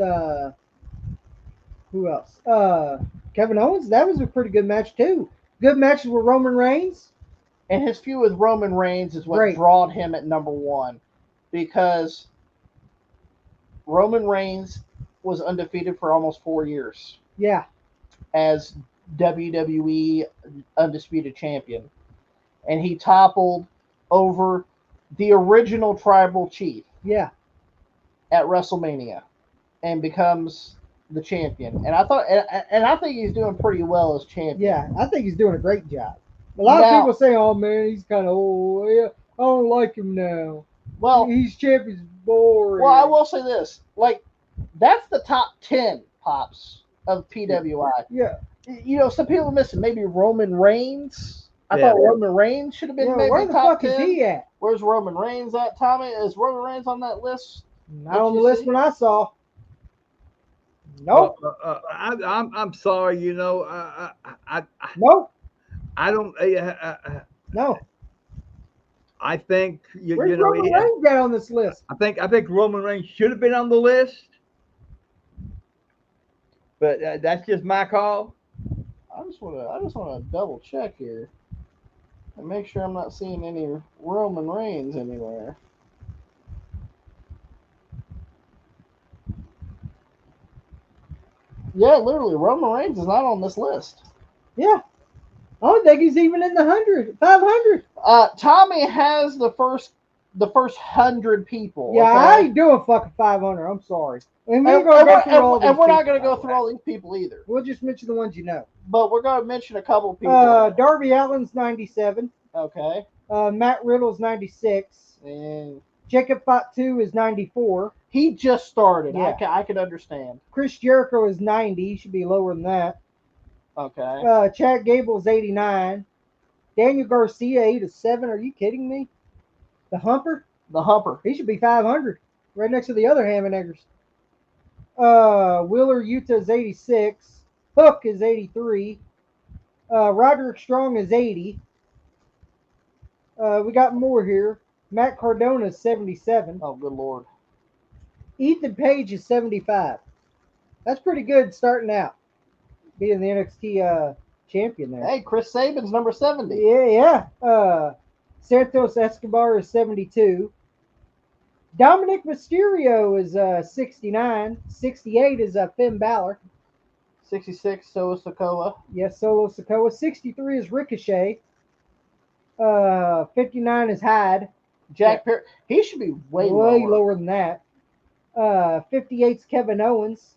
who else? Kevin Owens. That was a pretty good match too. Good matches with Roman Reigns. And his feud with Roman Reigns is what drawed him at number 1, because Roman Reigns was undefeated for almost 4 years. Yeah. As WWE Undisputed Champion. And he toppled over the original Tribal Chief. Yeah. At WrestleMania. And becomes the champion. And I think he's doing pretty well as champion. Yeah, I think he's doing a great job. A lot of people say, oh man, he's kind of old. Yeah, I don't like him now. Well, he's champion's boring. Well, I will say this. That's the top 10 pops of PWI. Yeah. Some people are missing. Maybe Roman Reigns. I thought Roman Reigns should have been maybe where the top fuck 10. Is he at? Where's Roman Reigns at, Tommy? Is Roman Reigns on that list? Not on the list when I saw. Nope. I'm sorry. Nope. I don't. No. I think Where's Roman Reigns got on this list? I think Roman Reigns should have been on the list, but that's just my call. I just want to double check here and make sure I'm not seeing any Roman Reigns anywhere. Yeah, literally, Roman Reigns is not on this list. Yeah. I don't think he's even in the 500. Tommy has the first 100 people. Yeah, okay? I ain't doing fucking 500. I'm sorry. And we're not going to go through all these people either. We'll just mention the ones you know. But we're going to mention a couple people. Darby Allin's 97. Okay. Matt Riddle's 96. And Jacob Fatu is 94. He just started. Yeah. I can understand. Chris Jericho is 90. He should be lower than that. Okay. Chad Gable's 89. Daniel Garcia 87. Are you kidding me? The Humper? The Humper. He should be 500. Right next to the other ham and eggers. Wheeler Yuta is 86. Hook is 83. Roderick Strong is 80. We got more here. Matt Cardona is 77. Oh, good Lord. Ethan Page is 75. That's pretty good starting out. Being the NXT champion there. Hey, Chris Sabin's number 70. Yeah. Santos Escobar is 72. Dominic Mysterio is 69. 68 is Finn Balor. 66, Solo Sikoa. Yes, Solo Sikoa. 63 is Ricochet. 59 is Hyde. Jack Perry. He should be way lower than that. 58 is Kevin Owens.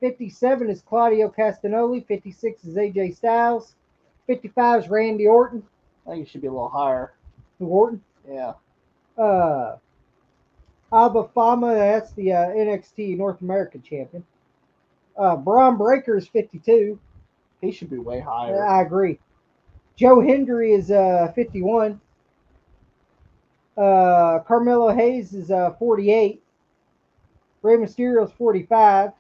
57 is Claudio Castagnoli. 56 is AJ Styles. 55 is Randy Orton. I think he should be a little higher. Orton? Yeah. Alba Fama, that's the NXT North American champion. Braun Breaker is 52. He should be way higher. I agree. Joe Hendry is 51. Carmelo Hayes is 48. Rey Mysterio is 45.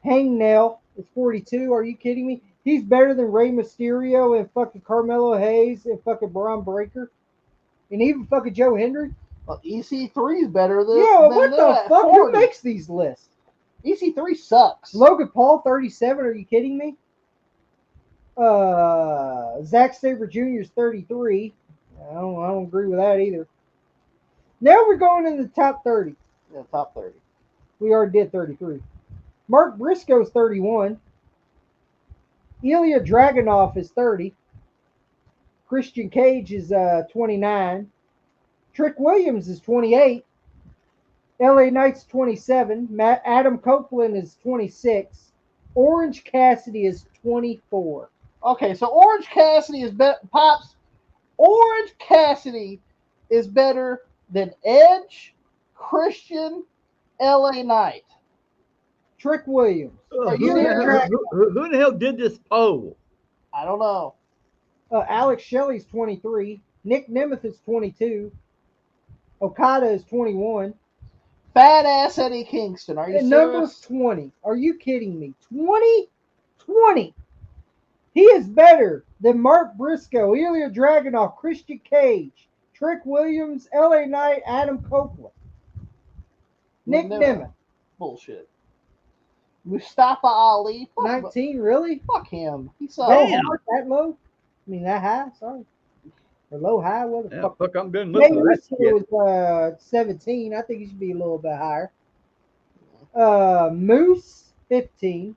Hangnail is 42. Are you kidding me? He's better than Rey Mysterio and fucking Carmelo Hayes and fucking Braun Breaker. And even fucking Joe Hendry. Well, EC3 is better than. Yeah, what the fuck? 40. Who makes these lists? EC3 sucks. Logan Paul, 37. Are you kidding me? Zack Sabre Jr. is 33. I don't agree with that either. Now we're going in the top 30. Yeah, top 30. We already did 33. Mark Briscoe's 31. Ilya Dragunov is 30. Christian Cage is 29. Trick Williams is 28. LA Knight's 27. Adam Copeland is 26. Orange Cassidy is 24. Okay, so Orange Cassidy is Pops. Orange Cassidy is better than Edge, Christian, LA Knight. Trick Williams. Who the hell did this poll? I don't know. Alex Shelley's 23. Nick Nemeth is 22. Okada is 21. Fat ass Eddie Kingston. Are you serious? Number's 20. Are you kidding me? 20? He is better than Mark Briscoe, Ilya Dragunov, Christian Cage, Trick Williams, LA Knight, Adam Copeland. Nick Nemeth. Bullshit. Mustafa Ali. 19, really? Fuck him. He sucks. That low? I mean, that high? Sorry. Or low, high? What the fuck? I'm doing was 17. I think he should be a little bit higher. Moose, 15.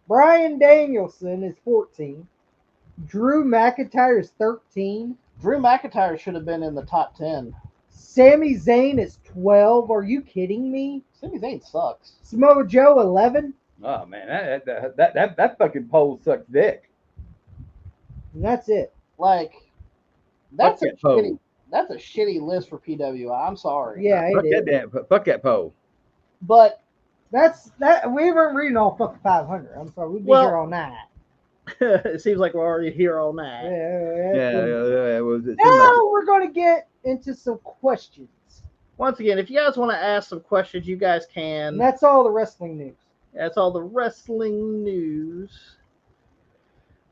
Bryan Danielson is 14. Drew McIntyre is 13. Drew McIntyre should have been in the top 10. Sami Zayn is 12. Are you kidding me? Sami Zayn sucks. Samoa Joe, 11. Oh, man, that fucking poll sucks dick. And that's it. Like, that's a shitty list for PWI. I'm sorry. Yeah, fuck that poll. But we weren't reading all fucking 500. I'm sorry. We'd be here all night. It seems like we're already here all night. Yeah. Now we're going to get into some questions. Once again, if you guys want to ask some questions, you guys can. And that's all the wrestling news. That's all the wrestling news.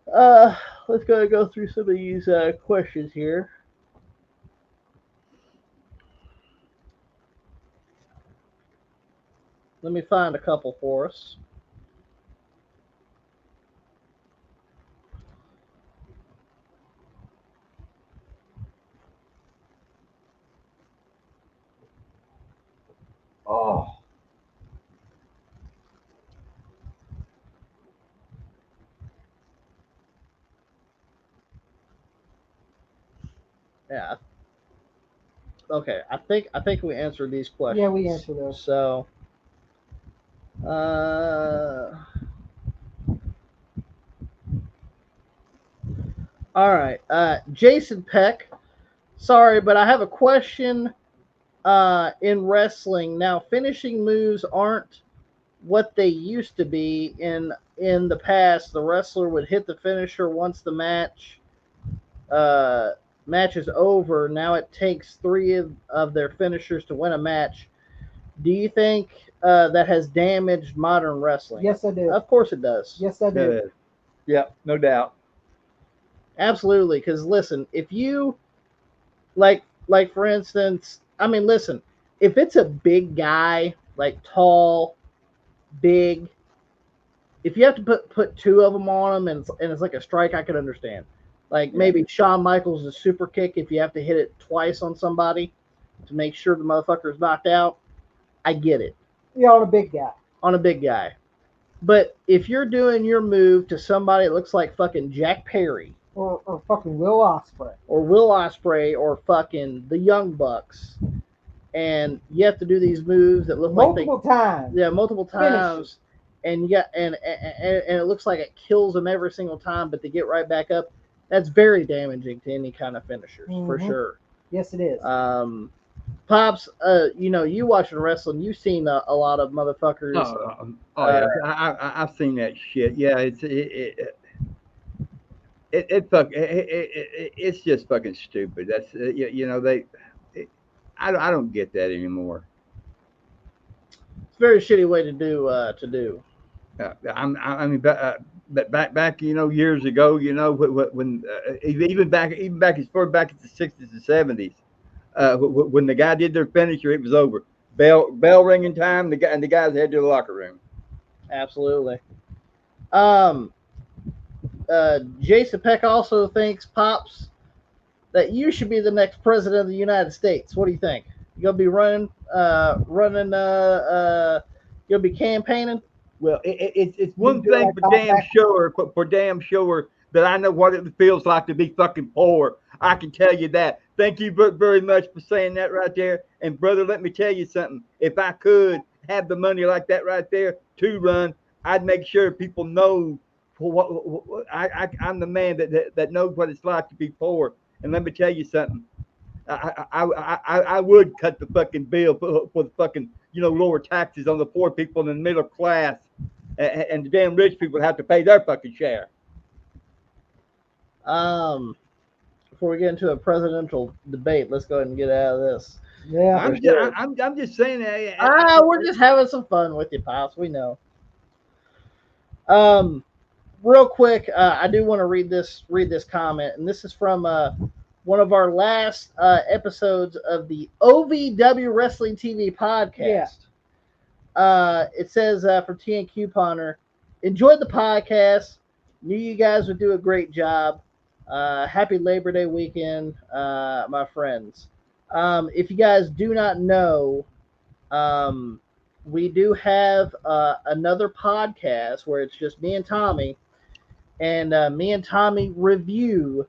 Let's go through some of these questions here. Let me find a couple for us. Oh. Yeah. Okay. I think we answered these questions. Yeah, we answered those. So, all right. Jason Peck. Sorry, but I have a question. In wrestling now, finishing moves aren't what they used to be. In the past, the wrestler would hit the finisher once the match is over. Now it takes three of their finishers to win a match. Do you think that has damaged modern wrestling? Yes, I do. Of course it does. Yes, I do. Yeah, no doubt. Absolutely. Because listen, if you like for instance, I mean, listen, if it's a big guy, like tall, big, if you have to put two of them on them and it's like a strike, I could understand. Like maybe Shawn Michaels' a super kick if you have to hit it twice on somebody to make sure the motherfucker's knocked out. I get it. Yeah, on a big guy. On a big guy. But if you're doing your move to somebody that looks like fucking Jack Perry or fucking Will Ospreay or fucking the Young Bucks, and you have to do these moves that look multiple times. Yeah, multiple times. And it looks like it kills them every single time, but they get right back up. That's very damaging to any kind of finishers, for sure. Yes, it is. Pops, you watching wrestling, you've seen a lot of motherfuckers. Yeah, I've seen that shit. Yeah, it's just fucking stupid. That's I don't get that anymore. It's a very shitty way to do. But back years ago, when even back as far back in the 60s and 70s, when the guy did their finisher, it was over. Bell ringing time, the guys head to the locker room. Absolutely. Jason Peck also thinks, Pops, that you should be the next president of the United States. What do you think? You gonna be running? You'll be campaigning? Well, it's one thing for damn sure that I know what it feels like to be fucking poor. I can tell you that. Thank you very much for saying that right there. And brother, let me tell you something. If I could have the money like that right there to run, I'd make sure people know I'm the man that knows what it's like to be poor. And let me tell you something. I would cut the fucking bill for the fucking lower taxes on the poor people in the middle class, and the damn rich people have to pay their fucking share. Before we get into a presidential debate, let's go ahead and get out of this. Yeah, I'm just saying. We're just having some fun with you, Pops. We know. Real quick, I do want to read this comment, and this is from one of our last episodes of the OVW Wrestling TV podcast. Yeah. It says for TN Couponer, enjoyed the podcast. Knew you guys would do a great job. Happy Labor Day weekend, my friends. If you guys do not know, we do have another podcast where it's just me and Tommy, and me and Tommy review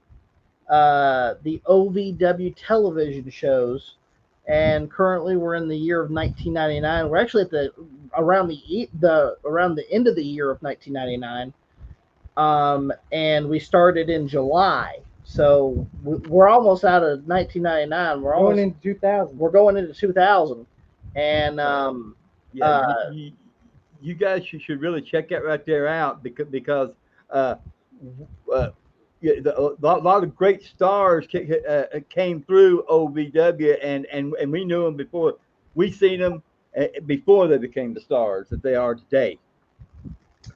the OVW television shows. And currently we're in the year of 1999. We're actually at around the end of the year of 1999. And we started in July. So we're almost out of 1999. We're going into 2000. We're going into 2000. And you guys should really check that right there out because a lot of great stars came through OVW, and we knew them before. We seen them before they became the stars that they are today.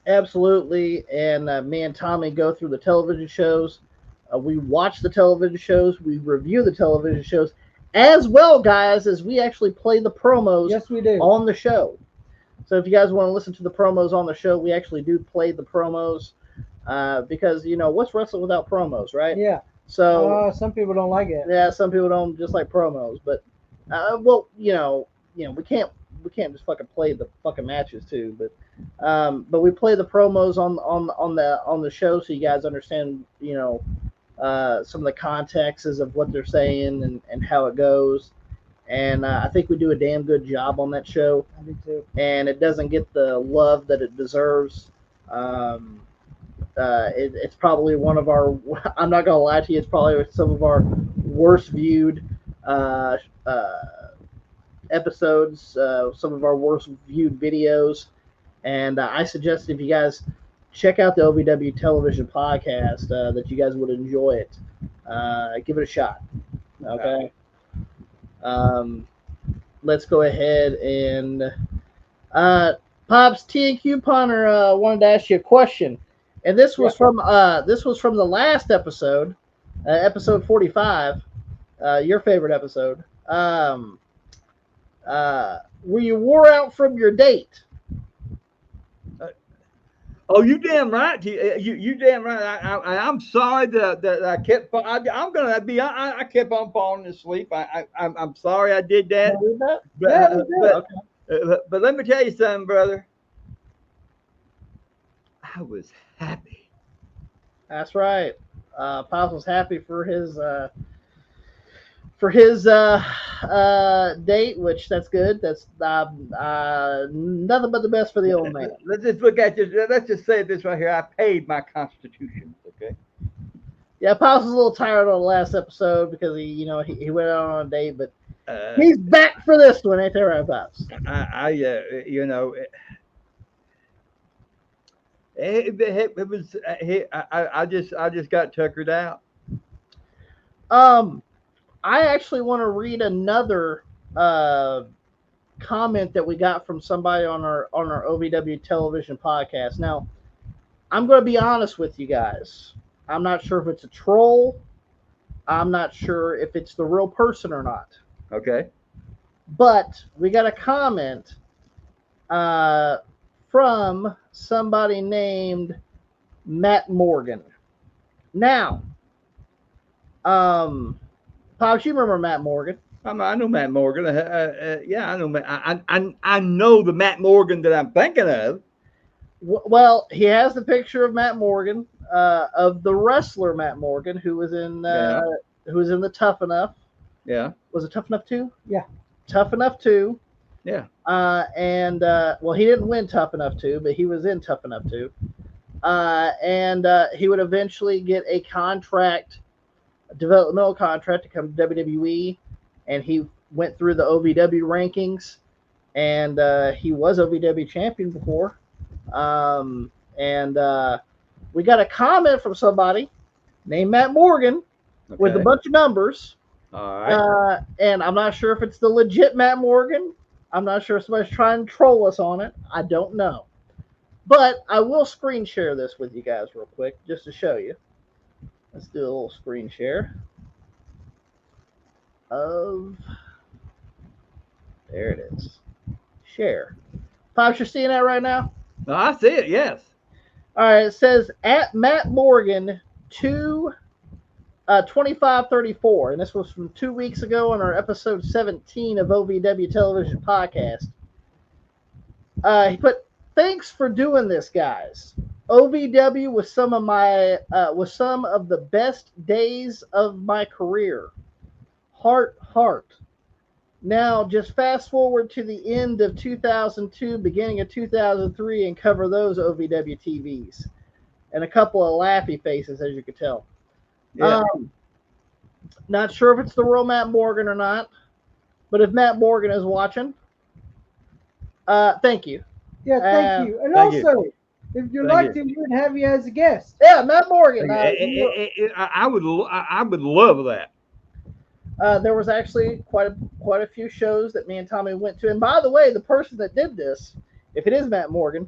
Absolutely. And me and Tommy go through the television shows. We watch the television shows. We review the television shows as well, guys, as we actually play the promos. Yes, we do. On the show. So if you guys want to listen to the promos on the show, we actually do play the promos because, what's wrestling without promos, right? Yeah. So some people don't like it. Yeah, some people don't just like promos. But, we can't just fucking play the fucking matches too. But we play the promos on the show so you guys understand, some of the contexts of what they're saying and how it goes. And I think we do a damn good job on that show. I do too. And it doesn't get the love that it deserves. It's probably one of our, I'm not going to lie to you, it's probably some of our worst viewed episodes, some of our worst viewed videos. And I suggest if you guys check out the OVW television podcast, that you guys would enjoy it. Give it a shot. Okay. Let's go ahead and Pops T and Couponer wanted to ask you a question, and this was from the last episode, episode 45, your favorite episode. Were you wore out from your date? Oh, you damn right. You damn right. I'm sorry that I kept. I'm gonna be. I kept on falling asleep. I'm sorry I did that. But let me tell you something, brother. I was happy. That's right. Pops was happy for his date, which that's good. That's nothing but the best for the old man. Let's just look at this. Let's just say this right here. I paid my constitution. Okay. Yeah, Pops was a little tired on the last episode because he went out on a date, but he's back for this one, ain't that right, Pops? It was. I just got tuckered out. I actually want to read another comment that we got from somebody on our OVW television podcast. Now, I'm going to be honest with you guys. I'm not sure if it's a troll. I'm not sure if it's the real person or not. Okay. But we got a comment from somebody named Matt Morgan. Now, Pops, you remember Matt Morgan? I know Matt Morgan. Yeah, I know. I know the Matt Morgan that I'm thinking of. Well, he has the picture of Matt Morgan, of the wrestler Matt Morgan, who was in the Tough Enough. Yeah. Was it Tough Enough 2? Yeah. Tough Enough 2. Yeah. Well, he didn't win Tough Enough 2, but he was in Tough Enough 2. And he would eventually get a developmental contract to come to WWE, and he went through the OVW rankings, and he was OVW champion before. We got a comment from somebody named Matt Morgan with a bunch of numbers. All right. And I'm not sure if it's the legit Matt Morgan. I'm not sure if somebody's trying to troll us on it. I don't know. But I will screen share this with you guys real quick just to show you. Let's do a little screen share of. There it is. Share. Pops, you're seeing that right now? No, I see it, yes. All right, it says at Matt Morgan 2534, and this was from 2 weeks ago on our episode 17 of OVW Television Podcast. He put, "Thanks for doing this, guys. OVW was some of the best days of my career. Heart. Now, just fast forward to the end of 2002, beginning of 2003, and cover those OVW TVs." And a couple of laughy faces, as you could tell. Yeah. Not sure if it's the real Matt Morgan or not, but if Matt Morgan is watching, thank you. Yeah, thank you. And also, if you liked him, we'd have you as a guest. Yeah, Matt Morgan. I would love that. There was actually quite a few shows that me and Tommy went to. And by the way, the person that did this, if it is Matt Morgan,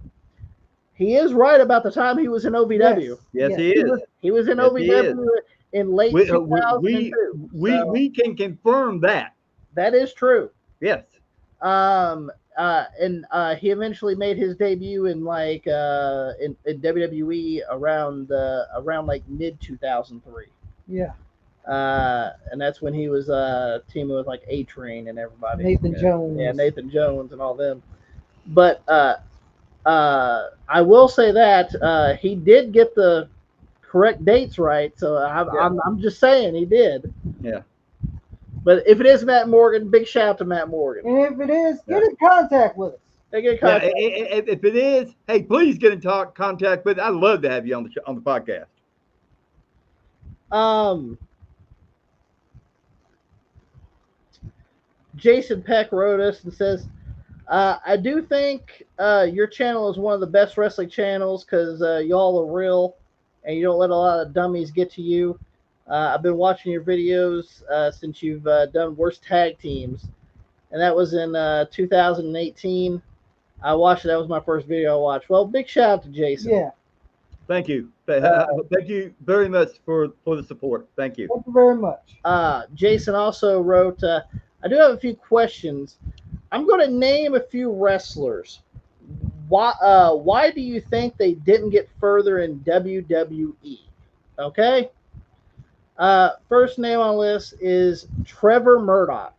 he is right about the time he was in OVW. Yes, he is. He was in OVW in late 2002. We can confirm that. That is true. Yes. And he eventually made his debut in in WWE around like mid 2003. Yeah. And that's when he was teaming with like A-Train and everybody. Nathan Jones. Yeah, Nathan Jones and all them. But I will say that he did get the correct dates right. So I'm just saying he did. Yeah. But if it is Matt Morgan, big shout out to Matt Morgan. And if it is, get in contact with us. Get in contact. If it is, hey, please get in contact with. I'd love to have you on the podcast. Jason Peck wrote us and says, I do think your channel is one of the best wrestling channels because y'all are real and you don't let a lot of dummies get to you. I've been watching your videos since you've done Worst Tag Teams, and that was in 2018. I watched it. That was my first video I watched. Well, big shout out to Jason. Yeah. Thank you. Thank you very much for the support. Thank you. Thank you very much. Jason also wrote, I do have a few questions. I'm going to name a few wrestlers. Why do you think they didn't get further in WWE? Okay. First name on the list is Trevor Murdoch.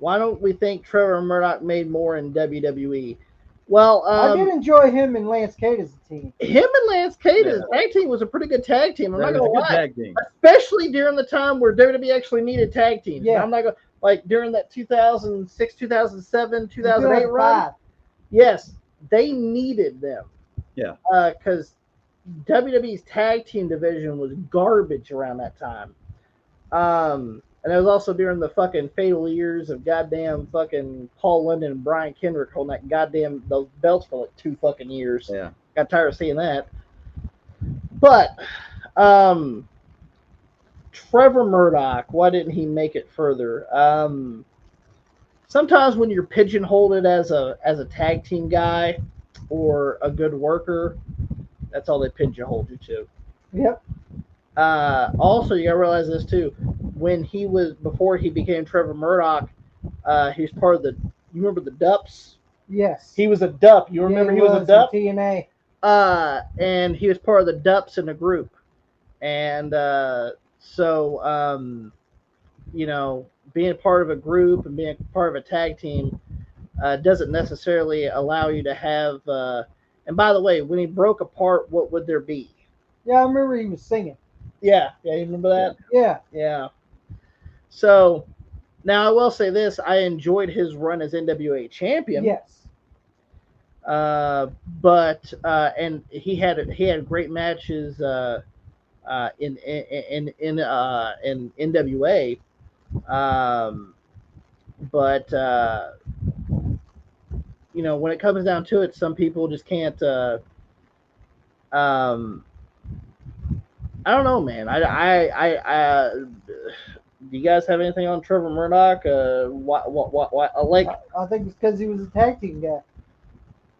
Why don't we think Trevor Murdoch made more in WWE? Well, I did enjoy him and Lance Cade as a team. Him and Lance Cade as a tag team was a pretty good tag team. I'm not gonna lie, tag team. Especially during the time where WWE actually needed tag teams. Yeah, I'm not gonna like during that 2006, 2007, 2008 run. Yes, they needed them. Yeah, because WWE's tag team division was garbage around that time. And it was also during the fucking fatal years of goddamn fucking Paul London and Brian Kendrick holding that goddamn those belts for like 2 fucking years. Yeah. Got tired of seeing that. But Trevor Murdoch, why didn't he make it further? Sometimes when you're pigeonholed as a tag team guy or a good worker, that's all they pigeonhole you to. Yep. Also, you gotta realize this too. Before he became Trevor Murdoch, he was part of the. You remember the Dups? Yes. He was a Dup. You remember he was a Dup? TNA. And he was part of the Dups in the group, and you know, being part of a group and being part of a tag team doesn't necessarily allow you to have. And by the way, when he broke apart, what would there be? Yeah, I remember he was singing. Yeah, you remember that? Yeah. So, now I will say this: I enjoyed his run as NWA champion. Yes. But he had great matches in NWA. But you know, when it comes down to it, some people just can't. I don't know, man. Do you guys have anything on Trevor Murdoch? Like, I think it's because he was a tag team guy.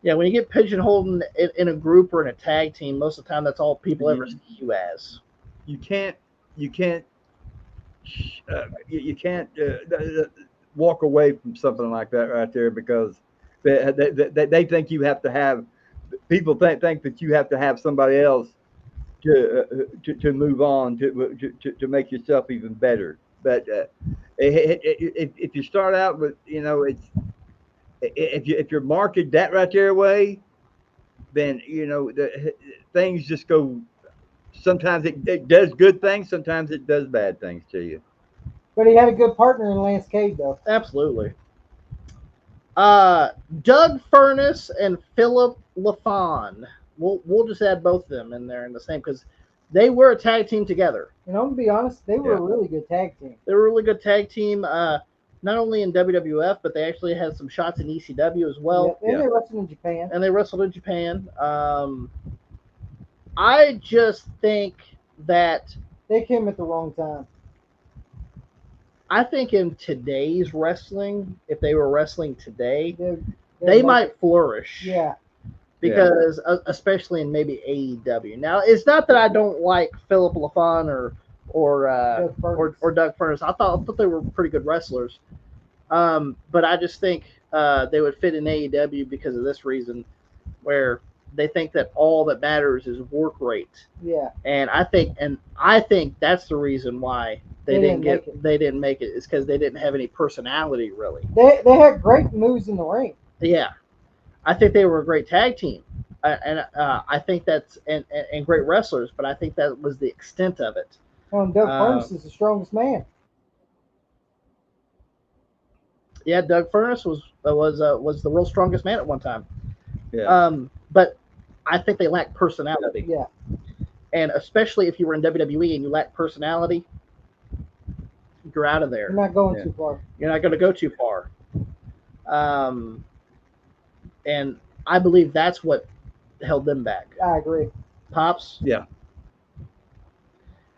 Yeah, when you get pigeonholed in a group or in a tag team, most of the time that's all people ever see you as. You can't walk away from something like that right there because they think you have to have. People think that you have to have somebody else to move on to make yourself even better. But if you start out with, you know, if you're marketed that right there way, then you know things just go. Sometimes it does good things, sometimes it does bad things to you. But he had a good partner in Lance Cade, though. Absolutely. Doug Furnace and Philip LaFawn. We'll just add both of them in there in the same because they were a tag team together. And I'm gonna be honest, they were a really good tag team. They were a really good tag team, not only in WWF, but they actually had some shots in ECW as well. And they wrestled in Japan. I just think that they came at the wrong time. I think in today's wrestling, if they were wrestling today, they might flourish. Yeah. Because especially in maybe AEW. Now, it's not that I don't like Philip LaFawn or Doug Furnace. I thought they were pretty good wrestlers. But I just think they would fit in AEW because of this reason, where they think that all that matters is work rate. Yeah. And I think that's the reason why they didn't make it. Is because they didn't have any personality really. They had great moves in the ring. Yeah. I think they were a great tag team. I think that's and great wrestlers, but I think that was the extent of it. Doug Furnas is the strongest man. Yeah, Doug Furnas was the world's strongest man at one time. Yeah. But I think they lack personality. Yeah. And especially if you were in WWE and you lack personality, you're out of there. You're not going too far. You're not going to go too far. And I believe that's what held them back. I agree. Pops? Yeah.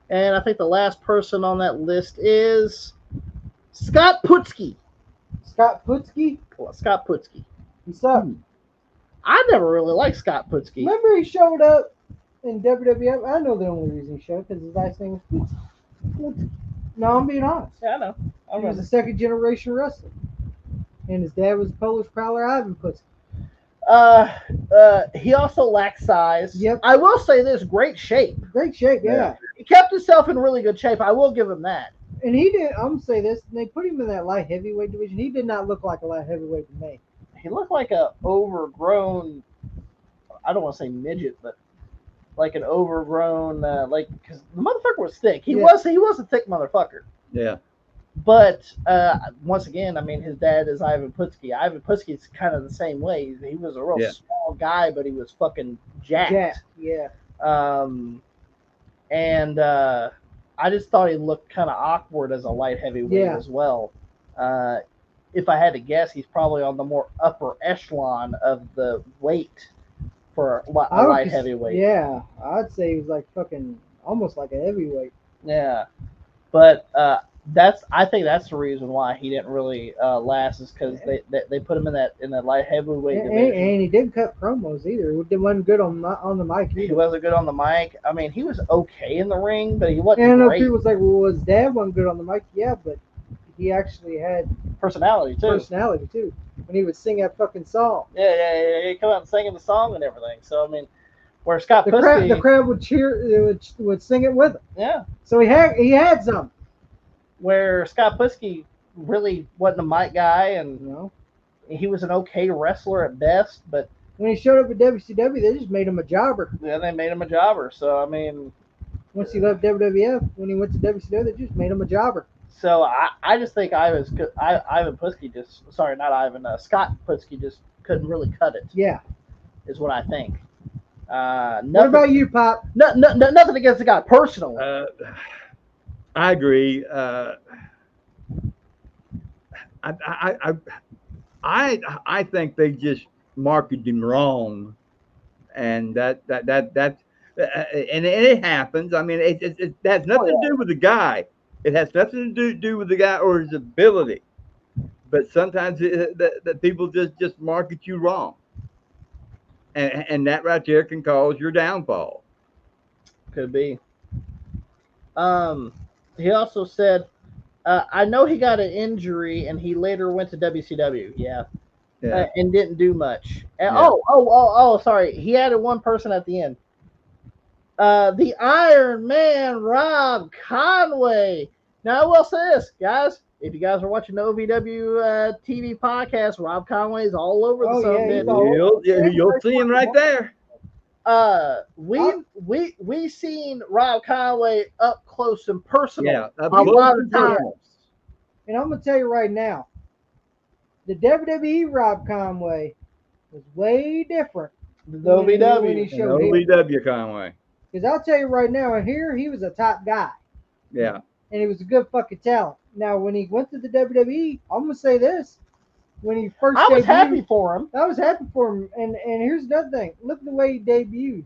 And I think the last person on that list is Scott Putski. Scott Putski? Scott Putski. What's up? I never really liked Scott Putski. Remember he showed up in WWF? I know the only reason he showed because his last name was Putski. No, I'm being honest. Yeah, I know. He was a second generation wrestler. And his dad was Polish Prowler Ivan Putski. He also lacks size. Yep. I will say this, great shape. Great shape, yeah. He kept himself in really good shape. I will give him that. And he did, I'm going to say this, they put him in that light heavyweight division. He did not look like a light heavyweight to me. He looked like a overgrown, I don't want to say midget, but like an overgrown, because the motherfucker was thick. He was a thick motherfucker. Yeah. But once again, I mean, his dad is Ivan Putski. Ivan Putski's kind of the same way. He was a real small guy, but he was fucking jacked. Yeah. And I just thought he looked kind of awkward as a light heavyweight as well. If I had to guess, he's probably on the more upper echelon of the weight for a light heavyweight. Yeah, I'd say he was like fucking almost like a heavyweight. Yeah, but I think that's the reason why he didn't really last is because they put him in that light heavyweight division. And he didn't cut promos either. He wasn't good on the mic either. He wasn't good on the mic. I mean, he was okay in the ring, but he wasn't and great. People was like, well, his dad wasn't good on the mic. Yeah, but he actually had personality too. When he would sing that fucking song. Yeah. He'd come out and singing the song and everything. So I mean, where Scott Putski, the crowd would cheer, would sing it with him. Yeah. So he had something. Where Scott Putski really wasn't a mic guy, and he was an okay wrestler at best. But when he showed up at WCW, they just made him a jobber. Yeah, they made him a jobber. So I mean, once he left WWF, when he went to WCW, they just made him a jobber. So I just think Ivan Putski Scott Putski just couldn't really cut it. Yeah, is what I think. What about you, Pop? Nothing against the guy personally. I agree. I think they just marketed him wrong, and that and it happens. I mean, it has nothing to do with the guy. It has nothing to do with the guy or his ability. But sometimes that people just market you wrong, and that right there can cause your downfall. Could be. He also said, I know he got an injury and he later went to WCW. Yeah. And didn't do much. And, sorry. He added one person at the end. The Iron Man, Rob Conway. Now, I will say this, guys. If you guys are watching the OVW TV podcast, Rob Conway is all over the sun. You'll see him right there. We seen Rob Conway up close and personal a lot of times. And I'm gonna tell you right now, the WWE Rob Conway was way different than the OVW Conway. Because I'll tell you right now, and here he was a top guy. Yeah. And he was a good fucking talent. Now, when he went to the WWE, I'm gonna say this. When he first I was happy for him. I was happy for him. And here's another thing. Look at the way he debuted.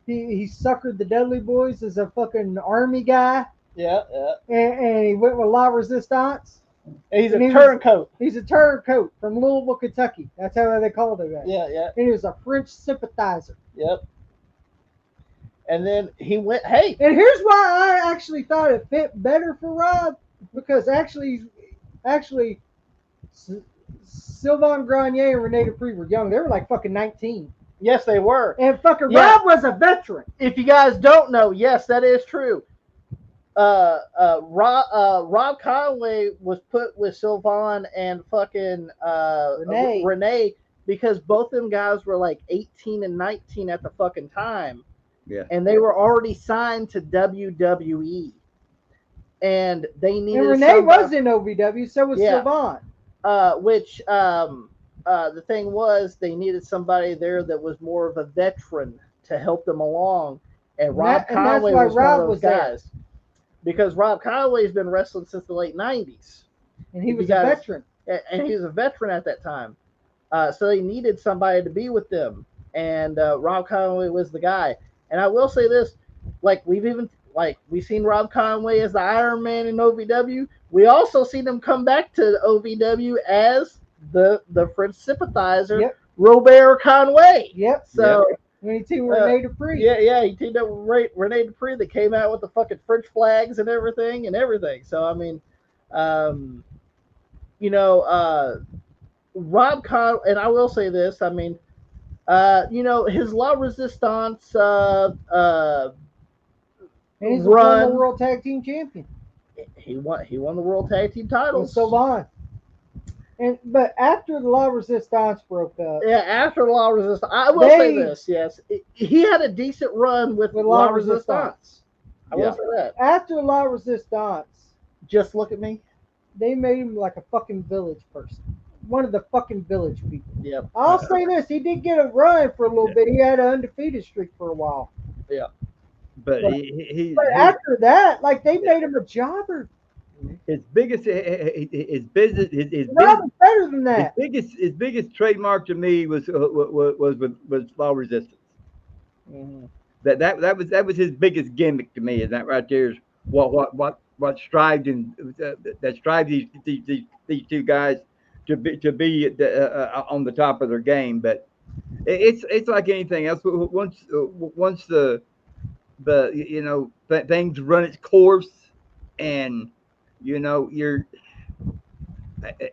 He suckered the Dudley Boys as a fucking army guy. Yeah. And he went with La Resistance. And he's a turncoat. He's a turncoat from Louisville, Kentucky. That's how they called him. Yeah. And he was a French sympathizer. Yep. And then he went, hey. And here's why I actually thought it fit better for Rob. Because actually, Sylvain Grenier and Rene Dupree were young. They were like fucking 19. Yes, they were. And fucking Rob was a veteran. If you guys don't know, yes, that is true. Rob Conway was put with Sylvain and fucking Rene because both them guys were like 18 and 19 at the fucking time. Yeah. And they were already signed to WWE. And they needed And Renee was in OVW, so was Sylvan. The thing was, they needed somebody there that was more of a veteran to help them along. And Rob Conway was one of those guys. Because Rob Conway's been wrestling since the late 90s. And he was a veteran. And he was a veteran at that time. So they needed somebody to be with them. And Rob Conway was the guy. And I will say this, we've seen Rob Conway as the Iron Man in OVW. We also seen him come back to OVW as the French sympathizer, Robert Conway. Yep. So when he teamed with Rene Dupree. Yeah, he teamed up with Rene Dupree that came out with the fucking French flags and everything. So I mean, Rob Conway, and I will say this, I mean, his La Resistance and he's the World Tag Team Champion. He won the World Tag Team titles. With Sylvan. But after the La Resistance broke up. Yeah, after La Resistance. I will say this, yes. He had a decent run with La Resistance. I will say that. After La Resistance. Just look at me. They made him like a fucking village person. One of the fucking village people. Yep. I'll say this. He did get a run for a little bit. He had an undefeated streak for a while. Yeah. But after that, like, they made him a jobber. His biggest, his business, better than that. His biggest trademark to me was Law Resistance. Mm-hmm. That was his biggest gimmick to me. And that right there is what strived these two guys to be on the top of their game. But it's like anything else. Once the things run its course, and you're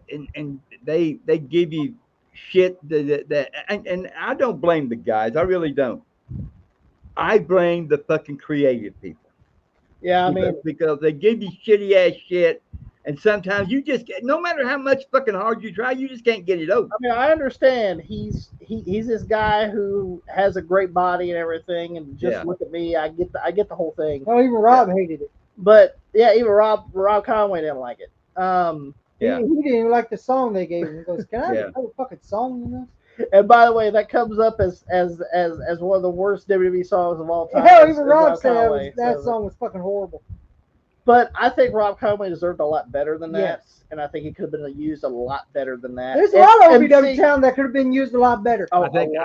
and they give you shit that and I don't blame the guys. I really don't. I blame the fucking creative people. Yeah, because they give you shitty ass shit, and sometimes you just get, no matter how much fucking hard you try, you just can't get it over. I mean, I understand he's this guy who has a great body and everything, and just look at me. I get the whole thing. Oh, even Rob hated it. But yeah, even Rob Conway didn't like it. He didn't even like the song they gave him. He goes, "Can I have a fucking song in this?" And by the way, that comes up as one of the worst WWE songs of all time. Hell, even Rob said that song was fucking horrible. But I think Rob Conway deserved a lot better than that, and I think he could have been used a lot better than that. There's a lot of OVW talent that could have been used a lot better. I think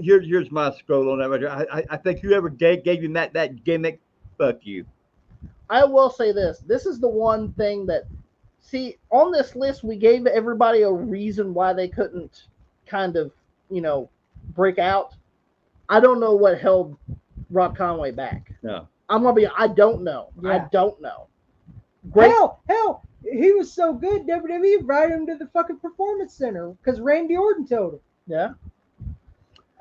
here's my scroll on that. I think whoever gave him that gimmick, fuck you. I will say this. This is the one thing that, see, on this list, we gave everybody a reason why they couldn't kind of, break out. I don't know what held Rob Conway back. No. I'm going to be, I don't know. Yeah. I don't know. Great. Hell, he was so good, WWE invited him to the fucking Performance Center because Randy Orton told him. Yeah.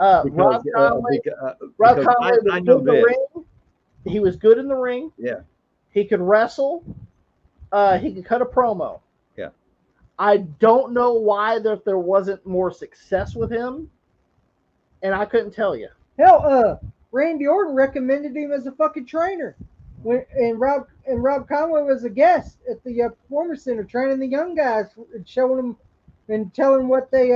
Rob Conway was good in the ring. He was good in the ring. Yeah. He could wrestle. He could cut a promo. Yeah. I don't know why there wasn't more success with him, and I couldn't tell you. Hell, Randy Orton recommended him as a fucking trainer, and Rob Conway was a guest at the Performance Center training the young guys, showing them and telling them what they.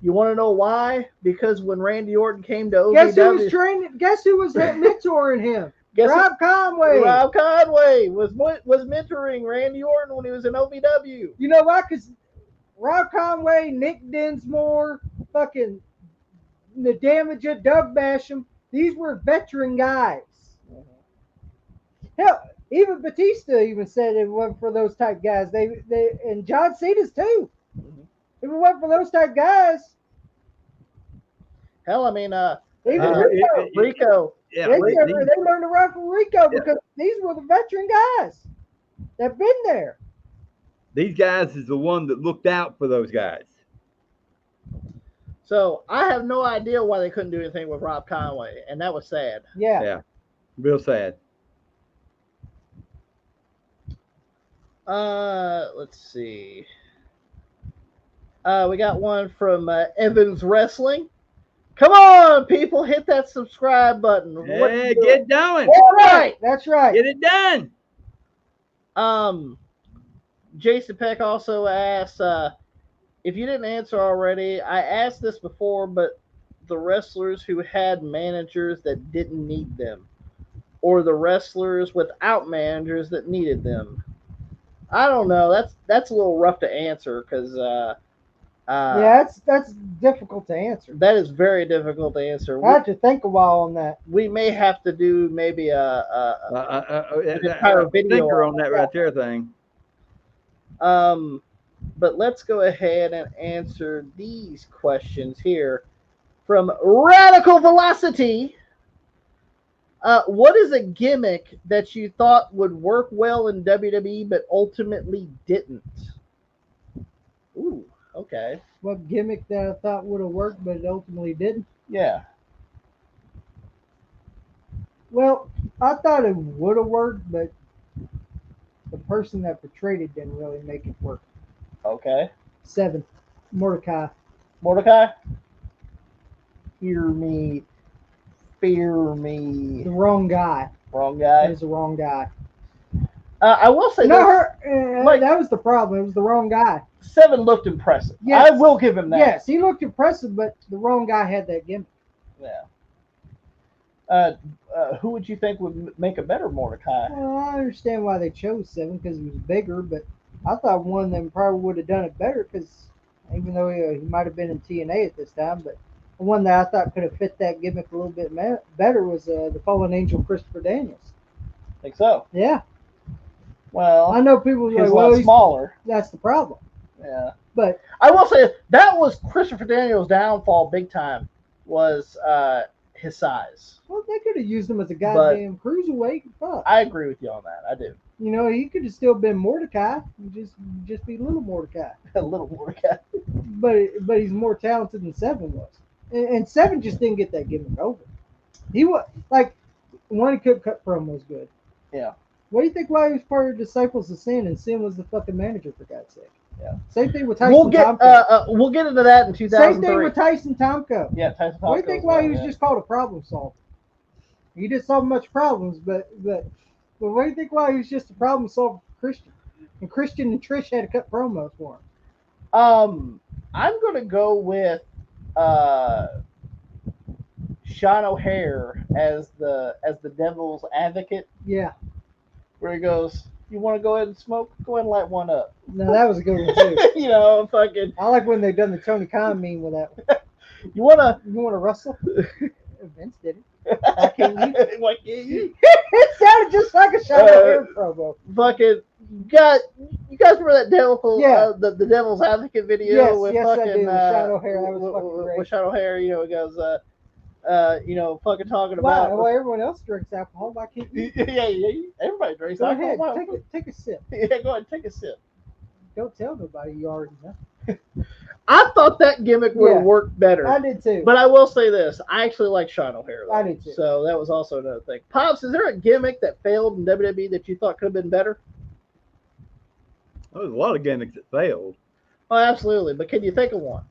You want to know why? Because when Randy Orton came to OVW, Guess who was mentoring him? Rob Conway. Rob Conway was mentoring Randy Orton when he was in OVW. You know why? Because Rob Conway, Nick Dinsmore, fucking the Damage at Doug Basham, these were veteran guys. Hell, even Batista even said it wasn't for those type guys. They and John Cena's too. If it wasn't for those type guys. Hell, I mean, Rico. Yeah, they learned to run from Rico because these were the veteran guys that been there. These guys is the one that looked out for those guys. So I have no idea why they couldn't do anything with Rob Conway, and that was sad. Yeah, real sad. Let's see. We got one from Evans Wrestling. Come on, people, hit that subscribe button. Yeah, get going. All right, that's right. Get it done. Jason Peck also asked, if you didn't answer already, I asked this before, but the wrestlers who had managers that didn't need them, or the wrestlers without managers that needed them. I don't know. That's a little rough to answer because yeah, that's difficult to answer. That is very difficult to answer. I have to think a while on that. We may have to do maybe an entire video on that right there thing. But let's go ahead and answer these questions here from Radical Velocity. What is a gimmick that you thought would work well in WWE but ultimately didn't? Ooh, okay. What gimmick that I thought would have worked but it ultimately didn't? Yeah. Well, I thought it would have worked, but the person that portrayed it didn't really make it work. Okay. 7. Mordecai. Mordecai? Fear me. The wrong guy. Wrong guy? It was the wrong guy. I will say that was the problem. It was the wrong guy. 7 looked impressive. Yes. I will give him that. Yes, he looked impressive, but the wrong guy had that gimmick. Yeah. Who would you think would make a better Mordecai? Well, I understand why they chose 7 because he was bigger, but I thought one of them probably would have done it better because even though he might have been in TNA at this time, but the one that I thought could have fit that gimmick a little bit better was the Fallen Angel Christopher Daniels. Think so? Yeah. Well, I know people are like, well, he's smaller. That's the problem. Yeah. But I will say that was Christopher Daniels' downfall big time was his size. Well, they could have used him as a goddamn cruiserweight. Fuck. I agree with you on that. I do. You know, he could have still been Mordecai. Just be little Mordecai. A little Mordecai. But he's more talented than 7 was. And 7 just didn't get that gimmick over. He was like one could cut promos good. Yeah. What do you think why he was part of Disciples of Sin and Sin was the fucking manager for God's sake? Yeah. Same thing with Tyson Tomko. We'll get into that in 2003. Same thing with Tyson Tomko. Yeah, Tyson Tomko. What do you think why he was just called a problem solver? He didn't solve much problems, but what do you think why he was just a problem solver for Christian? And Christian and Trish had to cut promos for him. I'm gonna go with Sean O'Hare as the devil's advocate. Yeah. Where he goes, you want to go ahead and smoke? Go ahead and light one up. No, that was a good one too. You know, fucking. I like when they've done the Tony Khan meme with that one. You wanna wrestle? Vince did it. Why can't you? Why can't you? It sounded just like a Sean O'Hare promo. Fucking, you guys remember that devil? Yeah. The devil's advocate video with fucking I do. With Sean O'Hare. That was fucking great. With Sean O'Hare, you know, it goes, fucking talking about. Well, everyone else drinks alcohol. Why can't you? Yeah. Everybody drinks alcohol. Go ahead, take a sip. Yeah, go ahead, take a sip. Don't tell nobody you already know. I thought that gimmick would have worked better. I did too. But I will say this: I actually like Sean O'Hare. I did too. So that was also another thing. Pops, is there a gimmick that failed in WWE that you thought could have been better? There's a lot of gimmicks that failed. Oh, absolutely. But can you think of one?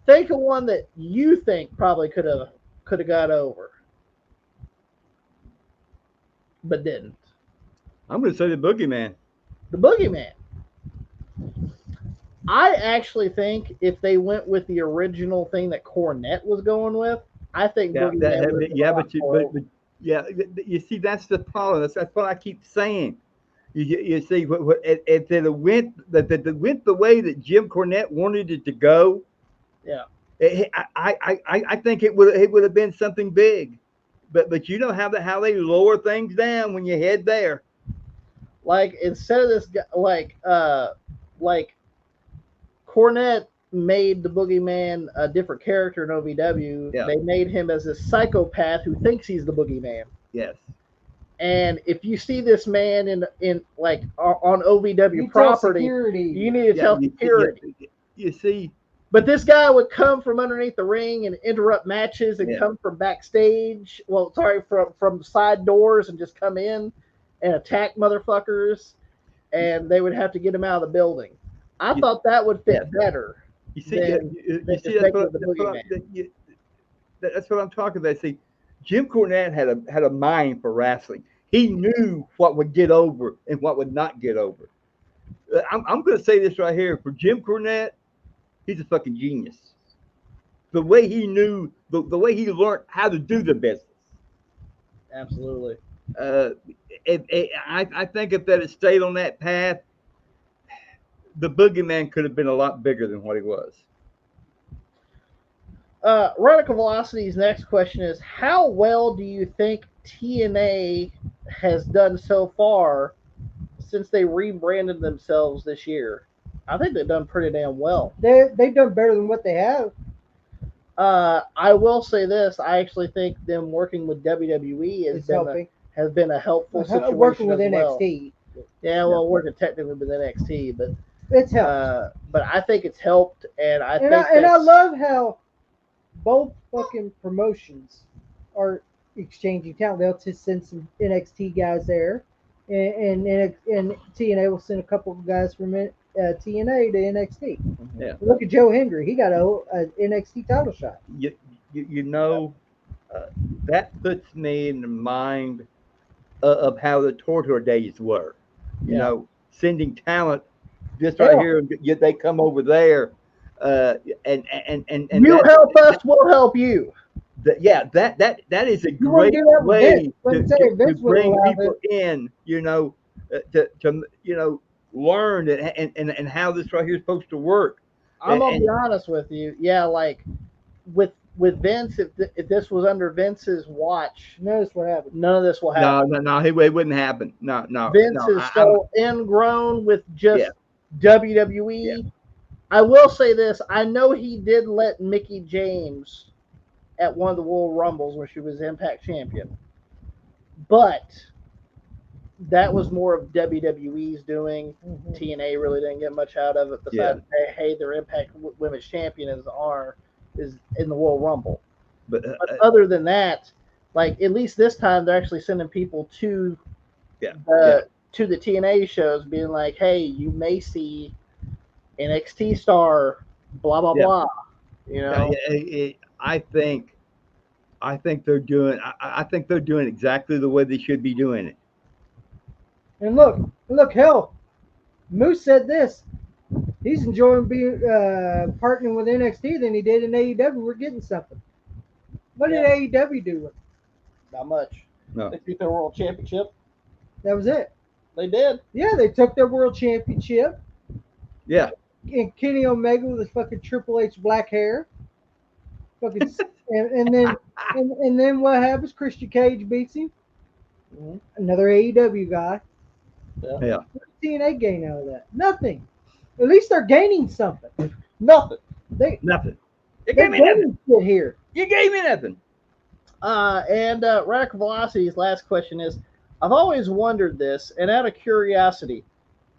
Think of one that you think probably could have got over, but didn't. I'm going to say the Boogeyman. The Boogeyman. I actually think if they went with the original thing that Cornette was going with, I think Boogeyman you see, that's the problem. That's what I keep saying. You see, if they went the way that Jim Cornette wanted it to go, yeah, I think it would have been something big, but you know how they lower things down when you head there. Like instead of this guy, like Cornette made the Boogeyman a different character in OVW. Yeah. They made him as a psychopath who thinks he's the Boogeyman. Yes. And if you see this man in like on OVW property, you need to tell security. You see. But this guy would come from underneath the ring and interrupt matches and come from backstage. Well, sorry, from side doors and just come in and attack motherfuckers, and they would have to get him out of the building. I thought that would fit better. You see, that's what I'm talking about. See, Jim Cornette had a mind for wrestling. He knew what would get over and what would not get over. I'm going to say this right here. For Jim Cornette, he's a fucking genius. The way he knew, the way he learned how to do the business. Absolutely. I think if that had stayed on that path, the boogeyman could have been a lot bigger than what he was. Radical Velocity's next question is, how well do you think TNA has done so far since they rebranded themselves this year? I think they've done pretty damn well. They've done better than what they have. I will say this. I actually think them working with WWE has been a helpful situation. Working with NXT. Well. Yeah, well, working technically with NXT, but it's helped. But I think it's helped, and I love how both fucking promotions are exchanging talent. They'll just send some NXT guys there, and TNA will send a couple of guys from TNA to NXT. Yeah. Look at Joe Hendry. He got a NXT title shot. That puts me in the mind of how the Torture days were. You know, sending talent just right here, and yet they come over there. And you help us, we'll help you. That is a great way to bring people in. To learn and how this right here is supposed to work. I'm gonna be honest with you. Yeah, like with Vince, if this was under Vince's watch, none of this will happen. None of this will happen. No, it wouldn't happen. No. Vince is so ingrown with just WWE. Yeah. I will say this. I know he did let Mickie James at one of the World Rumbles when she was Impact champion, but that was more of WWE's doing. Mm-hmm. TNA really didn't get much out of it. Besides, hey, their Impact Women's Champion is in the World Rumble. But other than that, like at least this time they're actually sending people to the TNA shows, being like, hey, you may see NXT star, blah blah blah. You know, I think they're doing. I think they're doing exactly the way they should be doing it. And look, hell, Moose said this. He's enjoying being partnering with NXT than he did in AEW. We're getting something. What did AEW do with it? Not much. No. They took their world championship. That was it. They did. Yeah, they took their world championship. Yeah. And Kenny Omega with his fucking Triple H black hair. Fucking and then what happens? Christian Cage beats him. Mm-hmm. Another AEW guy. Yeah. What did TNA gain out of that? Nothing. At least they're gaining something. Nothing. Nothing. You gave me nothing. Shit here. You gave me nothing. And Radical Velocity's last question is, I've always wondered this, and out of curiosity,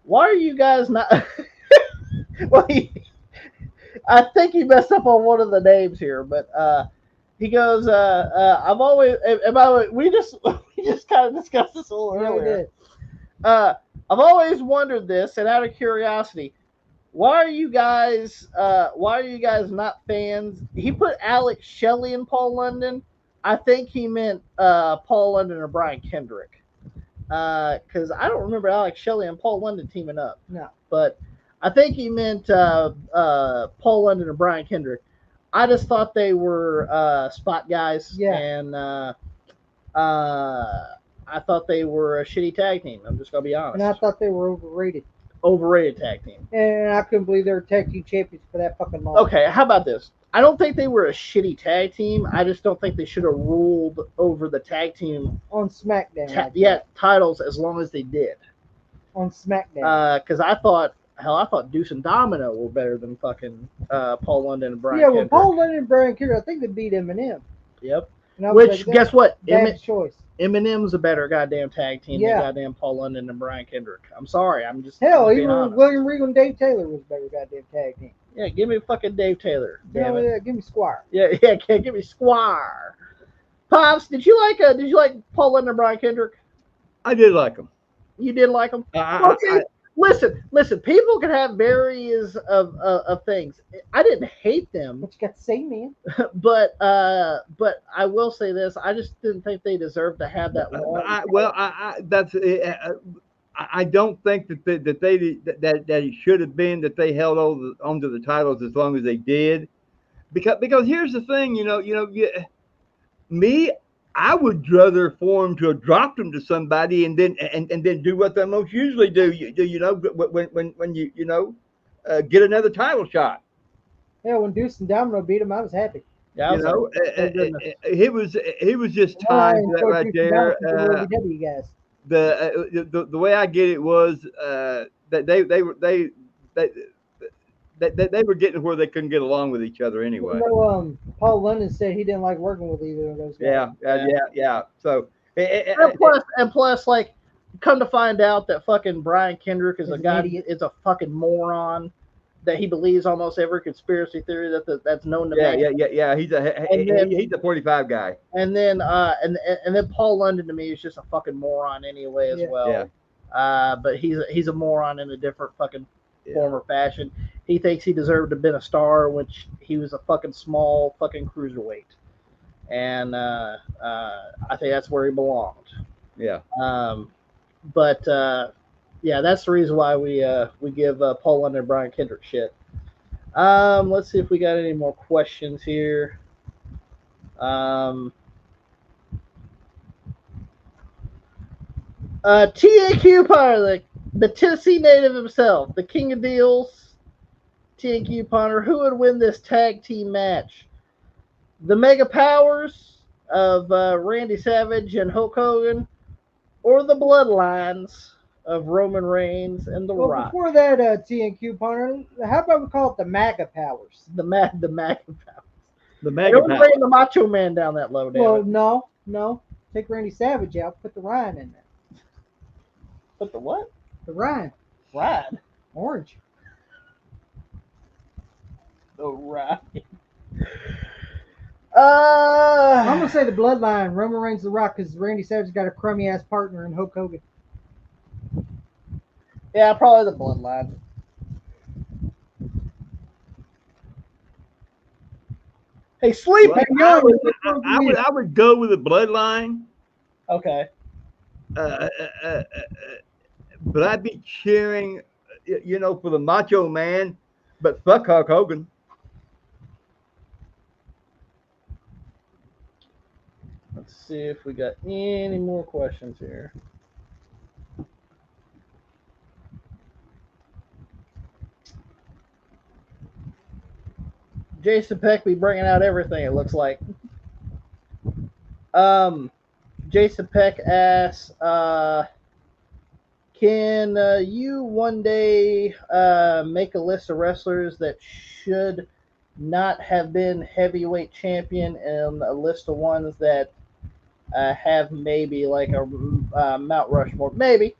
why are you guys not... Well, I think he messed up on one of the names here, but he goes, I've always... And by the way, we just kind of discussed this a little earlier. We did. I've always wondered this, and out of curiosity, why are you guys not fans? He put Alex Shelley and Paul London. I think he meant Paul London or Brian Kendrick. Because I don't remember Alex Shelley and Paul London teaming up. No. But I think he meant Paul London or Brian Kendrick. I just thought they were spot guys. Yeah. And I thought they were a shitty tag team. I'm just going to be honest. And I thought they were overrated. Overrated tag team. And I couldn't believe they were tag team champions for that fucking long. Okay, how about this? I don't think they were a shitty tag team. I just don't think they should have ruled over the tag team on SmackDown. Titles as long as they did. On SmackDown. Because I thought Deuce and Domino were better than fucking Paul London and Brian Kendrick. Yeah, well, Paul London and Brian Kendrick, I think they beat Eminem. Yep. Which, like, guess what? Bad choice. Eminem's a better goddamn tag team than goddamn Paul London and Brian Kendrick. I'm sorry. I'm just even William Regal and Dave Taylor was a better goddamn tag team. Yeah, give me fucking Dave Taylor. Damn it. Yeah, give me Squire. Yeah, give me Squire. Pops, did you like Paul London and Brian Kendrick? I did like them. You did like them? listen. People can have various of things. I didn't hate them, What you got to say, man? but I will say this: I just didn't think they deserved to have that long. I don't think that it should have been that they held onto the titles as long as they did, because here's the thing, me, I would rather for them to have dropped them to somebody and then do what they most usually do. When you get another title shot. Yeah, when Deuce and Domino beat him, I was happy. Yeah, he was just time for that right there. WWE guys. The way I get it was that they were getting where they couldn't get along with each other anyway. Paul London said he didn't like working with either of those guys. Yeah. So and plus, like, come to find out that fucking Brian Kendrick is is a fucking moron. That he believes almost every conspiracy theory that's known to man. Yeah. He's a 45 guy. And then Paul London to me is just a fucking moron anyway as well. Yeah. But he's a moron in a different fucking form or fashion. He thinks he deserved to have been a star, which he was a fucking small fucking cruiserweight. And I think that's where he belonged. Yeah. Yeah, that's the reason why we give Paul London and Brian Kendrick shit. Let's see if we got any more questions here. TNQ Ponder, the Tennessee native himself, the king of deals. TNQ Ponder, who would win this tag team match? The Mega Powers of Randy Savage and Hulk Hogan, or the Bloodlines of Roman Reigns and The Rock? Before that, TNQ Ponder, how about we call it the MAGA Powers? The MAGA Powers. The MAGA Powers. Don't bring the Macho Man down that low, Well, no. Take Randy Savage out. Put the Ryan in there. Put the what? The Ryan. Ryan. Orange. The Ryan. I'm gonna say the Bloodline, Roman Reigns, The Rock, because Randy Savage got a crummy ass partner in Hulk Hogan. Yeah, probably the Bloodline. Hey, sleep. Well, I would go with the Bloodline. Okay. But I'd be cheering, for the Macho Man. But fuck Hulk Hogan. Let's see if we got any more questions here. Jason Peck be bringing out everything, it looks like. Jason Peck asks, can you one day make a list of wrestlers that should not have been heavyweight champion and a list of ones that have maybe like a Mount Rushmore? Maybe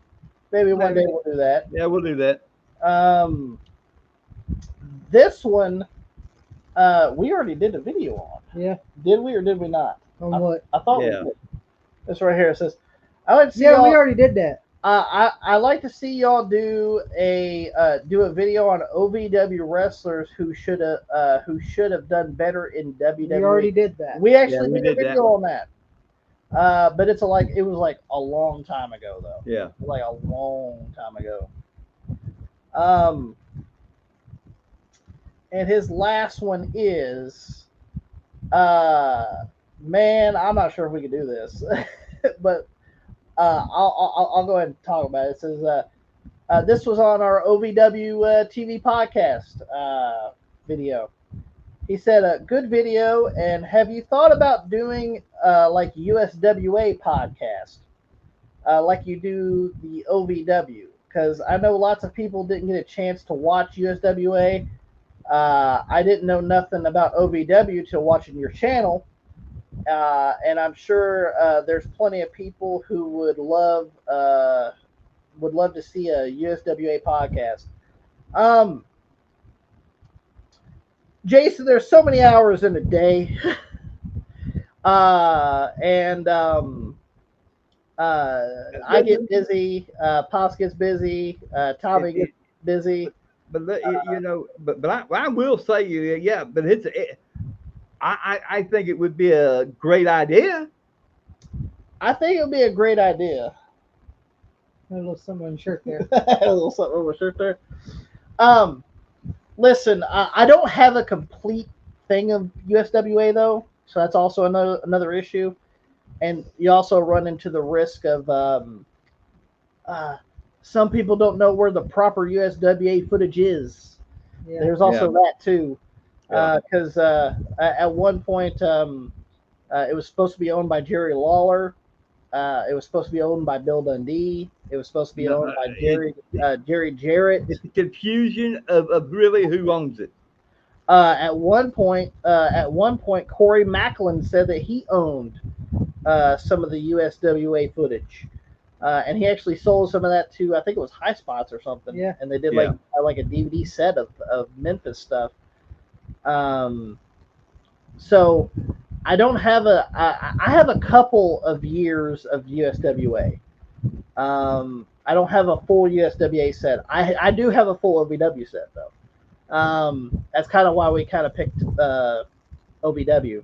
one day we'll do that. Yeah, we'll do that. This one, we already did a video on. Yeah. Did we or did we not? On what? I thought we did. This right here, it says, I like to see we already did that. I like to see y'all do a video on OVW wrestlers who should have done better in WWE. We already did that. We actually did a video on that. But it was like a long time ago though. Yeah. Like a long time ago. And his last one is, man, I'm not sure if we can do this, but I'll go ahead and talk about it. It says, this was on our OVW TV podcast video. He said, a good video, and have you thought about doing like USWA podcast, like you do the OVW? Because I know lots of people didn't get a chance to watch USWA. I didn't know nothing about OVW till watching your channel. And I'm sure there's plenty of people who would love to see a USWA podcast. Jason, there's so many hours in a day, and I get busy. Pops gets busy. Tommy gets busy. But I will say yeah. But I think it would be a great idea. I think it would be a great idea. A little something on the shirt there. A little something on my shirt there. Listen, I don't have a complete thing of USWA though, so that's also another issue. And you also run into the risk of some people don't know where the proper USWA footage is. Yeah. There's also that too, because at one point it was supposed to be owned by Jerry Lawler. It was supposed to be owned by Bill Dundee. It was supposed to be owned by Jerry Jarrett. It's the confusion of really who owns it. At one point, Corey Macklin said that he owned some of the USWA footage, and he actually sold some of that to, I think it was High Spots or something. Yeah. And they did like a DVD set of Memphis stuff. So I don't have I have a couple of years of USWA. I don't have a full USWA set. I do have a full OVW set though. That's kind of why we kind of picked OVW.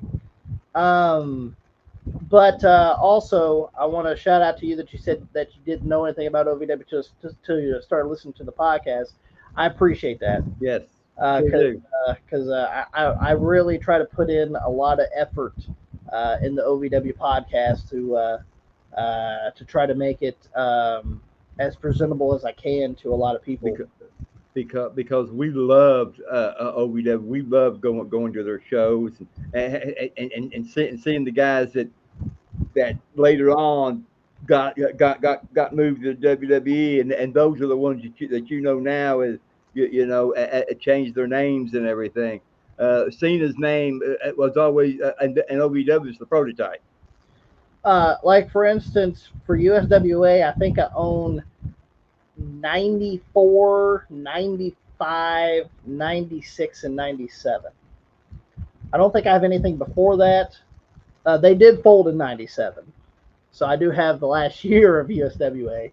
But also, I want to shout out to you that you said that you didn't know anything about OVW just till you started listening to the podcast. I appreciate that. Yes. Because I really try to put in a lot of effort in the OVW podcast to try to make it as presentable as I can to a lot of people. Because we loved OVW, we loved going to their shows and seeing the guys that later on got moved to the WWE, and those are the ones that you know now as changed their names and everything. Cena's name was always and OVW is the prototype. Like for instance, for USWA, I think I own 94, 95, 96, and 97. I don't think I have anything before that. They did fold in 97. So I do have the last year of USWA,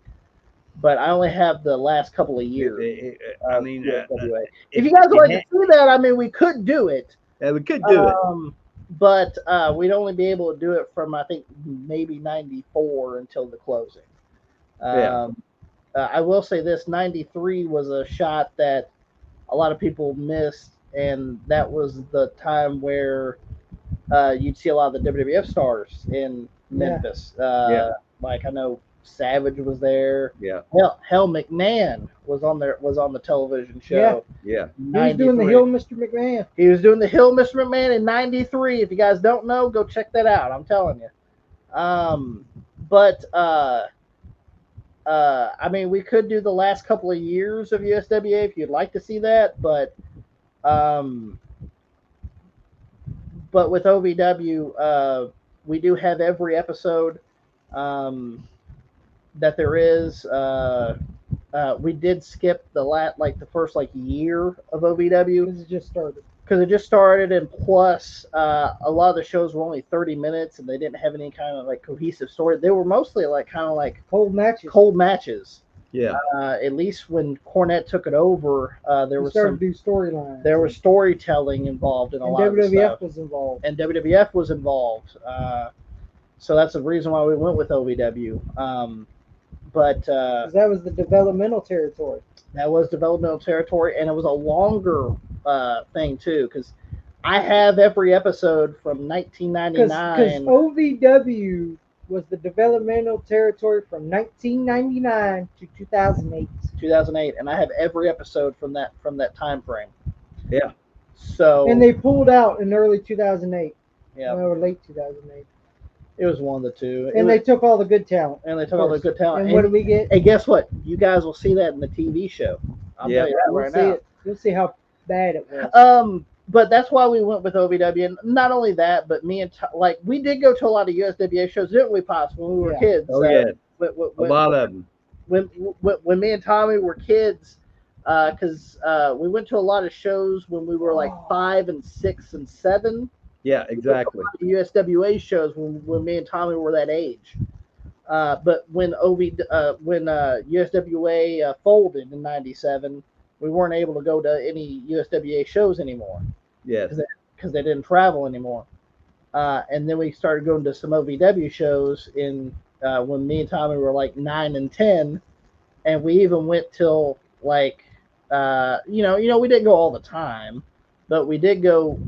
but I only have the last couple of years. I mean, USWA. If you guys would like to see that, I mean, we could do it. Yeah, we could do it. But we'd only be able to do it from, I think, maybe 94 until the closing. I will say this, 93 was a shot that a lot of people missed, and that was the time where you'd see a lot of the WWF stars in Memphis. Like I know Savage was there. Yeah. Hell, McMahon was on the television show. Yeah. He was doing the Hill Mr. McMahon. He was doing the Hill Mr. McMahon in 93. If you guys don't know, go check that out. I'm telling you. I mean, we could do the last couple of years of USWA if you'd like to see that, but with OVW, we do have every episode that there is. We did skip the first year of OVW because it just started, and plus a lot of the shows were only 30 minutes and they didn't have any kind of cohesive story. They were mostly cold matches. Yeah. At least when Cornette took it over, there was storylines. There was storytelling involved in a lot of stuff. And WWF was involved. So that's the reason why we went with OVW. But that was the developmental territory. That was developmental territory, and it was a longer thing too, because I have every episode from 1999. Because OVW was the developmental territory from 1999 to 2008. 2008, and I have every episode from that time frame. Yeah. So. And they pulled out in early 2008. Yeah. Or late 2008. It was one of the two. And they took all the good talent. And what do we get? And guess what? You guys will see that in the TV show. I'll tell you that right now. You'll see how bad it was. But that's why we went with OVW, and not only that, but me and we did go to a lot of USWA shows, didn't we, Pops, when we were kids? Oh yeah, a lot of them. When me and Tommy were kids, because we went to a lot of shows when we were 5 and 6 and 7. Yeah, exactly. USWA shows when me and Tommy were that age. But when USWA folded in '97, we weren't able to go to any USWA shows anymore. Yes. Because they didn't travel anymore. And then we started going to some OVW shows in when me and Tommy were like 9 and 10, and we even went till like we didn't go all the time, but we did go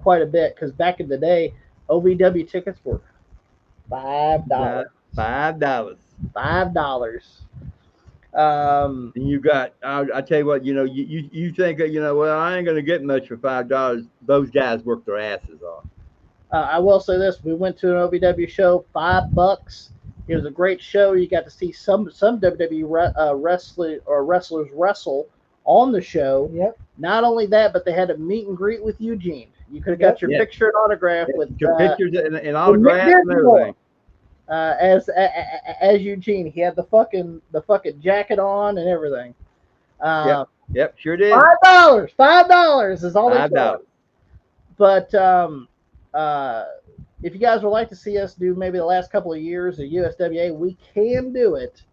quite a bit because back in the day, OVW tickets were $5. $5. And you got, I tell you what, you think that, well, I ain't gonna get much for $5. Those guys work their asses off. I will say this: we went to an OVW show, $5. It was a great show. You got to see some WWE wrestlers wrestle on the show. Yep. Not only that, but they had a meet and greet with Eugene. You could have got your picture and autograph with your pictures and autographs and everything. As Eugene, he had the fucking jacket on and everything. Yep, sure did. $5 is all they $5. But if you guys would like to see us do maybe the last couple of years of USWA, we can do it.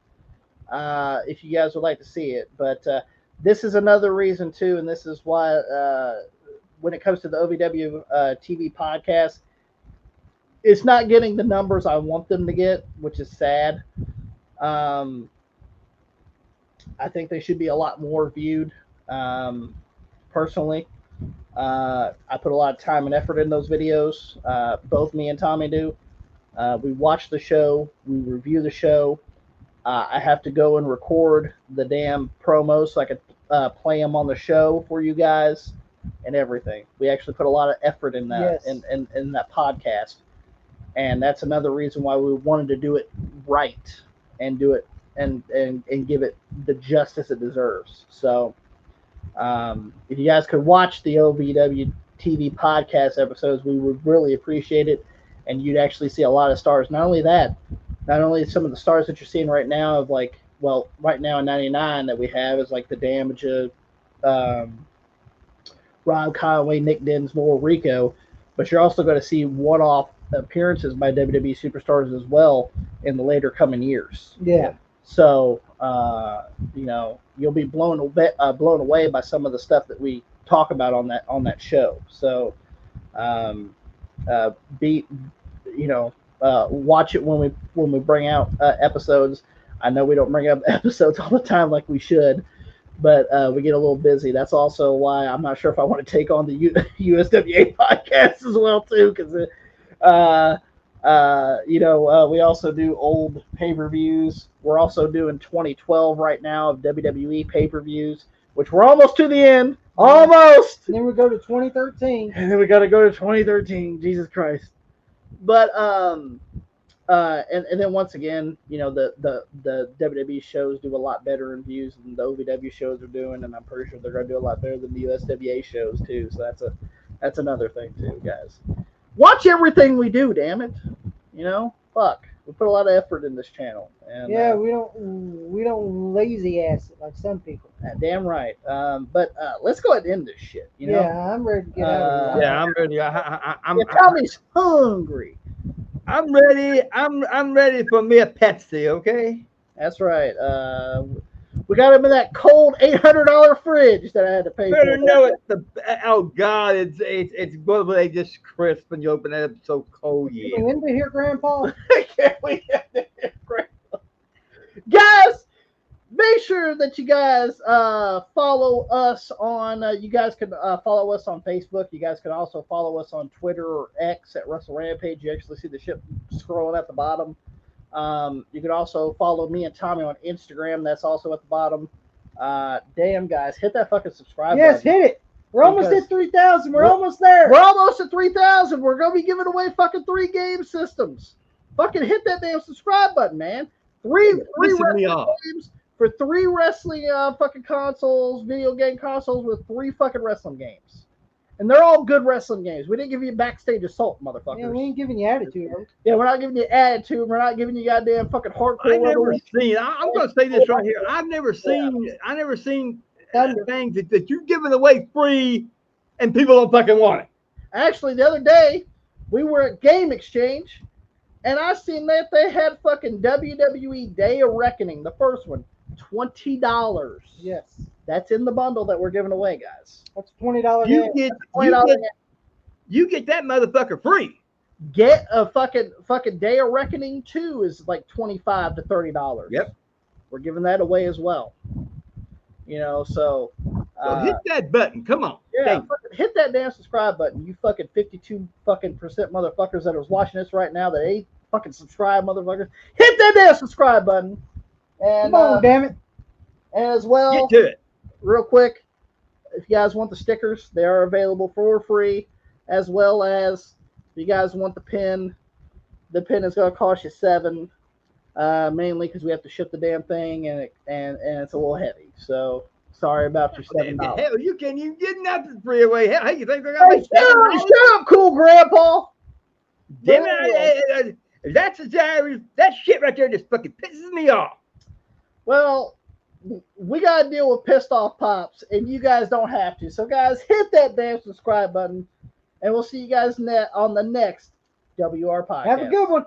If you guys would like to see it, but this is another reason too, and this is why when it comes to the OVW TV podcast, it's not getting the numbers I want them to get, which is sad. I think they should be a lot more viewed. Personally, I put a lot of time and effort in those videos. Both me and Tommy do. We watch the show. We review the show. I have to go and record the damn promos so I could play them on the show for you guys and everything. We actually put a lot of effort in that in that podcast. And that's another reason why we wanted to do it right and do it and give it the justice it deserves. So if you guys could watch the OVW TV podcast episodes, we would really appreciate it. And you'd actually see a lot of stars. Not only that, not only some of the stars that you're seeing right now of like, well, right now in 99 that we have is like the Damage of Rob Conway, Nick Dinsmore, Rico, but you're also going to see one-off appearances by WWE superstars as well in the later coming years. Yeah. So, you'll be blown away by some of the stuff that we talk about on that show. So, watch it when we bring out episodes. I know we don't bring up episodes all the time like we should, but we get a little busy. That's also why I'm not sure if I want to take on the USWA podcast as well too, because we also do old pay-per-views. We're also doing 2012 right now of WWE pay-per-views, which we're almost to the end. Almost. And then we go to 2013. And then we got to go to 2013. Jesus Christ. But and then once again, the WWE shows do a lot better in views than the OVW shows are doing, and I'm pretty sure they're going to do a lot better than the USWA shows too. So that's another thing too, guys. Watch everything we do, damn it. Fuck. We put a lot of effort in this channel. And, we don't lazy ass it like some people. Damn right. But let's go ahead and end this shit. Yeah, I'm ready to get out of here. Yeah, I'm ready. Tommy's hungry. I'm ready. I'm ready for me a Pepsi. Okay. That's right. We got him in that cold $800 fridge that I had to pay for. Better know it. Oh God, it's globally just crisp when you open it up. It's so cold. Yeah. Can we end it here, Grandpa? Can we end it here, Grandpa? Guys, make sure that you guys follow us on. You guys can follow us on Facebook. You guys can also follow us on Twitter or X at Wrestle Rampage. You actually see the shit scrolling at the bottom. You can also follow me and Tommy on Instagram. That's also at the bottom. Damn, guys, hit that fucking subscribe button. Yes, hit it. We're almost at 3,000. We're almost there. We're almost at 3,000. We're going to be giving away fucking 3 game systems. Fucking hit that damn subscribe button, man. Three wrestling games for 3 wrestling fucking consoles, video game consoles with 3 fucking wrestling games. And they're all good wrestling games. We didn't give you Backstage Assault, motherfuckers. Yeah, we ain't giving you attitude. Yeah, we're not giving you attitude. We're not giving you goddamn fucking hardcore. I'm going to say this right here. I've never seen things that you're giving away free and people don't fucking want it. Actually, the other day, we were at Game Exchange, And I seen that they had fucking WWE Day of Reckoning, the first one, $20. Yes. That's in the bundle that we're giving away, guys. That's $20. You get that motherfucker free. Get a fucking Day of Reckoning 2 is like $25 to $30. Yep. We're giving that away as well. You know, so hit that button. Come on. Yeah, hit that damn subscribe button. You fucking 52% motherfuckers that are watching this right now that ain't fucking subscribe, motherfuckers. Hit that damn subscribe button. And come on, damn it. And as well, get to it. Real quick, if you guys want the stickers, they are available for free. As well as if you guys want the pin is going to cost you $7. Mainly because we have to ship the damn thing and it's a little heavy. So sorry about your $7. Hell, you can't even get nothing free away. How you think they're gonna shut up, cool grandpa. Damn it! That's that shit right there just fucking pisses me off. Well, we gotta deal with pissed off pops, and you guys don't have to. So, guys, hit that damn subscribe button, and we'll see you guys on the next WR podcast. Have a good one.